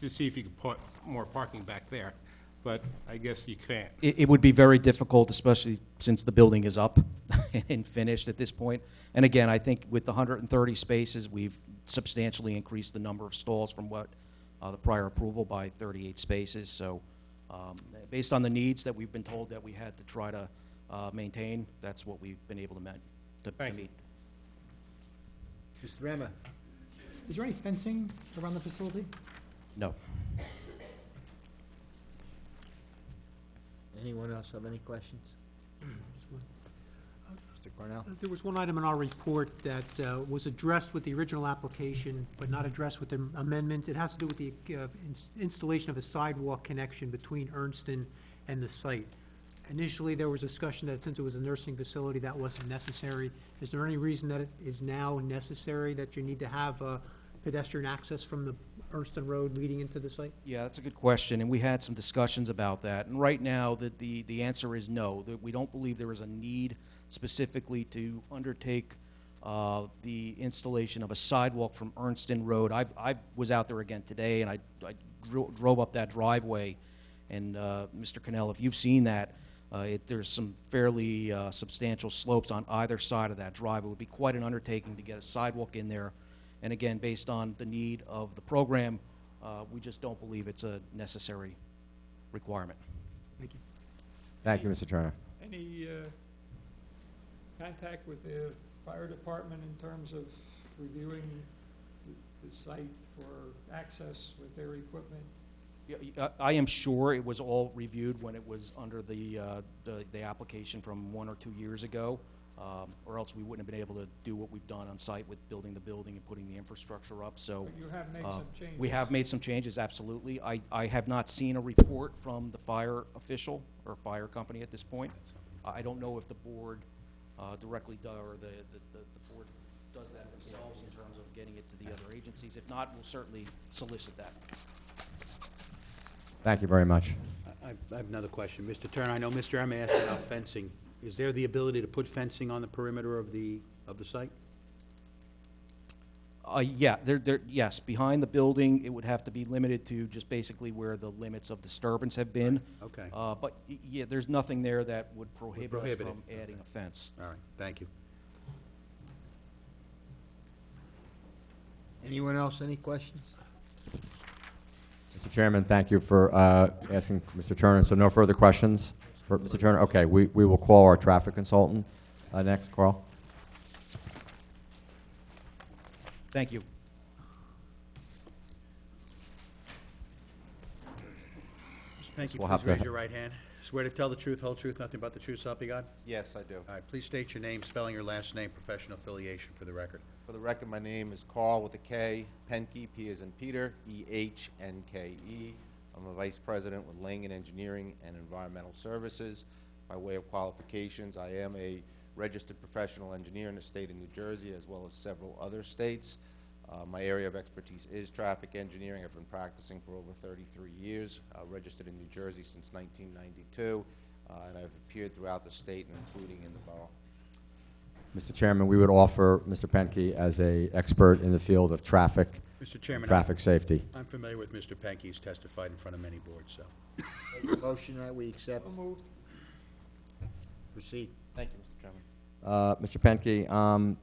to see if you could put more parking back there, but I guess you can't. It would be very difficult, especially since the building is up and finished at this point. And again, I think with the 130 spaces, we've substantially increased the number of stalls from what the prior approval by 38 spaces. So based on the needs that we've been told that we had to try to maintain, that's what we've been able to meet. Mr. Rama? Is there any fencing around the facility? No. Anyone else have any questions? Mr. Cornell? There was one item in our report that was addressed with the original application, but not addressed with the amendment. It has to do with the installation of a sidewalk connection between Ernstine and the site. Initially, there was discussion that since it was a nursing facility, that wasn't necessary. Is there any reason that it is now necessary, that you need to have pedestrian access from the Ernstine Road leading into the site? Yeah, that's a good question, and we had some discussions about that. And right now, the answer is no. That we don't believe there is a need specifically to undertake the installation of a sidewalk from Ernstine Road. I was out there again today, and I drove up that driveway. And Mr. Cannell, if you've seen that, there's some fairly substantial slopes on either side of that drive. It would be quite an undertaking to get a sidewalk in there. And again, based on the need of the program, we just don't believe it's a necessary requirement. Thank you. Thank you, Mr. Turner. Any contact with the fire department in terms of reviewing the site for access with their equipment? Yeah, I am sure it was all reviewed when it was under the application from 1 or 2 years ago, or else we wouldn't have been able to do what we've done on site with building the building and putting the infrastructure up. So But you have made some changes. we have made some changes, absolutely. I have not seen a report from the fire official or fire company at this point. I don't know if the board directly does, or the board does that themselves in terms of getting it to the other agencies. If not, we'll certainly solicit that. Thank you very much. I have another question. Mr. Turner, I know Mr. Emma asked about fencing. Is there the ability to put fencing on the perimeter of the site? Yeah, yes, behind the building, it would have to be limited to just basically where the limits of disturbance have been. Okay. But, yeah, there's nothing there that would prohibit us prohibit it. from adding a fence. All right, thank you. Anyone else, any questions? Mr. Chairman, thank you for asking Mr. Turner. So no further questions for Mr. Turner? Okay, we will call our traffic consultant next. Carl? Thank you. Mr. Penke, We'll have please to- raise your right hand. Swear to tell the truth, whole truth, nothing but the truth, so help you God? Yes, I do. All right, please state your name, spelling your last name, professional affiliation for the record. For the record, my name is Carl with a K, Penke, P as in Peter, E-H-N-K-E. I'm a vice president with Langen Engineering and Environmental Services. By way of qualifications, I am a registered professional engineer in the state of New Jersey, as well as several other states. My area of expertise is traffic engineering. I've been practicing for over 33 years, registered in New Jersey since 1992, and I've appeared throughout the state, and including in the borough. Mr. Chairman, we would offer Mr. Penke as an expert in the field of traffic, Mr. Chairman, traffic safety. I'm familiar with Mr. Penke. He's testified in front of many boards, so. Motion that we accept. So moved. Proceed. Thank you, Mr. Chairman. Mr. Penke,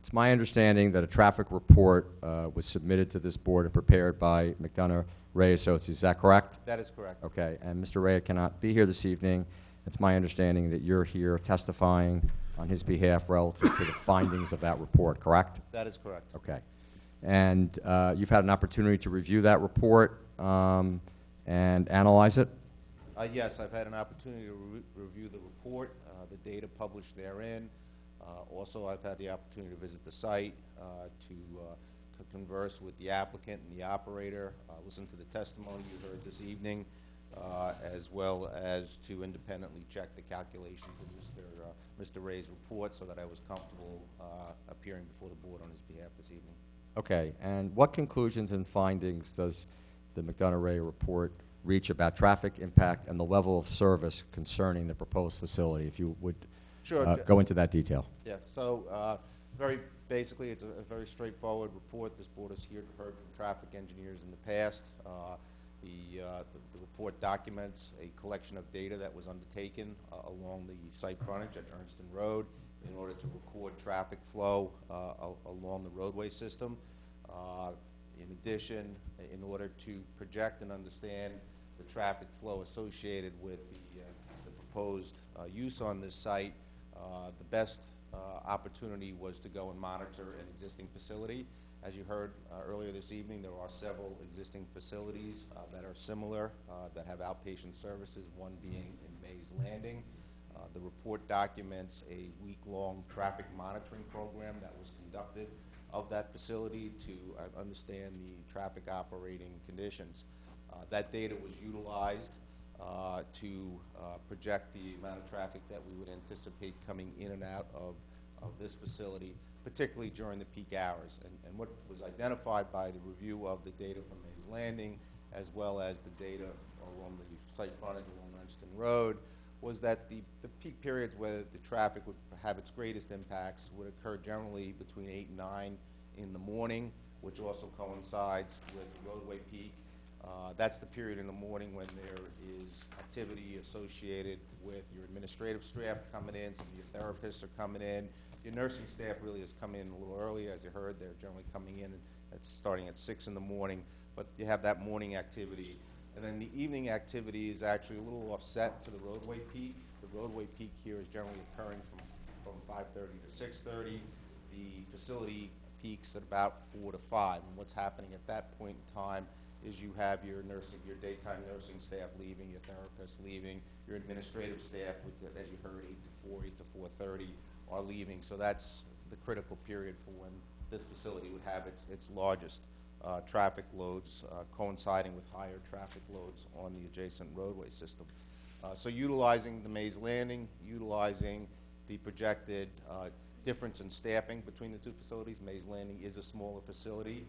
it's my understanding that a traffic report was submitted to this board and prepared by McDonough Ray Associates. Is that correct? That is correct. Okay, and Mr. Ray cannot be here this evening. It's my understanding that you're here testifying on his behalf relative to the findings of that report, correct? That is correct. Okay. And you've had an opportunity to review that report and analyze it? Yes, I've had an opportunity to review the report, the data published therein. Also, I've had the opportunity to visit the site, to converse with the applicant and the operator, listen to the testimony you heard this evening, as well as to independently check the calculations of Mr. Ray's report so that I was comfortable appearing before the board on his behalf this evening. Okay, and what conclusions and findings does the McDonough Ray report reach about traffic impact and the level of service concerning the proposed facility? If you would Sure. Go into that detail. Yeah, so very basically, it's a very straightforward report. This board has heard from traffic engineers in the past. The report documents a collection of data that was undertaken along the site frontage at Ernston Road in order to record traffic flow along the roadway system. In addition, in order to project and understand the traffic flow associated with the proposed use on this site, the best opportunity was to go and monitor an existing facility. As you heard earlier this evening, there are several existing facilities that are similar, that have outpatient services, one being in Mays Landing. The report documents a week-long traffic monitoring program that was conducted of that facility to understand the traffic operating conditions. That data was utilized to project the amount of traffic that we would anticipate coming in and out of this facility, particularly during the peak hours. And what was identified by the review of the data from Mays Landing, as well as the data along the site frontage along Ernston Road, was that the peak periods where the traffic would have its greatest impacts would occur generally between 8 and 9 in the morning, which also coincides with the roadway peak. That's the period in the morning when there is activity associated with your administrative staff coming in, some of your therapists are coming in. Your nursing staff really has come in a little early. As you heard, they're generally coming in starting at 6 in the morning, but you have that morning activity. And then the evening activity is actually a little offset to the roadway peak. The roadway peak here is generally occurring from 5:30 to 6:30. The facility peaks at about 4 to 5. And what's happening at that point in time is you have your daytime nursing staff leaving, your therapists leaving, your administrative staff, as you heard, 8 to 4, 8 to 4:30 are leaving. So that's the critical period for when this facility would have its largest traffic loads, coinciding with higher traffic loads on the adjacent roadway system. So utilizing the Mays Landing, utilizing the projected difference in staffing between the two facilities. Mays Landing is a smaller facility,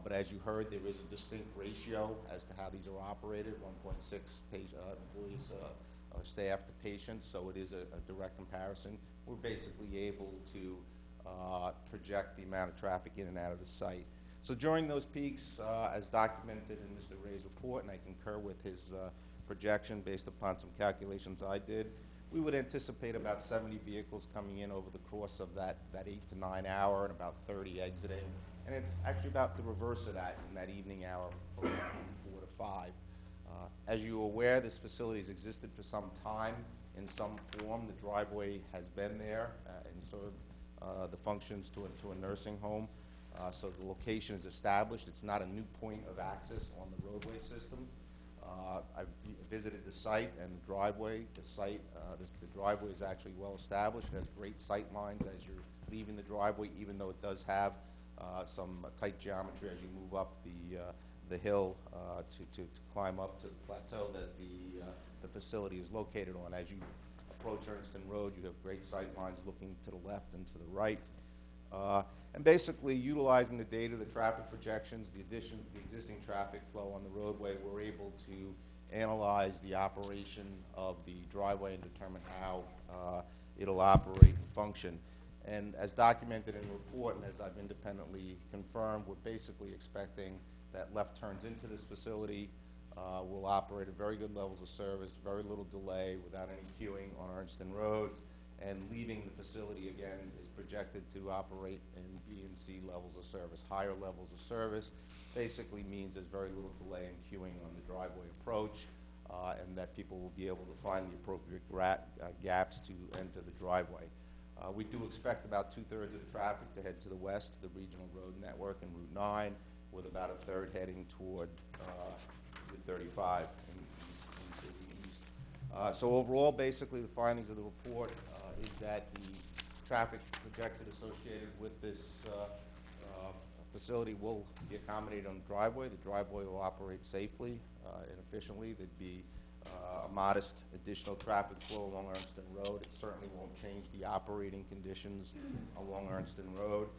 but as you heard, there is a distinct ratio as to how these are operated, 1.6 employees or staff to patients, so it is a direct comparison. We're basically able to project the amount of traffic in and out of the site. So during those peaks, as documented in Mr. Ray's report, and I concur with his projection based upon some calculations I did, we would anticipate about 70 vehicles coming in over the course of that 8 to 9 hour and about 30 exiting. And it's actually about the reverse of that in that evening hour from 4 to 5. As you are aware, this facility has existed for some time in some form. The driveway has been there and served the functions to a nursing home. So the location is established. It's not a new point of access on the roadway system. I've visited the site and the driveway. The driveway is actually well established. It has great sight lines as you're leaving the driveway, even though it does have some tight geometry as you move up the hill to climb up to the plateau that the facility is located on. As you approach Ernston Road, you have great sight lines looking to the left and to the right. And basically utilizing the data, the traffic projections, the existing traffic flow on the roadway, we're able to analyze the operation of the driveway and determine how it'll operate and function. And as documented in the report and as I've independently confirmed, we're basically expecting that left turns into this facility will operate at very good levels of service, very little delay, without any queuing on Ernston Road. And leaving the facility, again, is projected to operate in B and C levels of service. Higher levels of service basically means there's very little delay in queuing on the driveway approach, and that people will be able to find the appropriate gaps to enter the driveway. We do expect about 2/3 of the traffic to head to the west, to the regional road network and Route 9, with about a third heading toward Route 35 into the east. So overall, basically, the findings of the report is that the traffic projected associated with this facility will be accommodated on the driveway. The driveway will operate safely and efficiently. There'd be a modest additional traffic flow along Ernston Road. It certainly won't change the operating conditions along Ernston Road.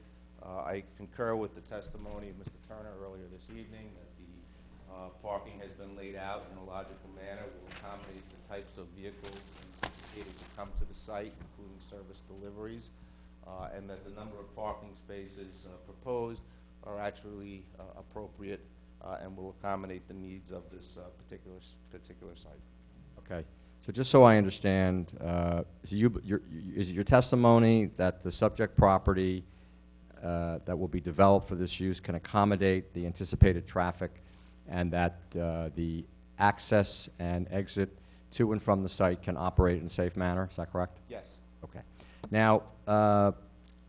I concur with the testimony of Mr. Turner earlier this evening that the parking has been laid out in a logical manner, will accommodate the types of vehicles anticipated to come to the site, including service deliveries, and that the number of parking spaces proposed are actually appropriate and will accommodate the needs of this particular site. Okay. So just so I understand, is it your testimony that the subject property that will be developed for this use can accommodate the anticipated traffic, and that the access and exit to and from the site can operate in a safe manner? Is that correct? Yes. Okay. Now, I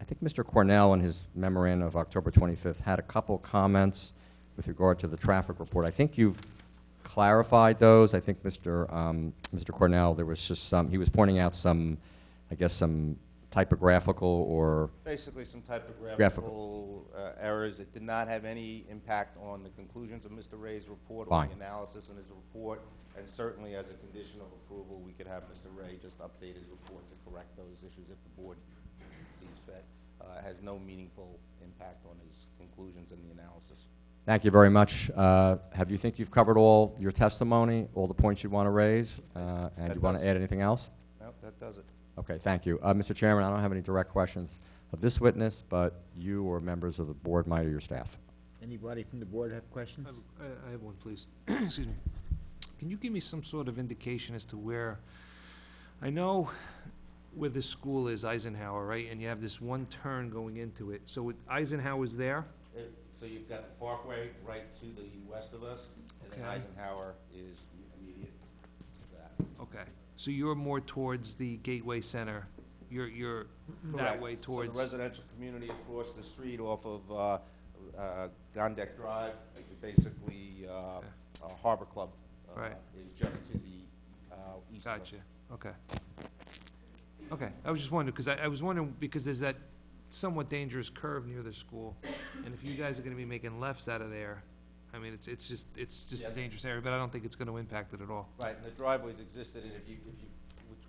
think Mr. Cornell in his memorandum of October 25th had a couple comments with regard to the traffic report. I think you've clarified those. I think Mr. Cornell, there was just he was pointing out some, I guess, some typographical or... Basically some typographical errors. It did not have any impact on the conclusions of Mr. Ray's report or the analysis in his report, and certainly as a condition of approval, we could have Mr. Ray just update his report to correct those issues if the board sees fit. It has no meaningful impact on his conclusions in the analysis. Thank you very much. You think you've covered all your testimony, all the points you want to raise, and you want to add anything else? No, that does it. Okay, thank you. Mr. Chairman, I don't have any direct questions of this witness, but you or members of the board might, or your staff. Anybody from the board have questions? I have one, please. Excuse me. Can you give me some sort of indication as to where, I know where this school is, Eisenhower, right? And you have this one turn going into it. So Eisenhower's there? So you've got the Parkway right to the west of us, and then Eisenhower is immediate to that. Okay. So you're more towards the Gateway Center. You're that way towards... So the residential community across the street off of Gondek Drive, basically Harbor Club is just to the east of us. Gotcha. Okay. Okay. I was just wondering, because I was wondering, because there's that somewhat dangerous curve near the school, and if you guys are going to be making lefts out of there, I mean, it's just a Yes. dangerous area, but I don't think it's gonna impact it at all. Right, and the driveways existed, and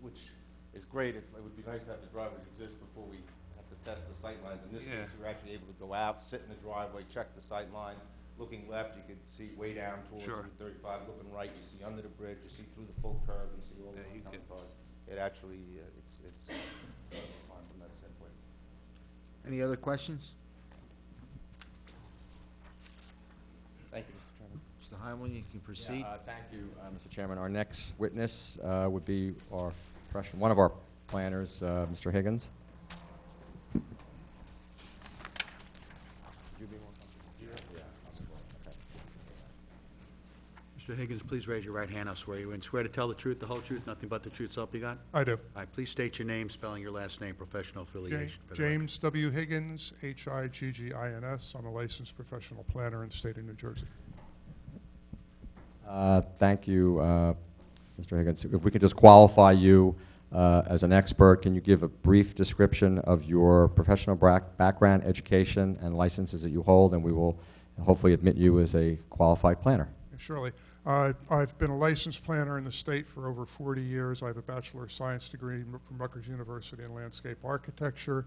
which is great, it would be nice to have the driveways exist before we have to test the sight lines. In this Yeah. case, you're actually able to go out, sit in the driveway, check the sight lines. Looking left, you could see way down towards Sure. Route 35. Looking right, you see under the bridge, you see through the full curve, and see all the Yeah, you oncoming could- cars. It actually, it's fine from that standpoint. Any other questions? Thank you, Mr. Chairman. Mr. Heimlich, you can proceed. Thank you, Mr. Chairman. Our next witness would be one of our planners, Mr. Higgins. Mr. Higgins, please raise your right hand. I'll swear you in. Swear to tell the truth, the whole truth, nothing but the truth, so help you God? I do. All right, please state your name, spelling your last name, professional affiliation. for the record. James W. Higgins, Higgins. I'm a licensed professional planner in the state of New Jersey. Thank you, Mr. Higgins. If we could just qualify you as an expert, can you give a brief description of your professional background, education, and licenses that you hold, and we will hopefully admit you as a qualified planner. Surely. I've been a licensed planner in the state for over 40 years. I have a Bachelor of Science degree from Rutgers University in landscape architecture.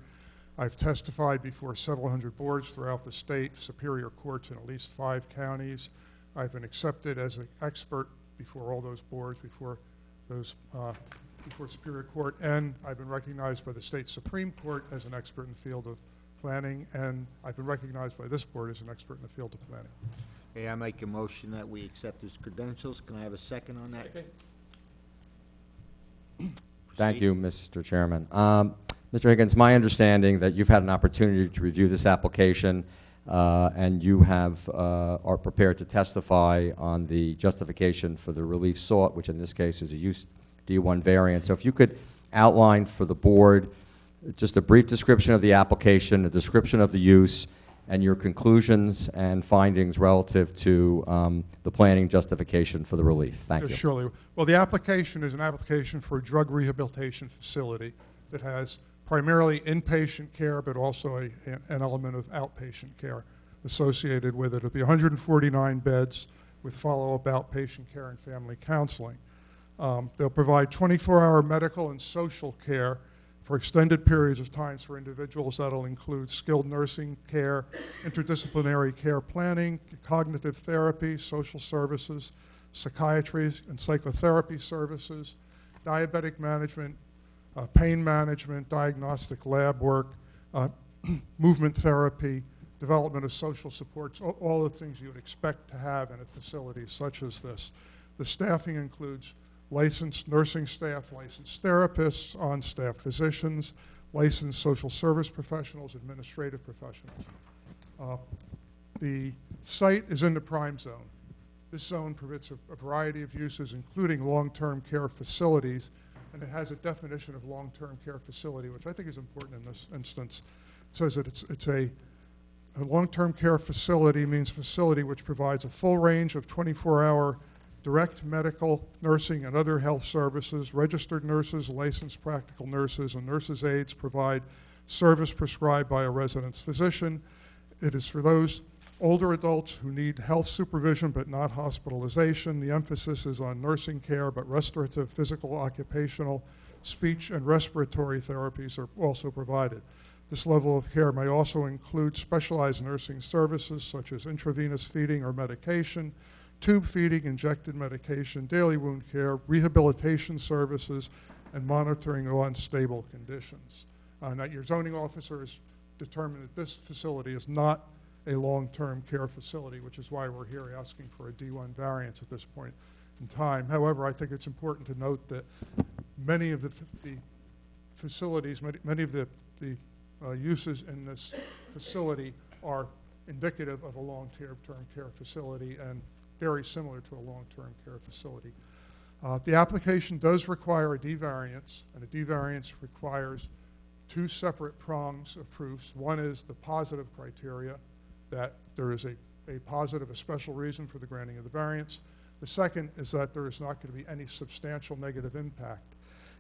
I've testified before several hundred boards throughout the state, superior courts in at least 5 counties. I've been accepted as an expert before all those boards, before Superior Court, and I've been recognized by the state Supreme Court as an expert in the field of planning, and I've been recognized by this board as an expert in the field of planning. Okay, I make a motion that we accept his credentials. Can I have a second on that? Thank you, Mr. Chairman. Mr. Higgins, my understanding that you've had an opportunity to review this application and you are prepared to testify on the justification for the relief sought, which in this case is a use D1 variance. So if you could outline for the board just a brief description of the application, a description of the use, and your conclusions and findings relative to the planning justification for the relief. Thank you. Surely. Well, the application is an application for a drug rehabilitation facility that has primarily inpatient care, but also an element of outpatient care associated with it. It'll be 149 beds with follow-up outpatient care and family counseling. They'll provide 24-hour medical and social care for extended periods of times for individuals. That'll include skilled nursing care, interdisciplinary care planning, cognitive therapy, social services, psychiatry and psychotherapy services, diabetic management, pain management, diagnostic lab work, movement therapy, development of social supports, all the things you would expect to have in a facility such as this. The staffing includes licensed nursing staff, licensed therapists, on-staff physicians, licensed social service professionals, administrative professionals. The site is in the prime zone. This zone permits a variety of uses, including long-term care facilities, and it has a definition of long-term care facility, which I think is important in this instance. It says that it's a long-term care facility means facility which provides a full range of 24-hour direct medical, nursing, and other health services. Registered nurses, licensed practical nurses, and nurses' aides provide service prescribed by a resident's physician. It is for those older adults who need health supervision but not hospitalization. The emphasis is on nursing care, but restorative, physical, occupational, speech, and respiratory therapies are also provided. This level of care may also include specialized nursing services such as intravenous feeding or medication, tube feeding, injected medication, daily wound care, rehabilitation services, and monitoring of unstable conditions. And that your zoning officer has determined that this facility is not a long-term care facility, which is why we're here asking for a D1 variance at this point in time. However, I think it's important to note that many of the facilities, many of the uses in this facility are indicative of a long-term care facility and very similar to a long-term care facility. The application does require a D variance, and a D variance requires 2 separate prongs of proofs. One is the positive criteria, that there is a positive, a special reason for the granting of the variance. The second is that there is not going to be any substantial negative impact.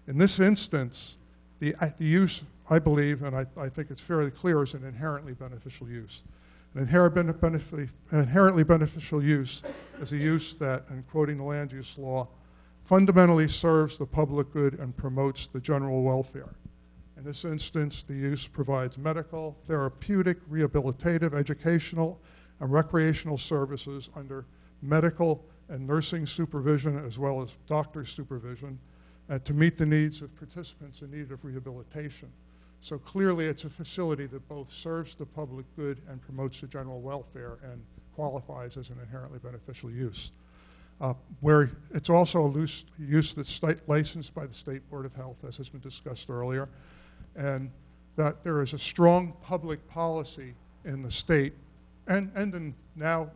In this instance, the use, I believe, and I think it's fairly clear, is an inherently beneficial use. An inherently beneficial use is a use that, and quoting the land use law, fundamentally serves the public good and promotes the general welfare. In this instance, the use provides medical, therapeutic, rehabilitative, educational, and recreational services under medical and nursing supervision as well as doctor's supervision, and to meet the needs of participants in need of rehabilitation. So clearly it's a facility that both serves the public good and promotes the general welfare and qualifies as an inherently beneficial use. Where it's also a use that's licensed by the State Board of Health, as has been discussed earlier, and that there is a strong public policy in the state and now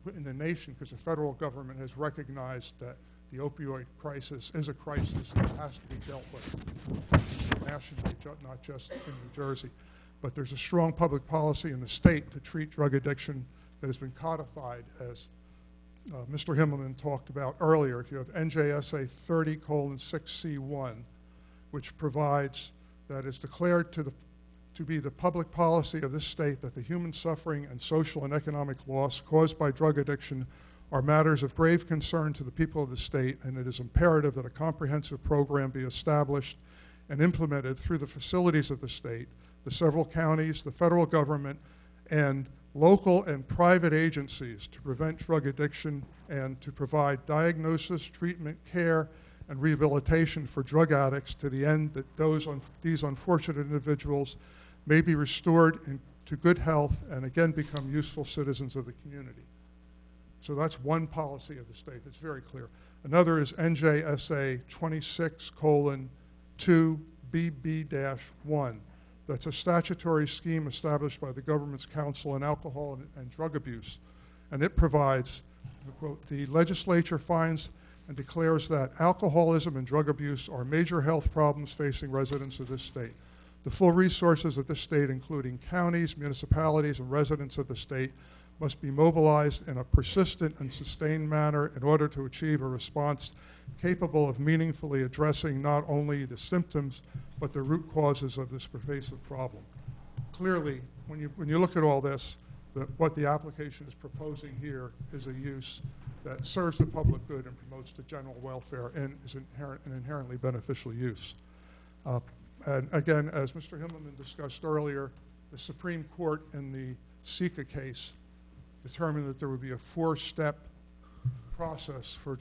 in the nation, because the federal government has recognized that the opioid crisis is a crisis that has to be dealt with nationally, not just in New Jersey. But there's a strong public policy in the state to treat drug addiction that has been codified, as Mr. Himmelman talked about earlier. If you have NJSA 30:6C1, which provides that is declared to be the public policy of this state that the human suffering and social and economic loss caused by drug addiction are matters of grave concern to the people of the state, and it is imperative that a comprehensive program be established and implemented through the facilities of the state, the several counties, the federal government, and local and private agencies to prevent drug addiction and to provide diagnosis, treatment, care, and rehabilitation for drug addicts to the end that these unfortunate individuals may be restored to good health and again become useful citizens of the community. So that's one policy of the state that's very clear. Another is NJSA 26:2BB-1. That's a statutory scheme established by the Government's Council on Alcohol and Drug Abuse. And it provides, quote, the legislature finds and declares that alcoholism and drug abuse are major health problems facing residents of this state. The full resources of this state, including counties, municipalities, and residents of the state, must be mobilized in a persistent and sustained manner in order to achieve a response capable of meaningfully addressing not only the symptoms, but the root causes of this pervasive problem. Clearly, when you look at all this, what the application is proposing here is a use that serves the public good and promotes the general welfare and is an inherently beneficial use. And again, as Mr. Himmelman discussed earlier, the Supreme Court in the Sika case determined that there would be a four-step process for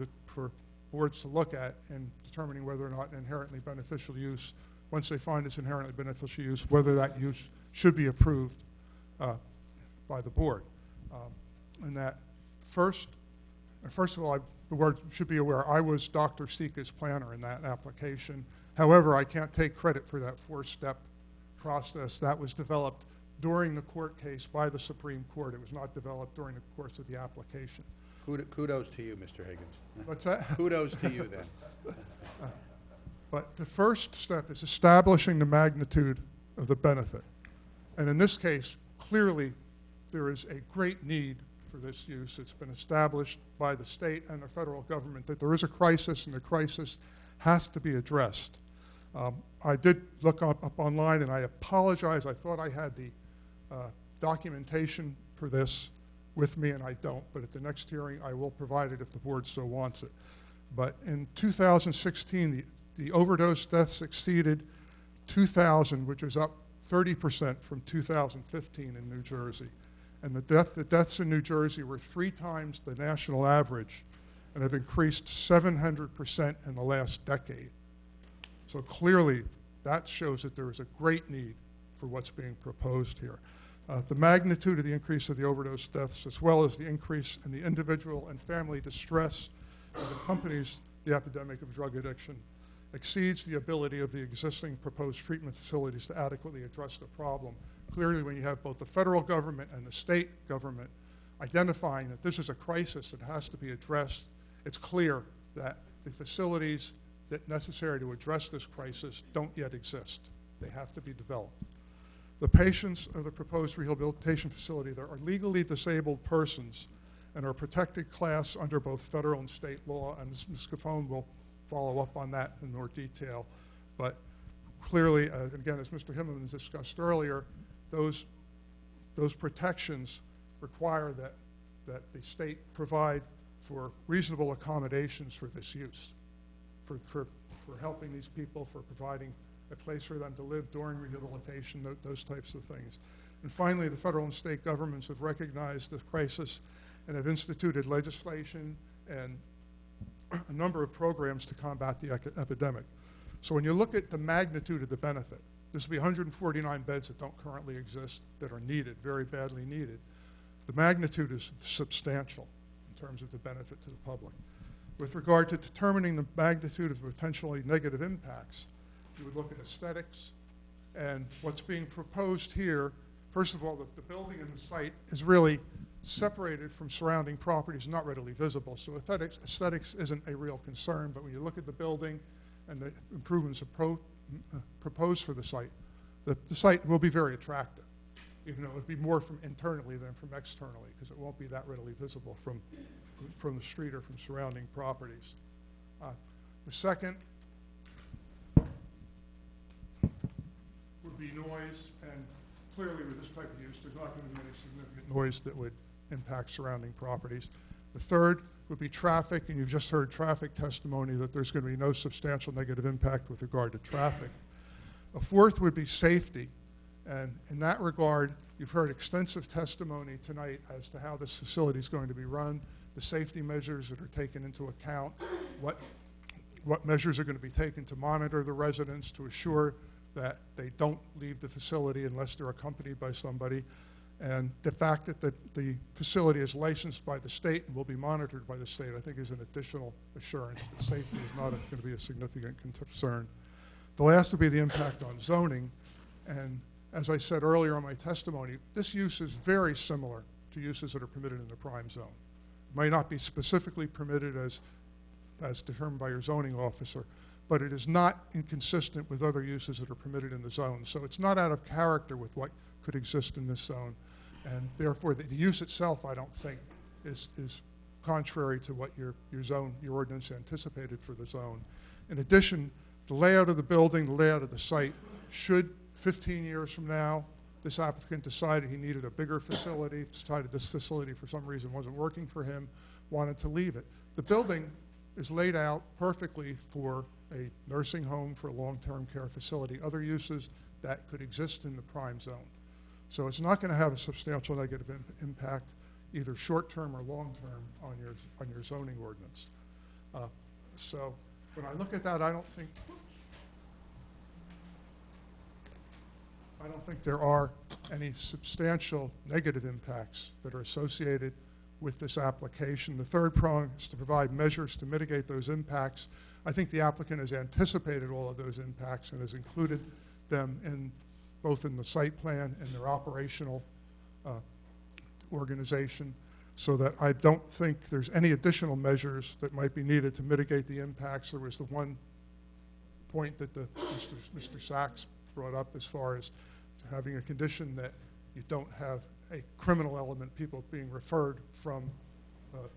boards to look at in determining whether or not an inherently beneficial use, once they find it's inherently beneficial use, whether that use should be approved by the board. And that first of all, the board should be aware, I was Dr. Sika's planner in that application. However, I can't take credit for that four-step process. That was developed during the court case by the Supreme Court. It was not developed during the course of the application. Kudos to you, Mr. Higgins. What's that? Kudos to you, then. But the first step is establishing the magnitude of the benefit. And in this case, clearly, there is a great need for this use. It's been established by the state and the federal government that there is a crisis, and the crisis has to be addressed. I did look up online, and I apologize. I thought I had the documentation for this with me, and I don't. But at the next hearing, I will provide it if the board so wants it. But in 2016, the overdose deaths exceeded 2,000, which is up 30% from 2015 in New Jersey. And the deaths in New Jersey were 3 times the national average and have increased 700% in the last decade. So clearly, that shows that there is a great need for what's being proposed here. The magnitude of the increase of the overdose deaths, as well as the increase in the individual and family distress that accompanies the epidemic of drug addiction, exceeds the ability of the existing proposed treatment facilities to adequately address the problem. Clearly, when you have both the federal government and the state government identifying that this is a crisis that has to be addressed, it's clear that the facilities that necessary to address this crisis don't yet exist. They have to be developed. The patients of the proposed rehabilitation facility that are legally disabled persons and are a protected class under both federal and state law, and Ms. Scafone will follow up on that in more detail. But clearly, again, as Mr. Himmelman discussed earlier, those protections require that the state provide for reasonable accommodations for this use, for helping these people, for providing a place for them to live during rehabilitation, those types of things. And finally, the federal and state governments have recognized the crisis and have instituted legislation and a number of programs to combat the epidemic. So when you look at the magnitude of the benefit, this will be 149 beds that don't currently exist that are needed, very badly needed. The magnitude is substantial in terms of the benefit to the public. With regard to determining the magnitude of potentially negative impacts, you would look at aesthetics and what's being proposed here. First of all, the building and the site is really separated from surrounding properties, not readily visible. So aesthetics isn't a real concern, but when you look at the building and the improvements proposed for the site will be very attractive, even though it would be more from internally than from externally, because it won't be that readily visible from the street or from surrounding properties. The second would be noise, and clearly with this type of use, there's not going to be any significant noise that would impact surrounding properties. The third would be traffic, and you've just heard traffic testimony that there's going to be no substantial negative impact with regard to traffic. A fourth would be safety, and in that regard, you've heard extensive testimony tonight as to how this facility is going to be run, the safety measures that are taken into account, what measures are going to be taken to monitor the residents to assure that they don't leave the facility unless they're accompanied by somebody. And the fact that the facility is licensed by the state and will be monitored by the state, I think is an additional assurance that safety is not going to be a significant concern. The last would be the impact on zoning. And as I said earlier in my testimony, this use is very similar to uses that are permitted in the prime zone. It might not be specifically permitted as determined by your zoning officer, but it is not inconsistent with other uses that are permitted in the zone. So it's not out of character with what could exist in this zone. And therefore, the use itself, I don't think, is contrary to what your ordinance anticipated for the zone. In addition, the layout of the building, the layout of the site, should 15 years from now, this applicant decided he needed a bigger facility, decided this facility for some reason wasn't working for him, wanted to leave it. The building is laid out perfectly for a nursing home, for a long-term care facility, other uses that could exist in the prime zone. So it's not going to have a substantial negative impact, either short-term or long-term, on your zoning ordinance. So when I look at that, I don't think there are any substantial negative impacts that are associated with this application. The third prong is to provide measures to mitigate those impacts. I think the applicant has anticipated all of those impacts and has included them both in the site plan and their operational organization, so that I don't think there's any additional measures that might be needed to mitigate the impacts. There was the one point that Mr. Sachs brought up as far as having a condition that you don't have a criminal element, people being referred from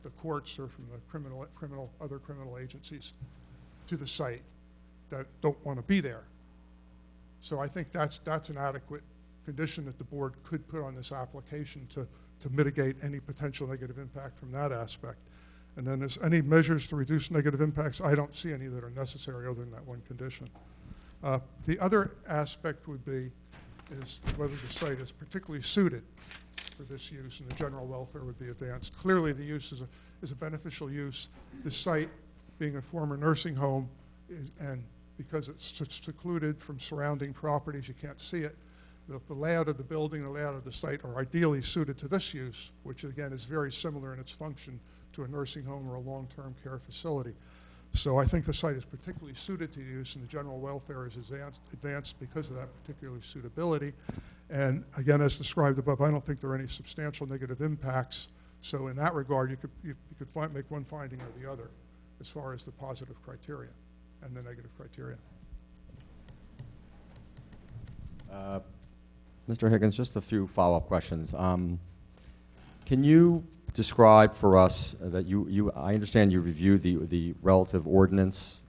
the courts or from the other criminal agencies to the site that don't want to be there. So I think that's an adequate condition that the board could put on this application to mitigate any potential negative impact from that aspect. And then there's any measures to reduce negative impacts, I don't see any that are necessary other than that one condition. The other aspect would be is whether the site is particularly suited for this use and the general welfare would be advanced. Clearly the use is a beneficial use. The site being a former nursing home and because it's secluded from surrounding properties, you can't see it. The layout of the building, the layout of the site are ideally suited to this use, which again is very similar in its function to a nursing home or a long-term care facility. So I think the site is particularly suited to use and the general welfare is advanced because of that particular suitability. And again, as described above, I don't think there are any substantial negative impacts. So in that regard, you could make one finding or the other as far as the positive criteria and the negative criteria. Mr. Higgins, just a few follow-up questions. Can you describe for us that I understand you reviewed the relative ordinance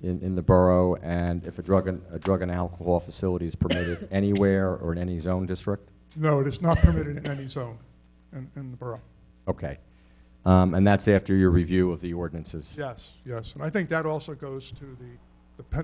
in the borough, and if a drug and alcohol facility is permitted anywhere or in any zone district? No, it is not permitted in any zone. in the borough. Okay. And that's after your review of the ordinances? Yes, yes, and I think that also goes to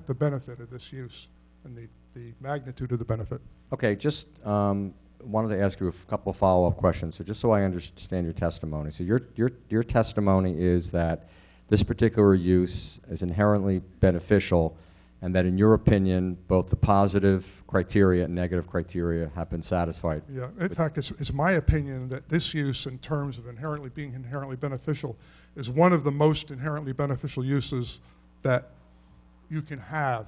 the benefit of this use and the magnitude of the benefit. Okay, just wanted to ask you a couple of follow-up questions, so just so I understand your testimony. So your testimony is that this particular use is inherently beneficial, and that in your opinion, both the positive criteria and negative criteria have been satisfied? Yeah, in fact, it's my opinion that this use, in terms of being inherently beneficial, is one of the most inherently beneficial uses that you can have,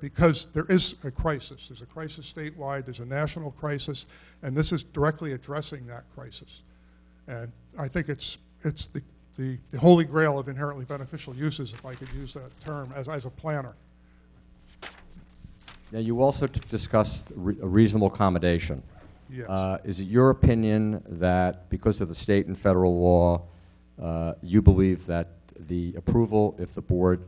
because there is a crisis. There's a crisis statewide, there's a national crisis, and this is directly addressing that crisis. And I think it's the holy grail of inherently beneficial uses, if I could use that term, as a planner. Now, you also discussed a reasonable accommodation. Yes. Is it your opinion that because of the state and federal law, you believe that the approval, if the board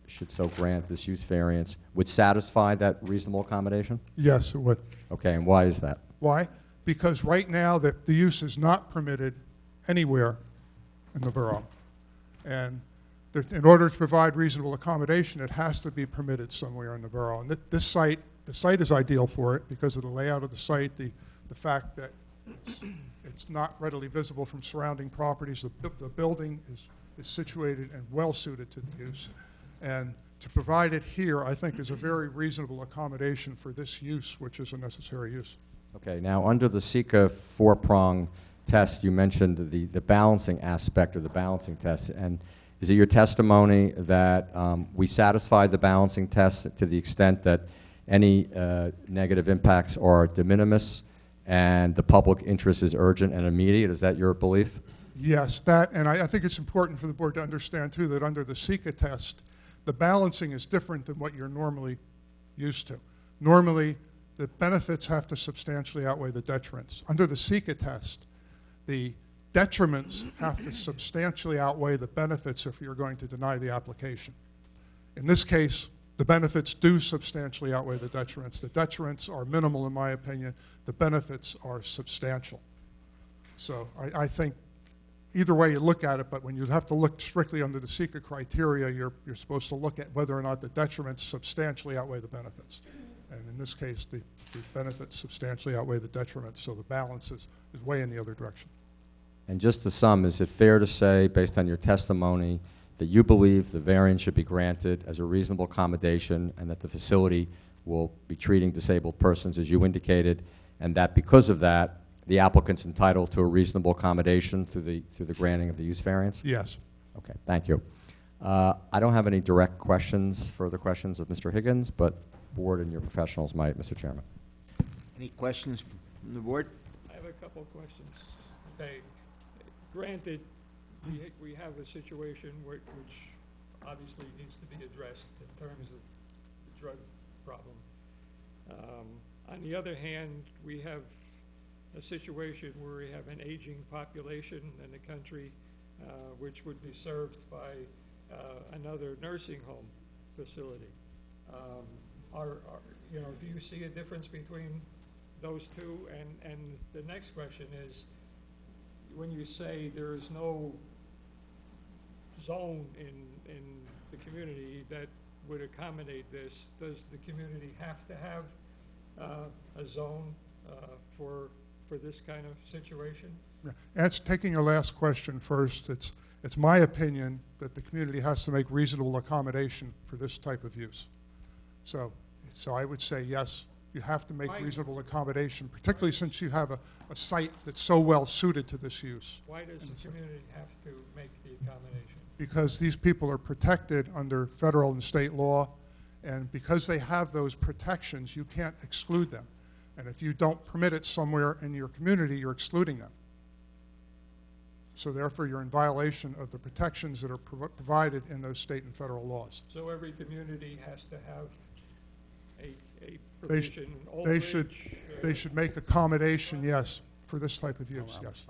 should so grant this use variance, would satisfy that reasonable accommodation? Yes, it would. Okay, and why is that? Why? Because right now, the use is not permitted anywhere in the borough. And in order to provide reasonable accommodation, it has to be permitted somewhere in the borough. And the site is ideal for it because of the layout of the site, the fact that it's not readily visible from surrounding properties. The building is situated and well-suited to the use. And to provide it here, I think, is a very reasonable accommodation for this use, which is a necessary use. Okay, now under the SECA four-prong test, you mentioned the balancing aspect of the balancing test. And is it your testimony that we satisfied the balancing test to the extent that any negative impacts are de minimis and the public interest is urgent and immediate? Is that your belief? Yes, that, and I think it's important for the board to understand, too, that under the SECA test, the balancing is different than what you're normally used to. Normally, the benefits have to substantially outweigh the detriments. Under the SECA test, the detriments have to substantially outweigh the benefits if you're going to deny the application. In this case, the benefits do substantially outweigh the detriments. The detriments are minimal, in my opinion. The benefits are substantial. So I think either way you look at it, but when you have to look strictly under the SECA criteria, you're supposed to look at whether or not the detriments substantially outweigh the benefits. And in this case, the benefits substantially outweigh the detriments, so the balance is way in the other direction. And just to sum, is it fair to say, based on your testimony, that you believe the variance should be granted as a reasonable accommodation and that the facility will be treating disabled persons as you indicated, and that because of that, the applicant's entitled to a reasonable accommodation through the granting of the use variance? Yes. Okay, thank you. I don't have any direct questions, further questions of Mr. Higgins, but board and your professionals might, Mr. Chairman. Any questions from the board? I have a couple of questions. Okay, granted, we have a situation which obviously needs to be addressed in terms of the drug problem. On the other hand, we have a situation where we have an aging population in the country, which would be served by another nursing home facility. Do you see a difference between those two? And the next question is, when you say there is no zone in the community that would accommodate this, does the community have to have a zone for this kind of situation? That's taking your last question first. It's my opinion that the community has to make reasonable accommodation for this type of use. So I would say yes, you have to make reasonable accommodation, particularly since you have a site that's so well suited to this use. Why does the community have to make the accommodation? Because these people are protected under federal and state law, and because they have those protections, you can't exclude them. And if you don't permit it somewhere in your community, you're excluding them. So therefore, you're in violation of the protections that are provided in those state and federal laws. So every community has to have a provision, they should make accommodation, yes, for this type of use, yes.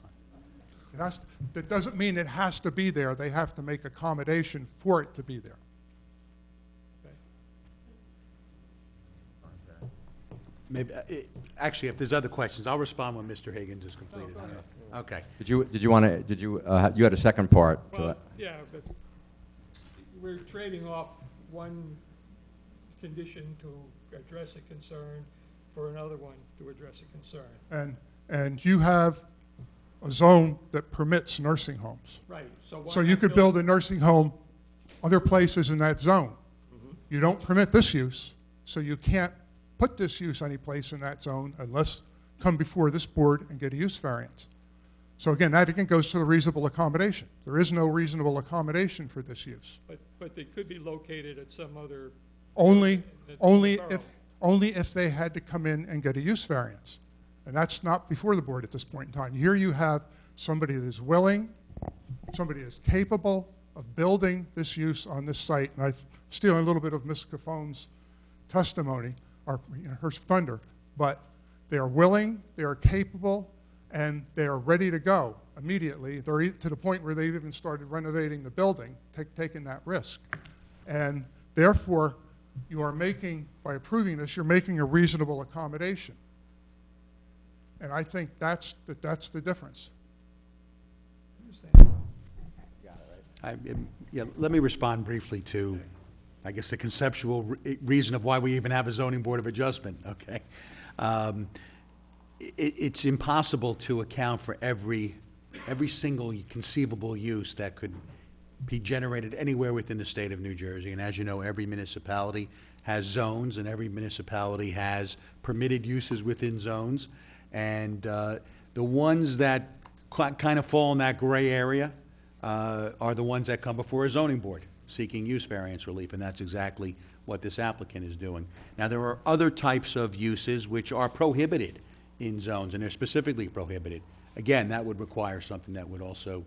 That doesn't mean it has to be there. They have to make accommodation for it to be there. Maybe, actually, if there's other questions, I'll respond when Mr. Higgins is completed. Okay. Did you want to, you had a second part to Well, it? yeah, but we're trading off one condition to address a concern for another one to address a concern. And you have a zone that permits nursing homes. Right, so. So you could build a nursing home other places in that zone. You don't permit this use, so you can't put this use anyplace in that zone unless come before this board and get a use variance. So again, that again goes to the reasonable accommodation. There is no reasonable accommodation for this use. But they could be located at some other. Only borough. if they had to come in and get a use variance. And that's not before the board at this point in time. Here you have somebody that is willing, somebody that is capable of building this use on this site. And I'm stealing a little bit of Ms. Caffone's testimony, or her thunder, but they are willing, they are capable, and they are ready to go immediately. They're to the point where they've even started renovating the building, taking that risk. And therefore, you are making, by approving this, you're making a reasonable accommodation. And I think that's the difference. Yeah, let me respond briefly to, I guess, the conceptual reason of why we even have a zoning board of adjustment, okay? It's impossible to account for every single conceivable use that could be generated anywhere within the state of New Jersey. And as you know, every municipality has zones, and every municipality has permitted uses within zones. And the ones that kind of fall in that gray area are the ones that come before a zoning board seeking use variance relief, and that's exactly what this applicant is doing. Now, there are other types of uses which are prohibited in zones, and they're specifically prohibited. Again, that would require something that would also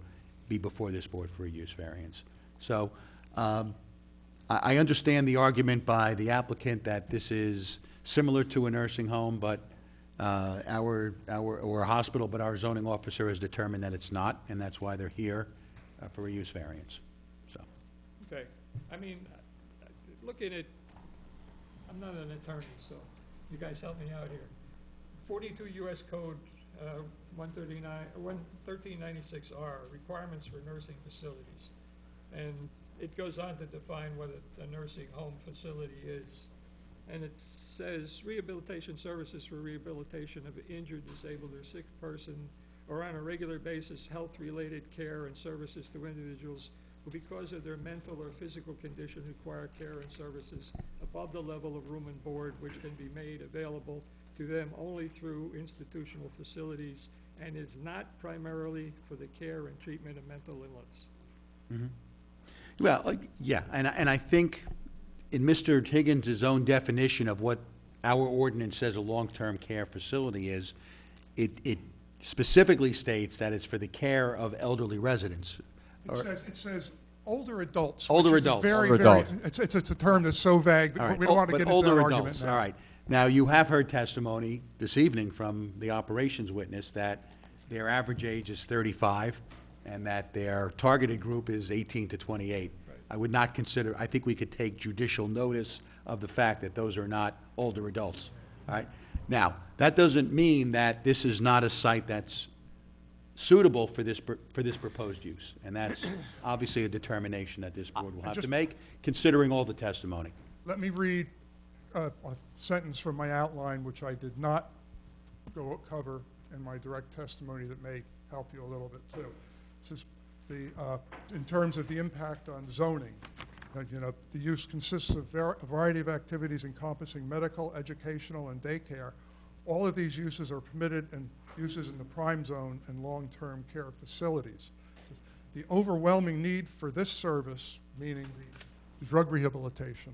be before this board for a use variance. So I understand the argument by the applicant that this is similar to a nursing home, but or a hospital, but our zoning officer has determined that it's not, and that's why they're here for a use variance. So. Okay, I mean, looking at, I'm not an attorney, so you guys help me out here. 42 U.S. Code 1396R, requirements for nursing facilities. And it goes on to define what a nursing home facility is. And it says rehabilitation services for rehabilitation of an injured, disabled, or sick person, or on a regular basis, health-related care and services to individuals who, because of their mental or physical condition, require care and services above the level of room and board, which can be made available to them only through institutional facilities, and is not primarily for the care and treatment of mental illness. Mm-hmm. Well, yeah, and I think in Mr. Higgins' own definition of what our ordinance says a long-term care facility is, it specifically states that it's for the care of elderly residents. It says older adults. Older which is adults. Very, Older very, adults. it's a term that's so vague that we don't want to get into that argument adults, now. all right. Now, you have heard testimony this evening from the operations witness that their average age is 35 and that their targeted group is 18 to 28. Right. I would not consider, I think we could take judicial notice of the fact that those are not older adults, all right? Now, that doesn't mean that this is not a site that's suitable for this proposed use, and that's obviously a determination that this board will have to make, considering all the testimony. Let me read a sentence from my outline, which I did not cover in my direct testimony, that may help you a little bit too. It says, in terms of the impact on zoning, the use consists of a variety of activities encompassing medical, educational, and daycare. All of these uses are permitted and uses in the prime zone and long-term care facilities. It says, the overwhelming need for this service, meaning the drug rehabilitation,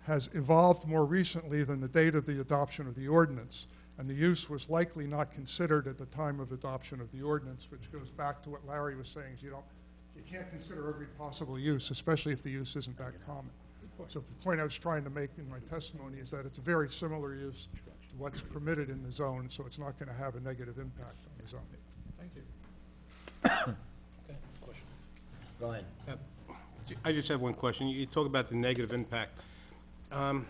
has evolved more recently than the date of the adoption of the ordinance, and the use was likely not considered at the time of adoption of the ordinance, which goes back to what Larry was saying. You can't consider every possible use, especially if the use isn't that common. So the point I was trying to make in my testimony is that it's a very similar use to what's permitted in the zone, so it's not going to have a negative impact on the zone. Thank you. Okay, question. Go ahead. I just have one question. You talk about the negative impact. Are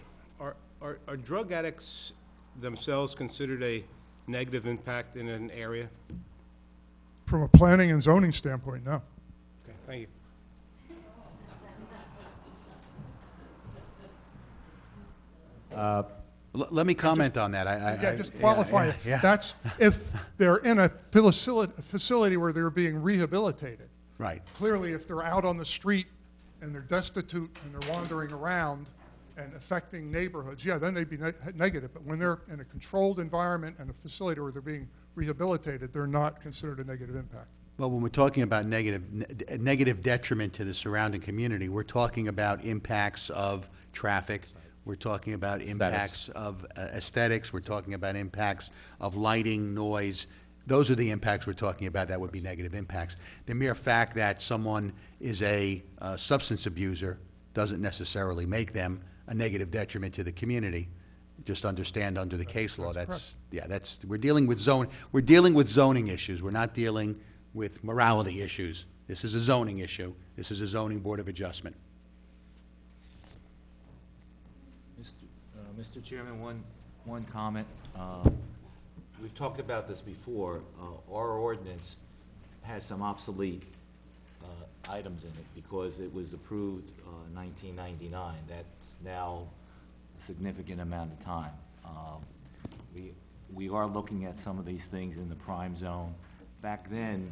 drug addicts themselves considered a negative impact in an area? From a planning and zoning standpoint, no. Okay, thank you. Let me comment on that. Yeah, just qualify it. yeah. That's if they're in a facility where they're being rehabilitated. Right. Clearly, if they're out on the street and they're destitute and they're wandering around and affecting neighborhoods, yeah, then they'd be negative. But when they're in a controlled environment and a facility where they're being rehabilitated, they're not considered a negative impact. Well, when we're talking about negative detriment to the surrounding community, we're talking about impacts of traffic. We're talking about impacts of aesthetics. We're talking about impacts of lighting, noise. Those are the impacts we're talking about that would be negative impacts. The mere fact that someone is a substance abuser doesn't necessarily make them a negative detriment to the community. Just understand under the case law, we're dealing with zoning issues. We're not dealing with morality issues. This is a zoning issue. This is a zoning board of adjustment. Mr. Chairman, one comment. We've talked about this before. Our ordinance has some obsolete items in it because it was approved in 1999. That's now a significant amount of time. We are looking at some of these things in the prime zone. Back then,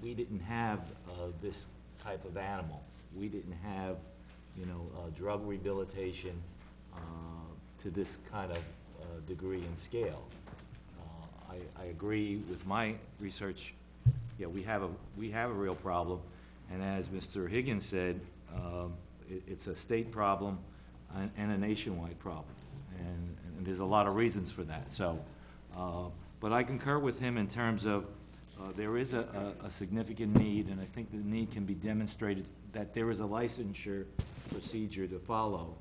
we didn't have this type of animal. We didn't have, drug rehabilitation to this kind of degree and scale. I agree with my research. Yeah, we have a real problem, and as Mr. Higgins said, it's a state problem and a nationwide problem, and there's a lot of reasons for that. So, but I concur with him in terms of there is a significant need, and I think the need can be demonstrated that there is a licensure procedure to follow,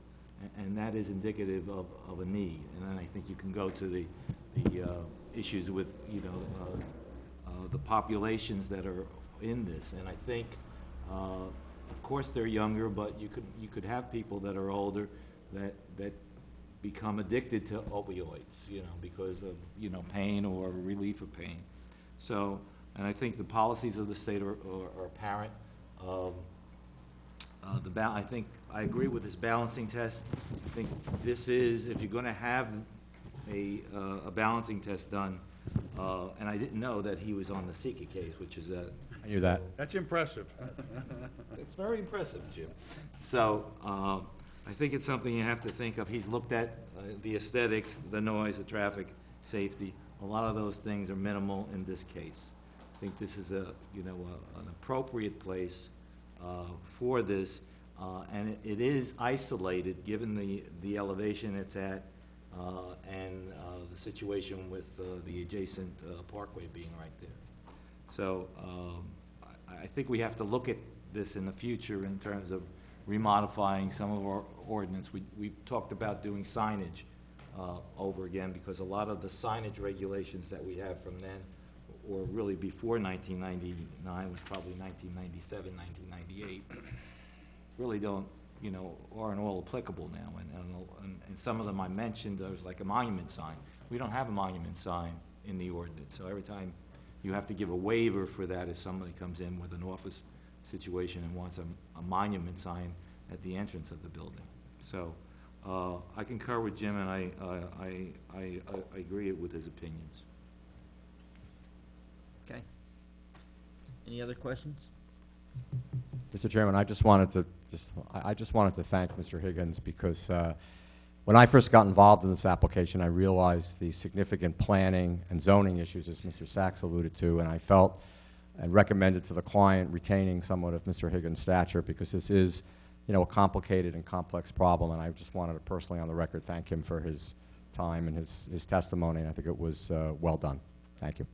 and that is indicative of a need. And then I think you can go to the issues with the populations that are in this. And I think, of course, they're younger, but you could have people that are older that become addicted to opioids, because of pain or relief of pain. So, and I think the policies of the state are apparent. I think I agree with this balancing test. I think this is, if you're going to have a balancing test done, and I didn't know that he was on the Sika case, which is a... I knew that. That's impressive. It's very impressive, Jim. So I think it's something you have to think of. He's looked at the aesthetics, the noise, the traffic, safety. A lot of those things are minimal in this case. I think this is an appropriate place for this, and it is isolated given the elevation it's at and the situation with the adjacent parkway being right there. So I think we have to look at this in the future in terms of remodifying some of our ordinance. We talked about doing signage over again, because a lot of the signage regulations that we have from then, or really before 1999, was probably 1997, 1998, really aren't all applicable now. And some of them I mentioned, there's like a monument sign. We don't have a monument sign in the ordinance, so every time you have to give a waiver for that if somebody comes in with an office situation and wants a monument sign at the entrance of the building. So I concur with Jim, and I agree with his opinions. Okay. Any other questions? Mr. Chairman, I just wanted to thank Mr. Higgins, because when I first got involved in this application, I realized the significant planning and zoning issues, as Mr. Sachs alluded to, and I felt and recommended to the client retaining somewhat of Mr. Higgins' stature, because this is, a complicated and complex problem, and I just wanted to personally, on the record, thank him for his time and his testimony, and I think it was well done. Thank you.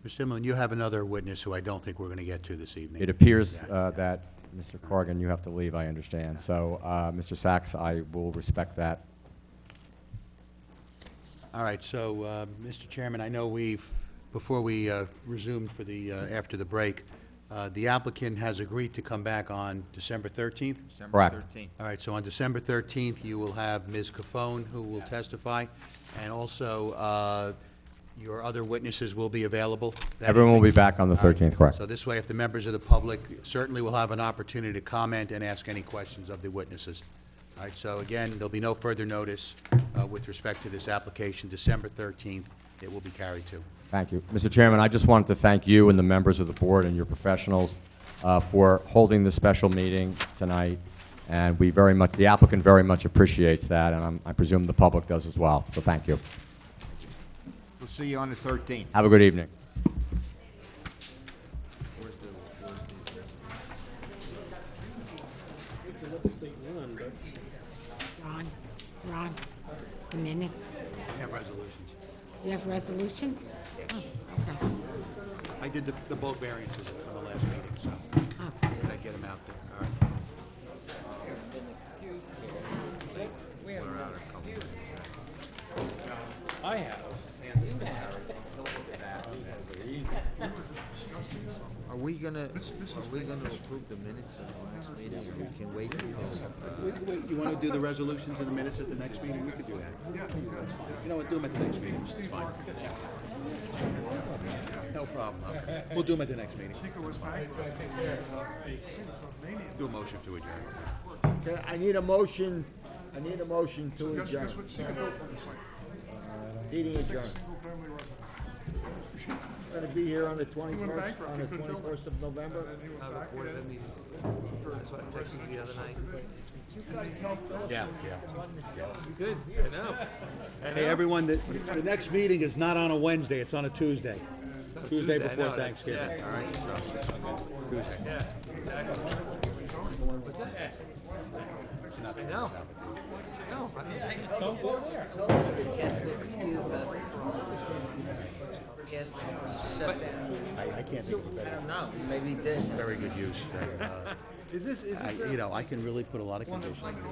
Mr. Simlin, you have another witness who I don't think we're going to get to this evening. It appears that, Mr. Corrigan, you have to leave, I understand. So, Mr. Sachs, I will respect that. All right, so, Mr. Chairman, I know before we resumed for the, after the break, The applicant has agreed to come back on December 13th? Correct. All right, so on December 13th, you will have Ms. Cafone, who will testify, and also your other witnesses will be available? that Everyone will evening? be back on the 13th, correct? So this way, if the members of the public certainly will have an opportunity to comment and ask any questions of the witnesses. All right, so again, there'll be no further notice with respect to this application. December 13th, it will be carried to. Thank you. Mr. Chairman, I just wanted to thank you and the members of the board and your professionals for holding this special meeting tonight. And we very much, the applicant very much appreciates that, and I presume the public does as well. So thank you. We'll see you on the 13th. Have a good evening. Ron, the minutes. We have resolutions. You have resolutions? Oh, okay. I did the boat variances from the last meeting, so Oh. I get them out there. All right. I have. Are we gonna approve the minutes of the last meeting, or we can wait until, You want to do the resolutions in the minutes at the next meeting? We could do that. You know what, do them at the next meeting. It's fine. No problem. We'll do them at the next meeting. Do a motion to adjourn. Okay, I need a motion to adjourn. Meeting adjourned. Gonna be here on the 21st of November? That's what I texted you the other night. Yeah. Good, I know. Hey, everyone, the next meeting is not on a Wednesday, it's on a Tuesday. Tuesday I before know, that's- Thanksgiving, yeah. all right? So, Tuesday. Yeah, exactly. What's that? I know. Don't go there. He has to excuse us. He has to shut down. I can't think of a I better. don't know, maybe he did. Very good use. Is this You know, I can really put a lot of conditions. I'm gonna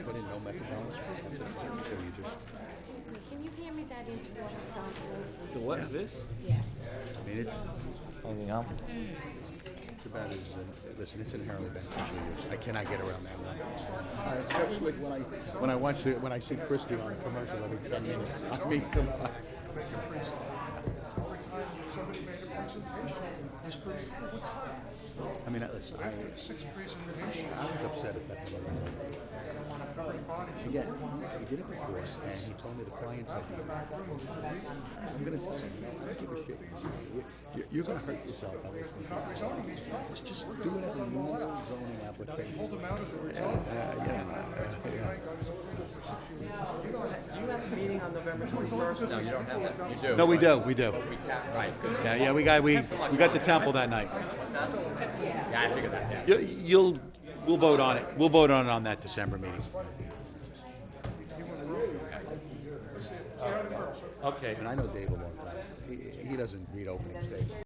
put in no methadone. So you just, Excuse me, can you hand me that individual sample? The what, this? Yeah. I mean, it's. anything else? Too bad is, listen, it's inherently beneficial use. I cannot get around that one. Especially when I see Christie on a commercial every 10 minutes. I mean, come on. I mean, listen, I was upset at that. Again, he did it before, and he told me the client said, I'm gonna tell you, I don't give a shit. You're gonna hurt yourself by listening to it. Let's just do it as a normal zoning application. Hold them out of the Do you have a meeting on November 21st? No, you don't have that. You do. No, we do, we do. Right. Yeah, we got the temple that night. Yeah, I figured that, yeah. We'll vote on it. We'll vote on it on that December meeting. Okay. And I know Dave a long time. He doesn't read opening statements.